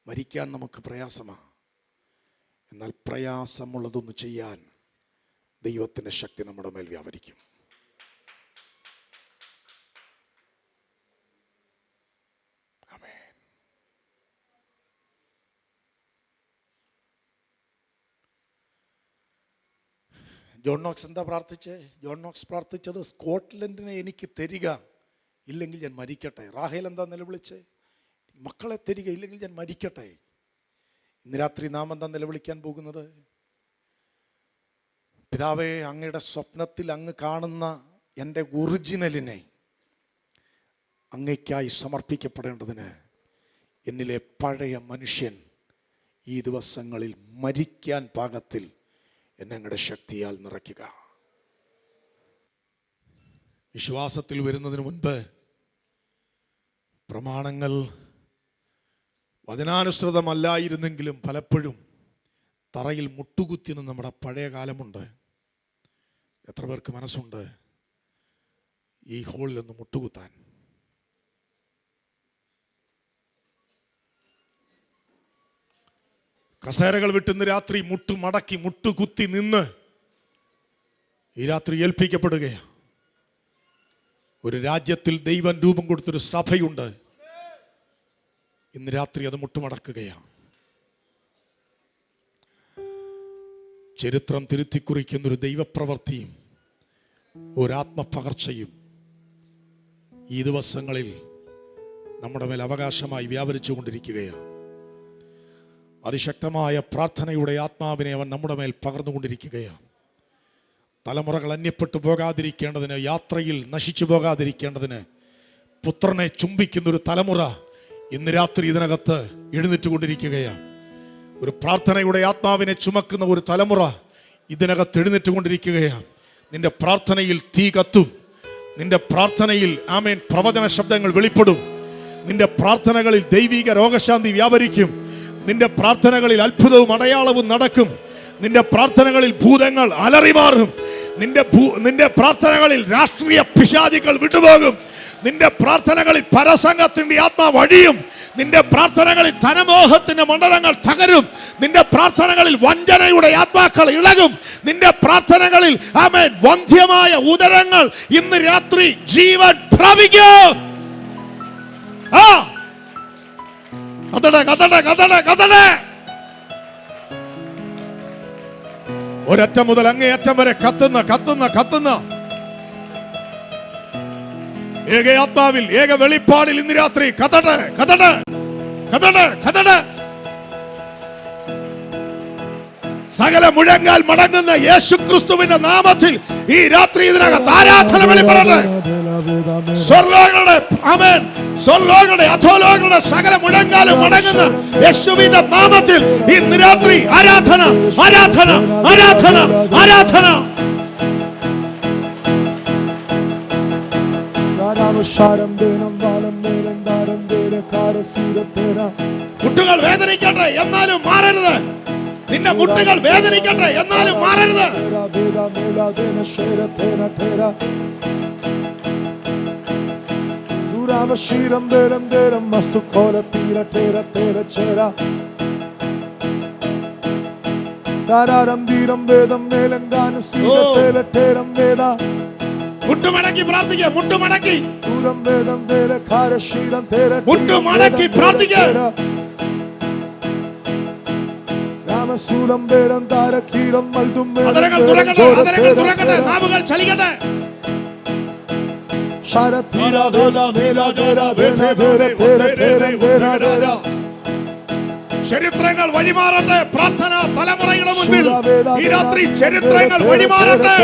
E: മരിക്കാൻ നമുക്ക് പ്രയാസമാണ്. എന്നാൽ പ്രയാസമുള്ളതൊന്ന് ചെയ്യാൻ ദൈവത്തിൻ്റെ ശക്തി നമ്മുടെ മേൽ വ്യാപരിക്കും. ആമേൻ. ജോൺ നോക്സ് എന്താ പ്രാർത്ഥിച്ചേ? ജോൺ നോക്സ് പ്രാർത്ഥിച്ചത്, സ്കോട്ട്ലൻഡിനെ എനിക്ക് തരിക, ഇല്ലെങ്കിൽ ഞാൻ മരിക്കട്ടെ. റാഹേൽ എന്താ നിലവിളിച്ച്? മക്കളെ തരിക, ഇല്ലെങ്കിൽ ഞാൻ മരിക്കട്ടെ. ഇന്ന് രാത്രി നാം എന്താ നിലവിളിക്കാൻ പോകുന്നത്? പിതാവേ, അങ്ങയുടെ സ്വപ്നത്തിൽ അങ്ങ് കാണുന്ന എൻ്റെ ഒറിജിനലിനെ അങ്ങയ്ക്കായി സമർപ്പിക്കപ്പെടേണ്ടതിന് എന്നിലെ പഴയ മനുഷ്യൻ ഈ ദിവസങ്ങളിൽ മരിക്കാൻ പാകത്തിൽ എന്നെ അങ്ങയുടെ ശക്തിയാൽ നിറയ്ക്കുക. വിശ്വാസത്തിൽ വരുന്നതിന് മുൻപ് പ്രമാണങ്ങൾ വചനാനുസൃതമല്ലായിരുന്നെങ്കിലും പലപ്പോഴും തറയിൽ മുട്ടുകുത്തി നമ്മുടെ പഴയ കാലമുണ്ട്. എത്ര പേർക്ക് മനസ്സുണ്ട് ഈ ഹോളിൽ ഒന്ന് മുട്ടുകുത്താൻ? കസേരകൾ വിട്ടുന്ന രാത്രി മുട്ടുമടക്കി മുട്ടുകുത്തി നിന്ന് ഈ രാത്രി ഏൽപ്പിക്കപ്പെടുകയാണ്. ഒരു രാജ്യത്തിൽ ദൈവം രൂപം കൊടുത്തൊരു സഭയുണ്ട്. ഇന്ന് രാത്രി അത് മുട്ടുമടക്കുകയാണ്. ചരിത്രം തിരുത്തിക്കുറിക്കുന്നൊരു ദൈവപ്രവൃത്തിയും ഒരാത്മപകർച്ചയും ഈ ദിവസങ്ങളിൽ നമ്മുടെ മേൽ അവകാശമായി വ്യാപരിച്ചു കൊണ്ടിരിക്കുകയാണ്. അതിശക്തമായ പ്രാർത്ഥനയുടെ ആത്മാവിനെ അവൻ നമ്മുടെ മേൽ പകർന്നുകൊണ്ടിരിക്കുകയാണ്. തലമുറകൾ അന്യപ്പെട്ടു പോകാതിരിക്കേണ്ടതിന്, യാത്രയിൽ നശിച്ചു പോകാതിരിക്കേണ്ടതിന് പുത്രനെ ചുംബിക്കുന്നൊരു തലമുറ ഇന്ന് രാത്രി ഇതിനകത്ത് എഴുന്നേറ്റ് കൊണ്ടിരിക്കുകയാണ്. ഒരു പ്രാർത്ഥനയുടെ ആത്മാവിനെ ചുമക്കുന്ന ഒരു തലമുറ ഇതിനകത്ത് എഴുന്നേറ്റ് കൊണ്ടിരിക്കുകയാണ്. നിന്റെ പ്രാർത്ഥനയിൽ തീ കത്തും. നിന്റെ പ്രാർത്ഥനയിൽ ആമേൻ പ്രവചന ശബ്ദങ്ങൾ വെളിപ്പെടും. നിന്റെ പ്രാർത്ഥനകളിൽ ദൈവിക രോഗശാന്തി വ്യാപരിക്കും. നിന്റെ പ്രാർത്ഥനകളിൽ അത്ഭുതവും അടയാളവും നടക്കും. നിന്റെ പ്രാർത്ഥനകളിൽ ഭൂതങ്ങൾ അലറിമാറും. നിന്റെ പ്രാർത്ഥനകളിൽ രാഷ്ട്രീയ പിശാചുക്കൾ വിട്ടുപോകും. നിന്റെ പ്രാർത്ഥനകളിൽ പരസംഗത്തിന്റെ ആത്മാവ് അഴിയും. നിന്റെ പ്രാർത്ഥനകളിൽ ധനമോഹത്തിന്റെ മണ്ഡലങ്ങൾ തകരും. നിന്റെ പ്രാർത്ഥനകളിൽ വഞ്ചനയുടെ ആത്മാക്കൾ ഇളകും. നിന്റെ പ്രാർത്ഥനകളിൽ ആമേൻ വന്ധ്യമായ ഉദരങ്ങൾ ഇന്ന് രാത്രി ജീവൻ പ്രാപിക്കും. ഒരറ്റം മുതൽ അങ്ങേയറ്റം വരെ കത്തുന്ന ഏക ആത്മാവിൽ, ഏക വെളിപ്പാടിൽ ഇന്ന് രാത്രി കത്തട്ടെ. സകല മുഴങ്ങാൽ മടങ്ങുന്ന യേശു ക്രിസ്തുവിന്റെ നാമത്തിൽ ഈ രാത്രി ഇതിനകത്ത് ആരാധന വെളിപ്പെടട്ടെ. സ്വർലോകങ്ങളുടെ അധോലോകങ്ങളുടെ സകല മുഴങ്ങാലും മടങ്ങുന്ന യേശുവിന്റെ നാമത്തിൽ ഇന്ന് രാത്രി ആരാധന. മുട്ടുകൾ വേദനിക്കട്ടെ എന്നാലും മാറരുത്. നിന്റെ മുട്ടുകൾ വേദനിക്കട്ടെ എന്നാലും മാറരുത്. മുട്ടുമടക്കി പ്രാർത്ഥിക്കുക. മുട്ടുമടക്കി പ്രാർത്ഥിക്കുക. അതരങ്ങൾ തുറക്കട്ടെ. നാവുകൾ ചലിക്കട്ടെ. Shara tira dela dela dela dela dela dela dela dela. ചരിത്രങ്ങൾ വഴിമാറട്ടെ. പ്രാർത്ഥന തലമുറയുടെ മുൻപിൽ ഈ രാത്രി ചരിത്രങ്ങൾ വഴിമാറട്ടെ.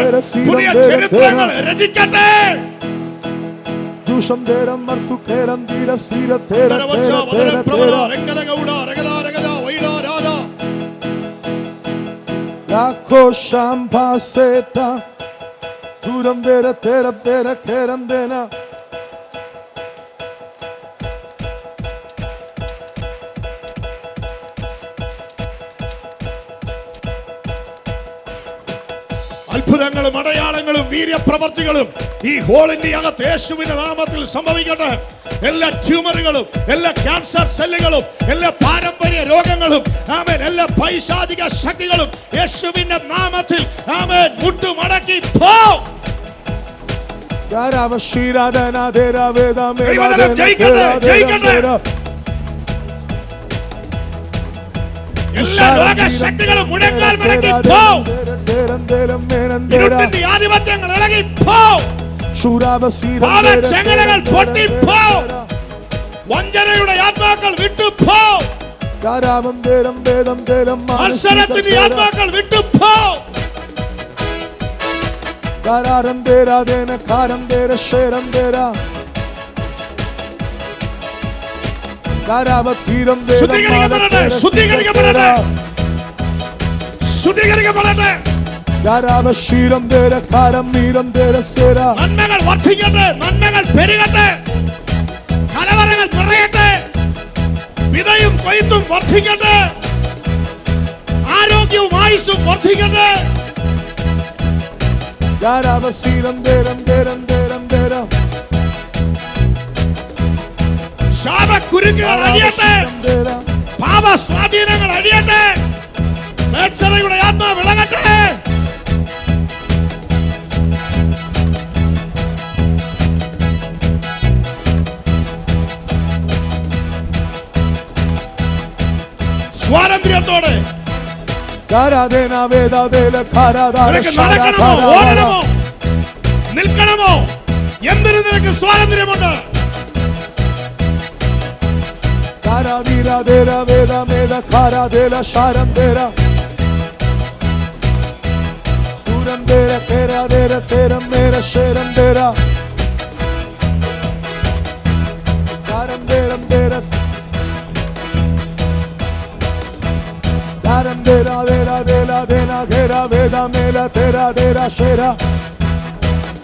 E: പുതിയ ചരിത്രങ്ങൾ രചിക്കട്ടെ. ദൂഷം തേരം മർത്തു കേരം തീര സീര തേര തേര തേര തേര രംഗല ഗൗഡ രഗല രഗല വൈഡ രാധ ലാഖോ ശാംഭാസേത ദൂരം തേര തേര തേര കേരം ദേന. അത്ഭുതങ്ങളും അടയാളങ്ങളും വീര്യപ്രവർത്തികളും ഈ ഹോളിന്റെ അകത്ത് യേശുവിന്റെ നാമത്തിൽ സംഭവിക്കട്ടെ. എല്ലാ ട്യൂമറുകളും, എല്ലാ ക്യാൻസർ സെല്ലുകളും, എല്ലാ പാരമ്പര്യ രോഗങ്ങളും, ആമേൻ, എല്ലാ പൈശാചിക ശക്തികളും യേശുവിന്റെ നാമത്തിൽ ആമേൻ മുട്ടുമടക്കി പോ. എല്ലാ രോഗശക്തികളും മുഴങ്ങാൽ മടക്കി പോ. ഇരുട്ടിന്റെ ആധിപത്യങ്ങൾ ഇളകി പോ. പാപചങ്ങലകൾ പൊട്ടി പോ. വഞ്ചനയുടെ ആത്മാക്കൾ വിട്ടു പോ. മത്സരത്തിന്റെ ആത്മാക്കൾ വിട്ടു പോ. ശുദ്ധീകരിക്കപ്പെടട്ടെ, ശുദ്ധീകരിക്കപ്പെടട്ടെ, ശുദ്ധീകരിക്കപ്പെടട്ടെ. നന്മകൾ വർദ്ധിക്കട്ടെ, നന്മകൾ പെരുകട്ടെ, കലവറകൾ നിറയട്ടെ, വിതയും കൊയ്ത്തും വർദ്ധിക്കട്ടെ, ആരോഗ്യവും ആയുസ്സും വർദ്ധിക്കട്ടെ. ശാപക്കുരുക്കുകൾ അഴിയട്ടെ, പാപസ്വാധീനങ്ങൾ അഴിയട്ടെ, മേച്ചറയുടെ ആത്മാ വിളകട്ടെ. സ്വാതന്ത്ര്യത്തോടെ നടക്കണമോ, ഓടണമോ, നിൽക്കണമോ, എന്തിനു നിനക്ക് സ്വാതന്ത്ര്യമുണ്ട്.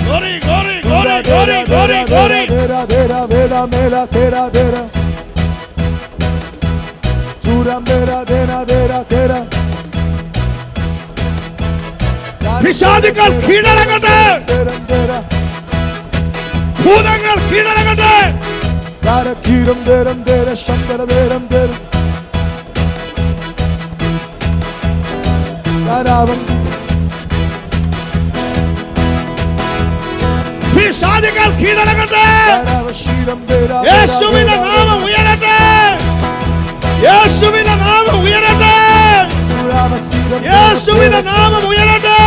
E: Glory, glory, glory, glory, glory, glory. പിശാചുക്കൾ കീഴടങ്ങട്ടെ, ഭൂതങ്ങൾ കീഴടങ്ങട്ടെ. പിശാചുക്കൾ കീഴടങ്ങട്ടെ. യേശുവിന്റെ നാമം ഉയരട്ടെ, യേശുവിന്റെ നാമം ഉയരട്ടെ, യേശുവിന്റെ നാമം ഉയരട്ടെ.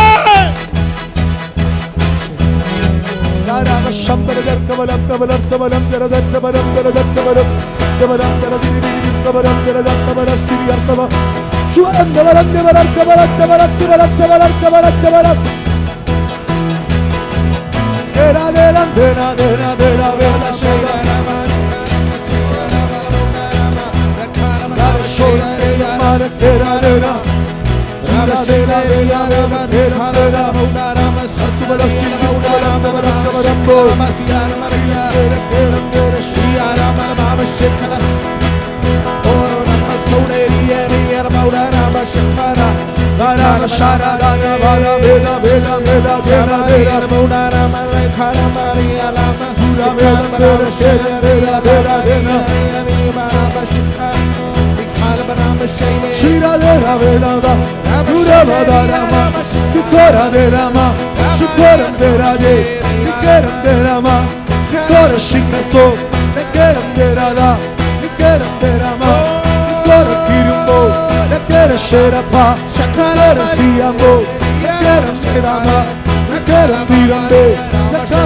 E: Shakara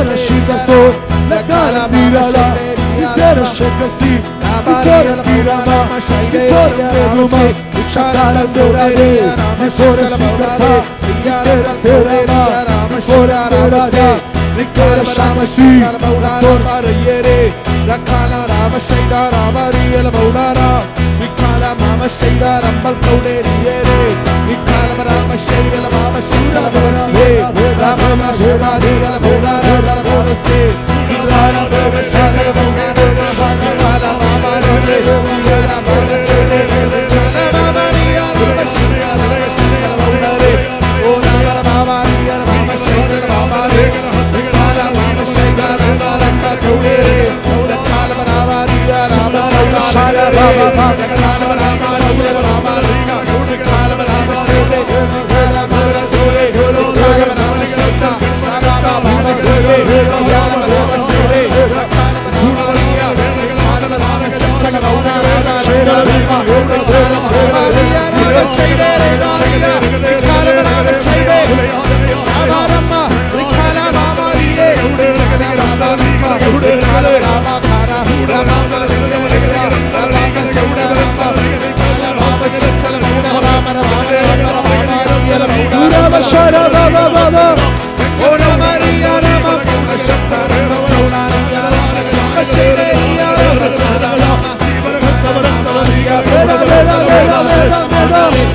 C: Itera Shikaso, Lakara Tirala, Itera Shakasi, Itera Tirala, Itera Meduma, Shakara Dorade, Itera Shikata, Itera Terama, Itera Terada, Itera Shamasi, Itera Yere, Rakala Rama Shaida Rama Riel Maudara, Mikala Mama Shaida Rambal Kaude Yere, Mikala Rama Shaida Mama Shaida Mama Rama Shaida Riel Maudara Rama Mikala Mama Shaida Maudara Mikala Mama Shaida Maudara Mikala Mama Riel Mama Shaida Maudara O Rama Mama Riel Mama Shaida Maudara Mikala Mama Shaida Rama Kaude Shara Baba Baba Kala Rama Riya Rama Riya Kala Rama Sole Kala Rama Sole Kala Rama Shita Baba Baba Sole Kala Rama Sole Kala Rama Riya Kala Rama Shita Gauna Rama Shita Rama Rama Riya Rama Shita Riya Kala Rama Shita Rama Rama Kala Rama Riya Kala Rama Kala Rama Khara Rama Riya Shara Baba Baba Ora Maria Rama Shakta Rama Maria Shire Ya Rama Maria Bela Bela Bela Bela Bela Baba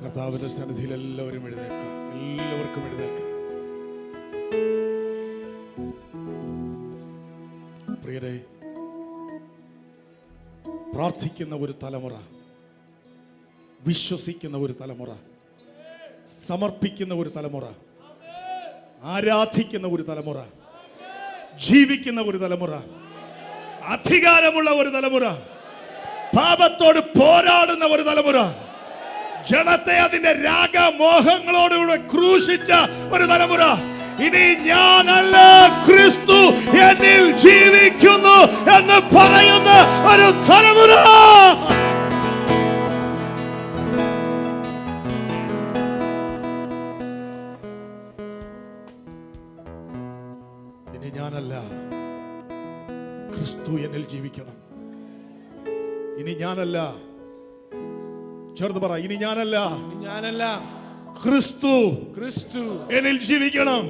E: കർത്താവിന്റെ സന്നിധിയിൽ എല്ലാവരും എഴുന്നേൽക്കാം. എല്ലാവർക്കും എഴുന്നേൽക്കാം. പ്രിയരെ, പ്രാർത്ഥിക്കുന്ന ഒരു തലമുറ, വിശ്വസിക്കുന്ന ഒരു തലമുറ, സമർപ്പിക്കുന്ന ഒരു തലമുറ, ആരാധിക്കുന്ന ഒരു തലമുറ, ജീവിക്കുന്ന ഒരു തലമുറ, അധികാരമുള്ള ഒരു തലമുറ, പാപത്തോട് പോരാടുന്ന ഒരു തലമുറ, ജനത്തെ അതിന്റെ രാഗമോഹങ്ങളോടുകൂടെ ക്രൂശിച്ച ഒരു തലമുറ. ഇനി ഞാനല്ല, ക്രിസ്തു എന്നിൽ ജീവിക്കുന്നു എന്ന് പറയുന്ന ഒരു തലമുറ. ഇനി ഞാനല്ല, ക്രിസ്തു എന്നിൽ ജീവിക്കണം. ഇനി ഞാനല്ല, ചേർന്ന് പറ, ഇനി ഞാനല്ല, ക്രിസ്തു എന്നിൽ ജീവിക്കണം.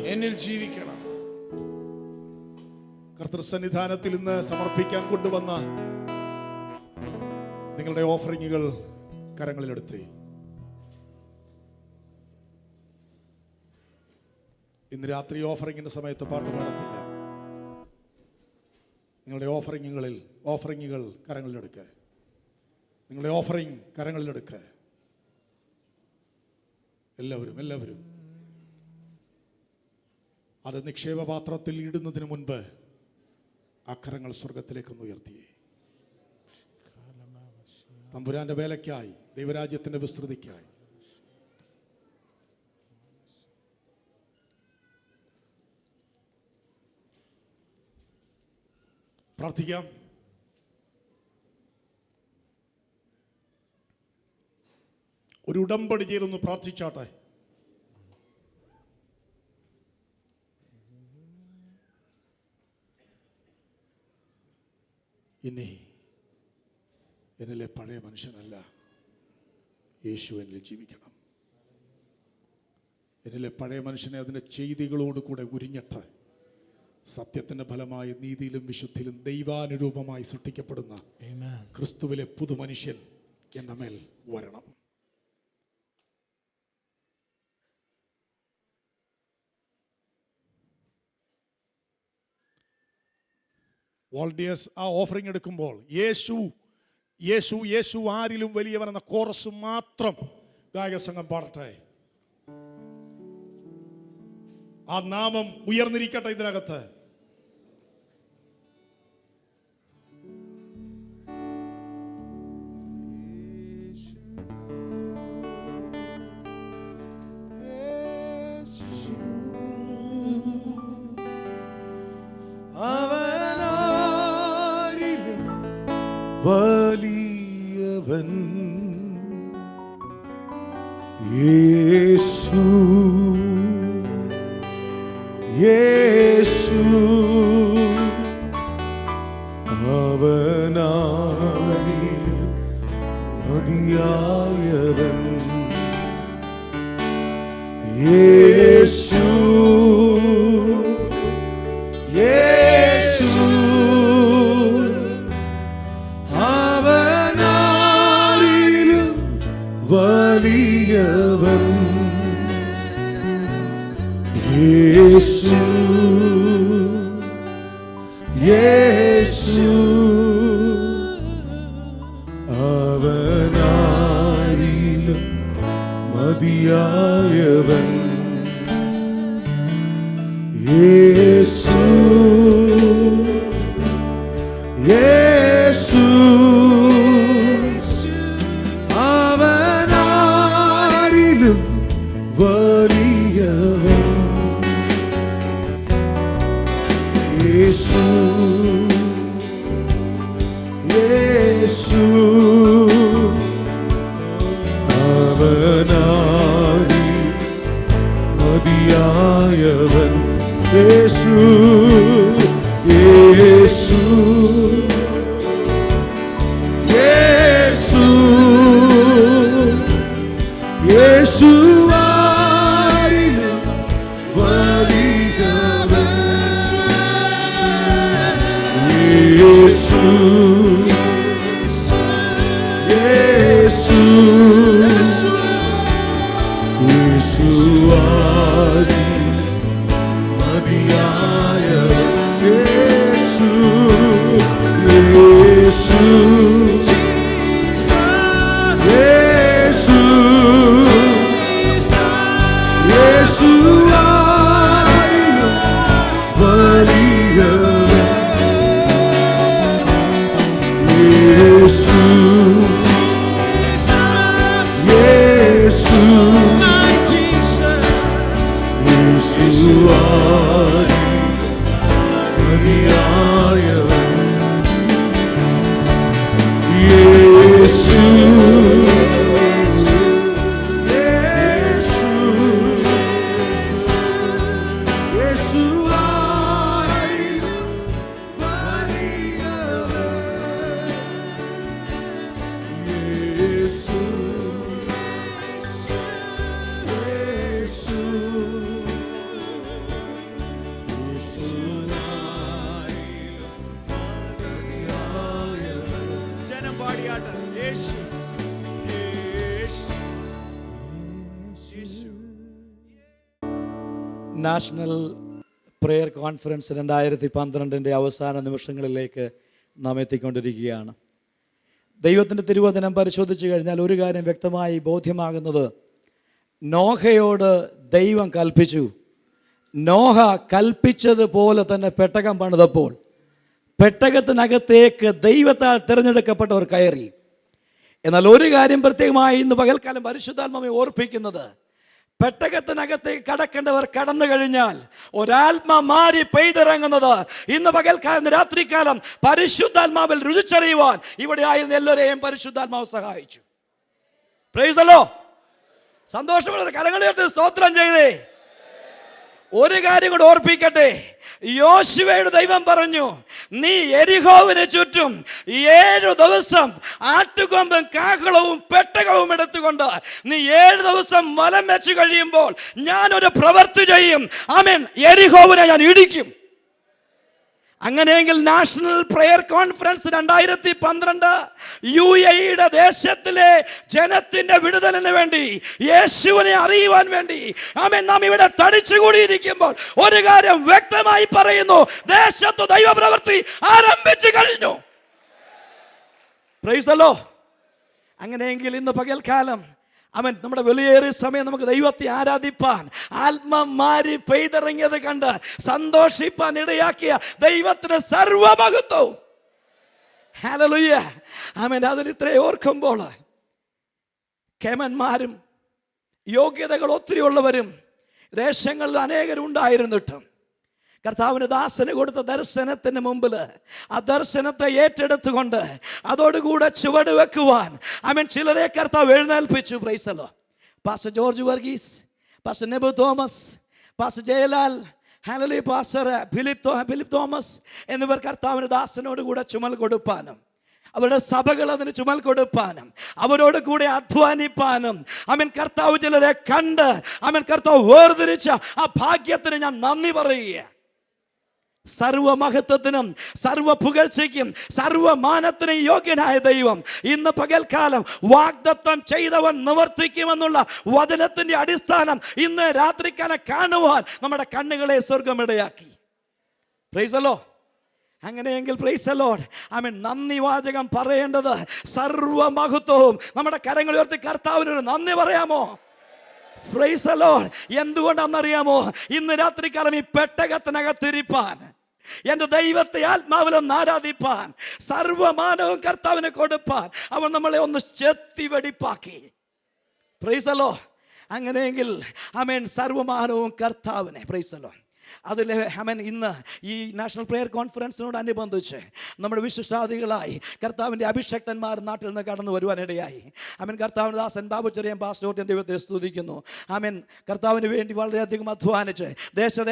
E: കർത്തൃസന്നിധാനത്തിൽ ഇന്ന് സമർപ്പിക്കാൻ കൊണ്ടുവന്ന നിങ്ങളുടെ ഓഫറിങ്ങുകൾ കരങ്ങളിലെടുത്ത് ഇന്ന് രാത്രി ഓഫറിങ്ങിന്റെ സമയത്ത് പാട്ട് പാടത്തില്ല. നിങ്ങളുടെ ഓഫറിങ്ങുകൾ കരങ്ങളിലെടുക്കുക. നിങ്ങളുടെ ഓഫറിങ് കരങ്ങളിലെടുക്കുക. എല്ലാവരും അത് നിക്ഷേപപാത്രത്തിൽ ഇടുന്നതിന് മുൻപ് ആ കരങ്ങൾ സ്വർഗത്തിലേക്കൊന്ന് ഉയർത്തിയേ. തമ്പുരാന്റെ വേലയ്ക്കായി, ദൈവരാജ്യത്തിന്റെ വിസ്തൃതിക്കായി. പ്രാർത്ഥിക്കാം. ഒരു ഉടമ്പടി ചെയ്തൊന്ന് പ്രാർത്ഥിച്ചാട്ടെ. ഇനി എന്നിലെ പഴയ മനുഷ്യനല്ല, യേശു എന്നിൽ ജീവിക്കണം. എന്നിലെ പഴയ മനുഷ്യനെ അതിൻ്റെ ചെയ്തികളോട് കൂടെ ഉരിഞ്ഞിട്ട് സത്യത്തിന്റെ ഫലമായി നീതിയിലും വിശുദ്ധിയിലും ദൈവാനുരൂപമായി സൃഷ്ടിക്കപ്പെടുന്ന ക്രിസ്തുവിലെ പുതുമനുഷ്യൻ എന്റെ മേൽ വരണം. വോളണ്ടിയേഴ്സ് ആ ഓഫറിംഗ് എടുക്കുമ്പോൾ യേശു യേശു യേശു ആരിലും വലിയവൻ എന്ന കോറസ് മാത്രം ഗായക സംഘം പാടട്ടെ. ആ നാമം ഉയർന്നിരിക്കട്ടെ ഇതിനകത്ത്.
C: വലിയവൻ യേശു, യേശു അവനാരിലും മതിയായവൻ. യേശു, യേശു അവനാരിലും വലിയവൻ. യേശു, യേശു അവനാരിലും മതിയായവൻ. യേശു, യേശു അവനാരിലും വലിയവൻ. യേശു, യേശു അവനാരിൽ മതിയായവൻ. യേശു
F: നാഷണൽ പ്രെയർ കോൺഫറൻസ് 2012 അവസാന നിമിഷങ്ങളിലേക്ക് നാം എത്തിക്കൊണ്ടിരിക്കുകയാണ്. ദൈവത്തിൻ്റെ തിരുവചനം പരിശോധിച്ച് കഴിഞ്ഞാൽ ഒരു കാര്യം വ്യക്തമായി ബോധ്യമാകുന്നത്, നോഹയോട് ദൈവം കൽപ്പിച്ചു. നോഹ കൽപ്പിച്ചതുപോലെ തന്നെ പെട്ടകം പണിതപ്പോൾ പെട്ടകത്തിനകത്തേക്ക് ദൈവത്താൽ തിരഞ്ഞെടുക്കപ്പെട്ടവർ കയറി. എന്നാൽ ഒരു കാര്യം പ്രത്യേകമായി ഇന്ന് പകൽക്കാലം പരിശുദ്ധാത്മാവെ ഓർപ്പിക്കുന്നത്, പെട്ടകത്തിനകത്തേക്ക് കടക്കേണ്ടവർ കടന്നു കഴിഞ്ഞാൽ ഒരാത്മ മാറി പെയ്തിറങ്ങുന്നത് ഇന്ന് പകൽക്കാലം രാത്രികാലം പരിശുദ്ധാത്മാവിൽ രുചിച്ചറിയുവാൻ ഇവിടെ ആയിരുന്ന എല്ലാവരെയും പരിശുദ്ധാത്മാവ് സഹായിച്ചു. Price the Lord. സന്തോഷമുള്ള കരങ്ങളുയർത്തി സ്തോത്രം ചെയ്തേ. ഒരു കാര്യം കൂടെ ഓർപ്പിക്കട്ടെ, യോശുവയുടെ ദൈവം പറഞ്ഞു, നീ എരിഹോവിന് ചുറ്റും 7 ദിവസം ആട്ടുകൊമ്പും കാഹളവും പെട്ടകവും എടുത്തുകൊണ്ട് നീ 7 ദിവസം വലം വെച്ച് കഴിയുമ്പോൾ ഞാൻ ഒരു പ്രവൃത്തി ചെയ്യും. ആമേൻ. എരിഹോവിനെ ഞാൻ ഇടിക്കും. അങ്ങനെയെങ്കിൽ നാഷണൽ പ്രെയർ കോൺഫറൻസ് 2012 UAE ദേശത്തിലെ ജനത്തിന്റെ വിടുതലിന് വേണ്ടി, യേശുവിനെ അറിയുവാൻ വേണ്ടി ആമേൻ നാം ഇവിടെ തടിച്ചുകൂടിയിരിക്കുമ്പോൾ ഒരു കാര്യം വ്യക്തമായി പറയുന്നു, ദേശത്ത് ദൈവപ്രവൃത്തി ആരംഭിച്ചു കഴിഞ്ഞു. Price the Lord. അങ്ങനെയെങ്കിൽ ഇന്ന് പകൽക്കാലം അവൻ നമ്മുടെ വിലയേറിയ സമയം നമുക്ക് ദൈവത്തെ ആരാധിപ്പാൻ, ആത്മമാരി പെയ്തിറങ്ങിയത് കണ്ട് സന്തോഷിപ്പാൻ ഇടയാക്കിയ ദൈവത്തിന് സർവമഹത്വവും. ഹല്ലേലൂയ. ആമേൻ. അതിൽ ഇത്രേ ഓർക്കുമ്പോൾ കേമന്മാരും യോഗ്യതകൾ ഒത്തിരി ഉള്ളവരും ദേശങ്ങളിൽ അനേകരുണ്ടായിരുന്നിട്ടും കർത്താവിന് ദാസന് കൊടുത്ത ദർശനത്തിന് മുമ്പിൽ ആ ദർശനത്തെ ഏറ്റെടുത്തുകൊണ്ട് അതോടുകൂടെ ചുവട് വെക്കുവാൻ ആമേൻ ചിലരെ കർത്താവ് എഴുന്നേൽപ്പിച്ചു. Praise the Lord. Pastor George Varghese, pastor Nebu Thomas, pastor Jayalal, ഹല്ലേലൂയ, പാസ്റ്റർ ഫിലിപ്പ് തോമസ് എന്നിവർ കർത്താവിന് ദാസനോട് കൂടെ ചുമൽ കൊടുപ്പാനും അവരുടെ സഭകൾ അതിന് ചുമൽ കൊടുപ്പാനും അവരോട് കൂടെ അധ്വാനിപ്പാനും ആമേൻ കർത്താവ് ചിലരെ കണ്ട് ആമേൻ കർത്താവ് വേർതിരിച്ച ആ ഭാഗ്യത്തിന് ഞാൻ നന്ദി പറയുക. സർവമഹത്വത്തിനും സർവ പുകഴ്ചയ്ക്കും സർവമാനത്തിനും യോഗ്യനായ ദൈവം ഇന്ന് പകൽക്കാലം വാഗ്ദത്തം ചെയ്തവൻ നിവർത്തിക്കുമെന്നുള്ള വചനത്തിന്റെ അടിസ്ഥാനം ഇന്ന് രാത്രിക്കാലം കാണുവാൻ നമ്മുടെ കണ്ണുകളെ സ്വർഗമിടയാക്കി. Praise the Lord. അങ്ങനെയെങ്കിൽ പ്രൈസ് ദി ലോർഡ്. ആമേൻ. നന്ദി വാചകം പറയേണ്ടത് സർവമഹത്വവും നമ്മുടെ കരങ്ങൾ ഉയർത്തി കർത്താവിനൊരു നന്ദി പറയാമോ? Praise the Lord. എന്തുകൊണ്ടാണെന്നറിയാമോ? ഇന്ന് രാത്രികാലം ഈ പെട്ടകത്തിനകത്തിരിപ്പാൻ, എന്റെ ദൈവത്തെ ആത്മാവിലൊന്ന് ആരാധിപ്പാൻ, സർവമാനവും കർത്താവിന് കൊടുപ്പാൻ അവൻ നമ്മളെ ഒന്ന് ചെത്തി വെടിപ്പാക്കി. Price the Lord. അങ്ങനെയെങ്കിൽ ആമേൻ സർവമാനവും കർത്താവിനെ. Price the Lord. അതിൽ ആമേൻ ഇന്ന് ഈ നാഷണൽ പ്രെയർ കോൺഫറൻസിനോടനുബന്ധിച്ച് നമ്മുടെ വിശിഷ്ടാദികളായി കർത്താവിൻ്റെ അഭിഷക്തന്മാർ നാട്ടിൽ നിന്ന് കടന്നു വരുവാനിടയായി. ആമേൻ. കർത്താവിൻ്റെ ദാസൻ ബാബു ചെറിയ പാസ്റ്റോർട്ടിയം ദൈവത്തെ സ്തുതിക്കുന്നു. ആമേൻ. കർത്താവിന് വേണ്ടി വളരെയധികം അധ്വാനിച്ച്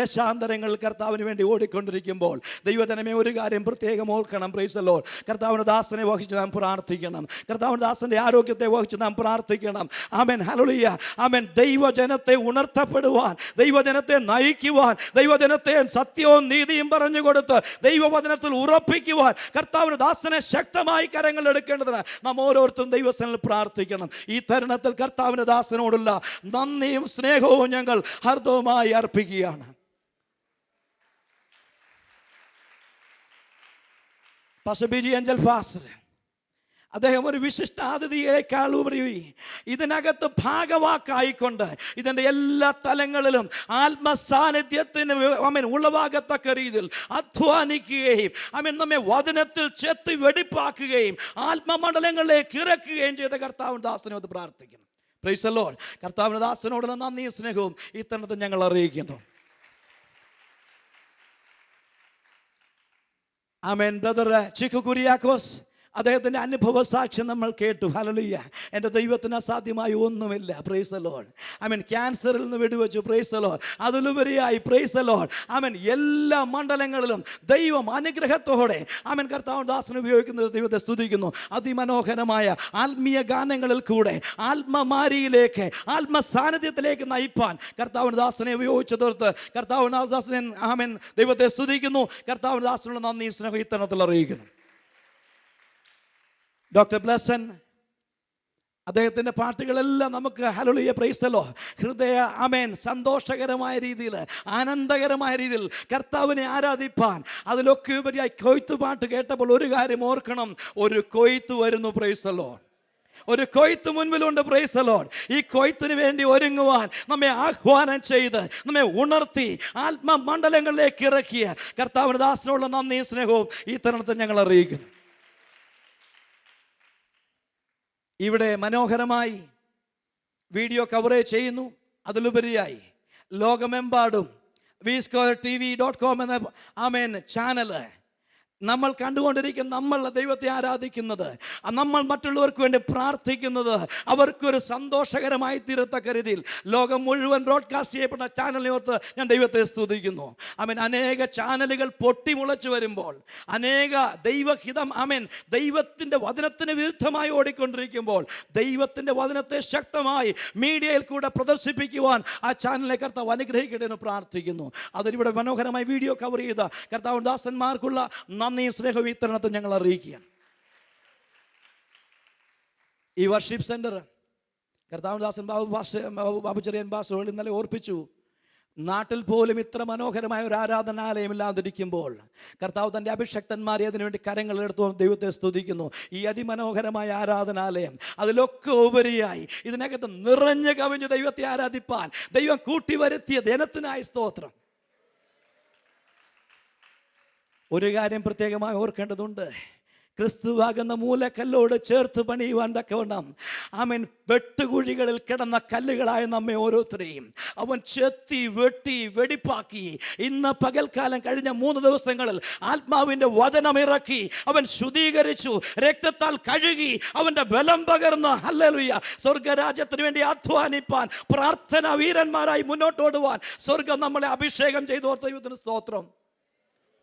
F: ദേശാന്തരങ്ങളിൽ കർത്താവിന് വേണ്ടി ഓടിക്കൊണ്ടിരിക്കുമ്പോൾ ദൈവജനമേ ഒരു കാര്യം പ്രത്യേകം ഓർക്കണം. Price the Lord. കർത്താവിൻ്റെ ദാസനെ വഹിച്ച് നാം പ്രാർത്ഥിക്കണം. കർത്താവിൻ്റെ ദാസൻ്റെ ആരോഗ്യത്തെ വഹിച്ച് നാം പ്രാർത്ഥിക്കണം. ആമേൻ. ഹല്ലേലൂയ. ആമേൻ. ദൈവജനത്തെ ഉണർത്തപ്പെടുവാൻ, ദൈവജനത്തെ നയിക്കുവാൻ, ദൈവജനത്തെ സത്യവും നീതിയും പറഞ്ഞു കൊടുത്ത് ദൈവവചനത്തിൽ ഉറപ്പിക്കുവാൻ കർത്താവിന് ദാസനെ ശക്തമായി കരങ്ങൾ എടുക്കേണ്ടതിന് നാം ഓരോരുത്തരും ദൈവസന്നിധിയിൽ പ്രാർത്ഥിക്കണം. ഈ തരുണത്തിൽ കർത്താവിന് ദാസനോടുള്ള നന്ദിയും സ്നേഹവും ഞങ്ങൾ ഹർദവുമായി അർപ്പിക്കുകയാണ്. Pastor B G Angel pastor അദ്ദേഹം ഒരു വിശിഷ്ടാതിഥിയേക്കാൾ ഉപരി ഇതിനകത്ത് ഭാഗവാക്കായിക്കൊണ്ട് ഇതിൻ്റെ എല്ലാ തലങ്ങളിലും ആത്മസാന്നിധ്യത്തിന് ഉളവാകത്തക്ക രീതിയിൽ അധ്വാനിക്കുകയും നമ്മെ വചനത്തിൽ ചെത്തി വെടിപ്പാക്കുകയും ആത്മമണ്ഡലങ്ങളിലേക്ക് ഇറക്കുകയും ചെയ്ത കർത്താവിൻ്റെ ദാസനോട് പ്രാർത്ഥിക്കണം. Price the Lord. കർത്താവിൻ്റെ ദാസനോടുള്ള നന്ദിയും സ്നേഹവും ഈ തരുണത്തിൽ ഞങ്ങൾ അറിയിക്കുന്നു. ആമേൻ. ബ്രദർ ചിക്കു കുര്യാക്കോസ് അദ്ദേഹത്തിൻ്റെ അനുഭവ സാക്ഷ്യം നമ്മൾ കേട്ടു. ഹല്ലേലൂയ. എൻ്റെ ദൈവത്തിന് അസാധ്യമായി ഒന്നുമില്ല. Praise the Lord. ആമേൻ. ക്യാൻസറിൽ നിന്ന് വെടിവെച്ചു. Praise the Lord. അതിലുപരിയായി പ്രൈസ് ദി ലോർഡ് ആമേൻ എല്ലാ മണ്ഡലങ്ങളിലും ദൈവം അനുഗ്രഹത്തോടെ ആമേൻ കർത്താവ് ദാസനെ ഉപയോഗിക്കുന്നത് ദൈവത്തെ സ്തുതിക്കുന്നു. അതിമനോഹരമായ ആത്മീയ ഗാനങ്ങളിൽ കൂടെ ആത്മമാരിയിലേക്ക് ആത്മസാന്നിധ്യത്തിലേക്ക് നയിപ്പാൻ കർത്താവിൻ്റെ ദാസനെ ഉപയോഗിച്ചു തീർത്ത് കർത്താവിൻ്റെ ദാസനെ ആമേൻ ദൈവത്തെ സ്തുതിക്കുന്നു. കർത്താവിൻ്റെ ദാസനുള്ള നന്ദി സ്നേഹം ഇത്തരണത്തിൽ അറിയിക്കുന്നു. ഡോക്ടർ ബ്ലസൻ അദ്ദേഹത്തിൻ്റെ പാട്ടുകളെല്ലാം നമുക്ക് ഹല്ലേലൂയ പ്രൈസ് ദി ലോർഡ് ഹൃദയ ആമേൻ സന്തോഷകരമായ രീതിയിൽ, ആനന്ദകരമായ രീതിയിൽ കർത്താവിനെ ആരാധിപ്പാൻ, അതിലൊക്കെ ഉപരിയായി കൊയ്ത്ത് പാട്ട് കേട്ടപ്പോൾ ഒരു കാര്യം ഓർക്കണം, ഒരു കൊയ്ത്ത് വരുന്നു. Price the Lord. ഒരു കൊയ്ത്ത് മുൻപിലുണ്ട്. Price the Lord. ഈ കൊയ്ത്തിന് വേണ്ടി ഒരുങ്ങുവാൻ നമ്മെ ആഹ്വാനം ചെയ്ത് നമ്മെ ഉണർത്തി ആത്മമണ്ഡലങ്ങളിലേക്ക് ഇറക്കിയ കർത്താവിന്റെ ദാസനോടുള്ള നന്ദി സ്നേഹവും ഈ തരുണത്തിൽ ഞങ്ങൾ അറിയിക്കുന്നു. ഇവിടെ മനോഹരമായി വീഡിയോ കവറേജ് ചെയ്യുന്നു. അതിലുപരിയായി ലോകമെമ്പാടും vsquaretv.com എന്ന ആമേൻ ചാനല് നമ്മൾ കണ്ടുകൊണ്ടിരിക്കുന്ന, നമ്മൾ ദൈവത്തെ ആരാധിക്കുന്നത്, നമ്മൾ മറ്റുള്ളവർക്ക് വേണ്ടി പ്രാർത്ഥിക്കുന്നത് അവർക്കൊരു സന്തോഷകരമായി തീരത്തക്ക രീതിയിൽ ലോകം മുഴുവൻ ബ്രോഡ്കാസ്റ്റ് ചെയ്യപ്പെടുന്ന ചാനലിനെ ഓർത്ത് ഞാൻ ദൈവത്തെ സ്തുതിക്കുന്നു. ആമേൻ. അനേക ചാനലുകൾ പൊട്ടിമുളച്ചു വരുമ്പോൾ, അനേക ദൈവഹിതം ആമേൻ ദൈവത്തിൻ്റെ വചനത്തിന് വിരുദ്ധമായി ഓടിക്കൊണ്ടിരിക്കുമ്പോൾ, ദൈവത്തിൻ്റെ വചനത്തെ ശക്തമായി മീഡിയയിൽ കൂടെ പ്രദർശിപ്പിക്കുവാൻ ആ ചാനലിനെ കർത്താവ് അനുഗ്രഹിക്കട്ടെ എന്ന് പ്രാർത്ഥിക്കുന്നു. അതിലൂടെ മനോഹരമായി വീഡിയോ കവർ ചെയ്ത കർത്താവ് ദാസന്മാർക്കുള്ള നന്ദി സ്നേഹ വിതരണത്തെ ഞങ്ങൾ അറിയിക്കുകയാണ്. ഈ വർഷിപ്പ് സെന്റർ കർത്താവദാസൻ ബാബു ചെറിയൻ ബാസ് ഇന്നലെ ഓർപ്പിച്ചു, നാട്ടിൽ പോലും ഇത്ര മനോഹരമായ ഒരു ആരാധനാലയം ഇല്ലാതിരിക്കുമ്പോൾ കർത്താവ് തൻ്റെ അഭിഷക്തന്മാരെ അതിനുവേണ്ടി കരങ്ങളെടുത്തു ദൈവത്തെ സ്തുതിക്കുന്നു. ഈ അതിമനോഹരമായ ആരാധനാലയം, അതിലൊക്കെ ഉപരിയായി ഇതിനകത്ത് നിറഞ്ഞു കവിഞ്ഞ് ദൈവത്തെ ആരാധിപ്പാൻ ദൈവം കൂട്ടിവരുത്തിയ ദിനത്തിനായി സ്തോത്രം. ഒരു കാര്യം പ്രത്യേകമായി ഓർക്കേണ്ടതുണ്ട്, ക്രിസ്തുവാകുന്ന മൂലക്കല്ലോട് ചേർത്ത് പണിയുവാൻ തക്കവണ്ണം ആമേൻ വെട്ടുകുഴികളിൽ കിടന്ന കല്ലുകളായ നമ്മെ ഓരോരുത്തരെയും അവൻ ചെത്തി വെട്ടി വെടിപ്പാക്കി ഇന്ന് പകൽക്കാലം കഴിഞ്ഞ 3 ദിവസങ്ങളിൽ ആത്മാവിൻ്റെ വചനമിറക്കി അവൻ ശുദ്ധീകരിച്ചു, രക്തത്താൽ കഴുകി, അവൻ്റെ ബലം പകർന്ന് ഹല്ലേലൂയ സ്വർഗരാജ്യത്തിന് വേണ്ടി അധ്വാനിപ്പാൻ പ്രാർത്ഥന വീരന്മാരായി മുന്നോട്ടോടുവാൻ സ്വർഗം നമ്മളെ അഭിഷേകം ചെയ്തോർത്ത ദൈവത്തിന് സ്തോത്രം.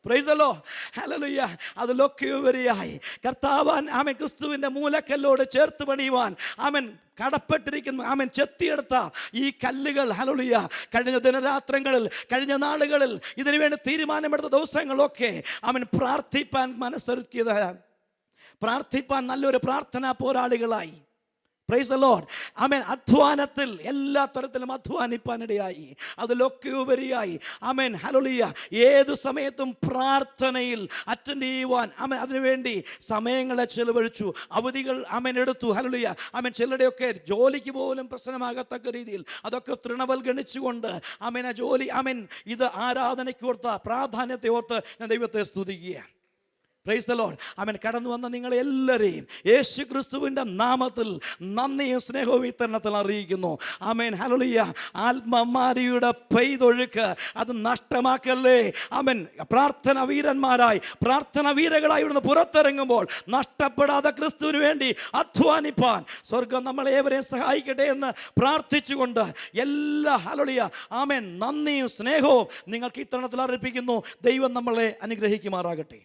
F: Price the Lord. ഹല്ലേലൂയ. അതിലൊക്കെ ഉപരിയായി കർത്താവാൻ ആമേൻ ക്രിസ്തുവിൻ്റെ മൂലക്കല്ലോട് ചേർത്ത് പണിയുവാൻ ആമേൻ കടപ്പെട്ടിരിക്കുന്ന ആമേൻ ചെത്തിയെടുത്ത ഈ കല്ലുകൾ ഹല്ലേലൂയ കഴിഞ്ഞ ദിനരാത്രങ്ങളിൽ, കഴിഞ്ഞ നാളുകളിൽ ഇതിനുവേണ്ടി തീരുമാനമെടുത്ത ദിവസങ്ങളൊക്കെ ആമേൻ പ്രാർത്ഥിപ്പാൻ മനസ്സൊരുക്കിയത്, പ്രാർത്ഥിപ്പാൻ നല്ലൊരു പ്രാർത്ഥനാ പോരാളികളായി. Praise the Lord. ആമേൻ. അധ്വാനത്തിൽ എല്ലാ തരത്തിലും അധ്വാനിപ്പാനിടയായി. അതിലൊക്കെ ഉപരിയായി ആമേൻ ഹല്ലേലൂയ ഏതു സമയത്തും പ്രാർത്ഥനയിൽ അറ്റൻഡ് ചെയ്യുവാൻ ആമേൻ അതിനുവേണ്ടി സമയങ്ങളെ ചെലവഴിച്ചു, അവധികൾ ആമേൻ എടുത്തു. ഹല്ലേലൂയ ആമേൻ. ചിലരുടെയൊക്കെ ജോലിക്ക് പോലും പ്രശ്നമാകത്തക്ക രീതിയിൽ അതൊക്കെ തൃണവൽഗണിച്ചുകൊണ്ട് ആമേൻ ആ ജോലി ആമേൻ ഇത് ആരാധനയ്ക്ക് ഓർത്ത പ്രാധാന്യത്തെ ഓർത്ത് ഞാൻ ദൈവത്തെ സ്തുതിക്കുകയാണ്. Praise the Lord. ആമേൻ. കടന്നു വന്ന നിങ്ങളെല്ലാവരെയും യേശു ക്രിസ്തുവിൻ്റെ നാമത്തിൽ നന്ദിയും സ്നേഹവും വിതരണത്തിൽ അറിയിക്കുന്നു. Amen hallelujah. ആത്മമാരിയുടെ പെയ്തൊഴുക്ക് അത് നഷ്ടമാക്കല്ലേ. ആമേൻ. പ്രാർത്ഥന വീരന്മാരായി, പ്രാർത്ഥന വീരകളായി ഇവിടുന്ന് പുറത്തിറങ്ങുമ്പോൾ നഷ്ടപ്പെടാതെ ക്രിസ്തുവിന് വേണ്ടി അധ്വാനിപ്പാൻ സ്വർഗം നമ്മളെ ഏവരെയും സഹായിക്കട്ടെ എന്ന് പ്രാർത്ഥിച്ചുകൊണ്ട് എല്ലാ ഹല്ലേലൂയ ആമേൻ നന്ദിയും സ്നേഹവും നിങ്ങൾക്ക് ഇത്തരണത്തിൽ അർപ്പിക്കുന്നു. ദൈവം നമ്മളെ അനുഗ്രഹിക്കുമാറാകട്ടെ.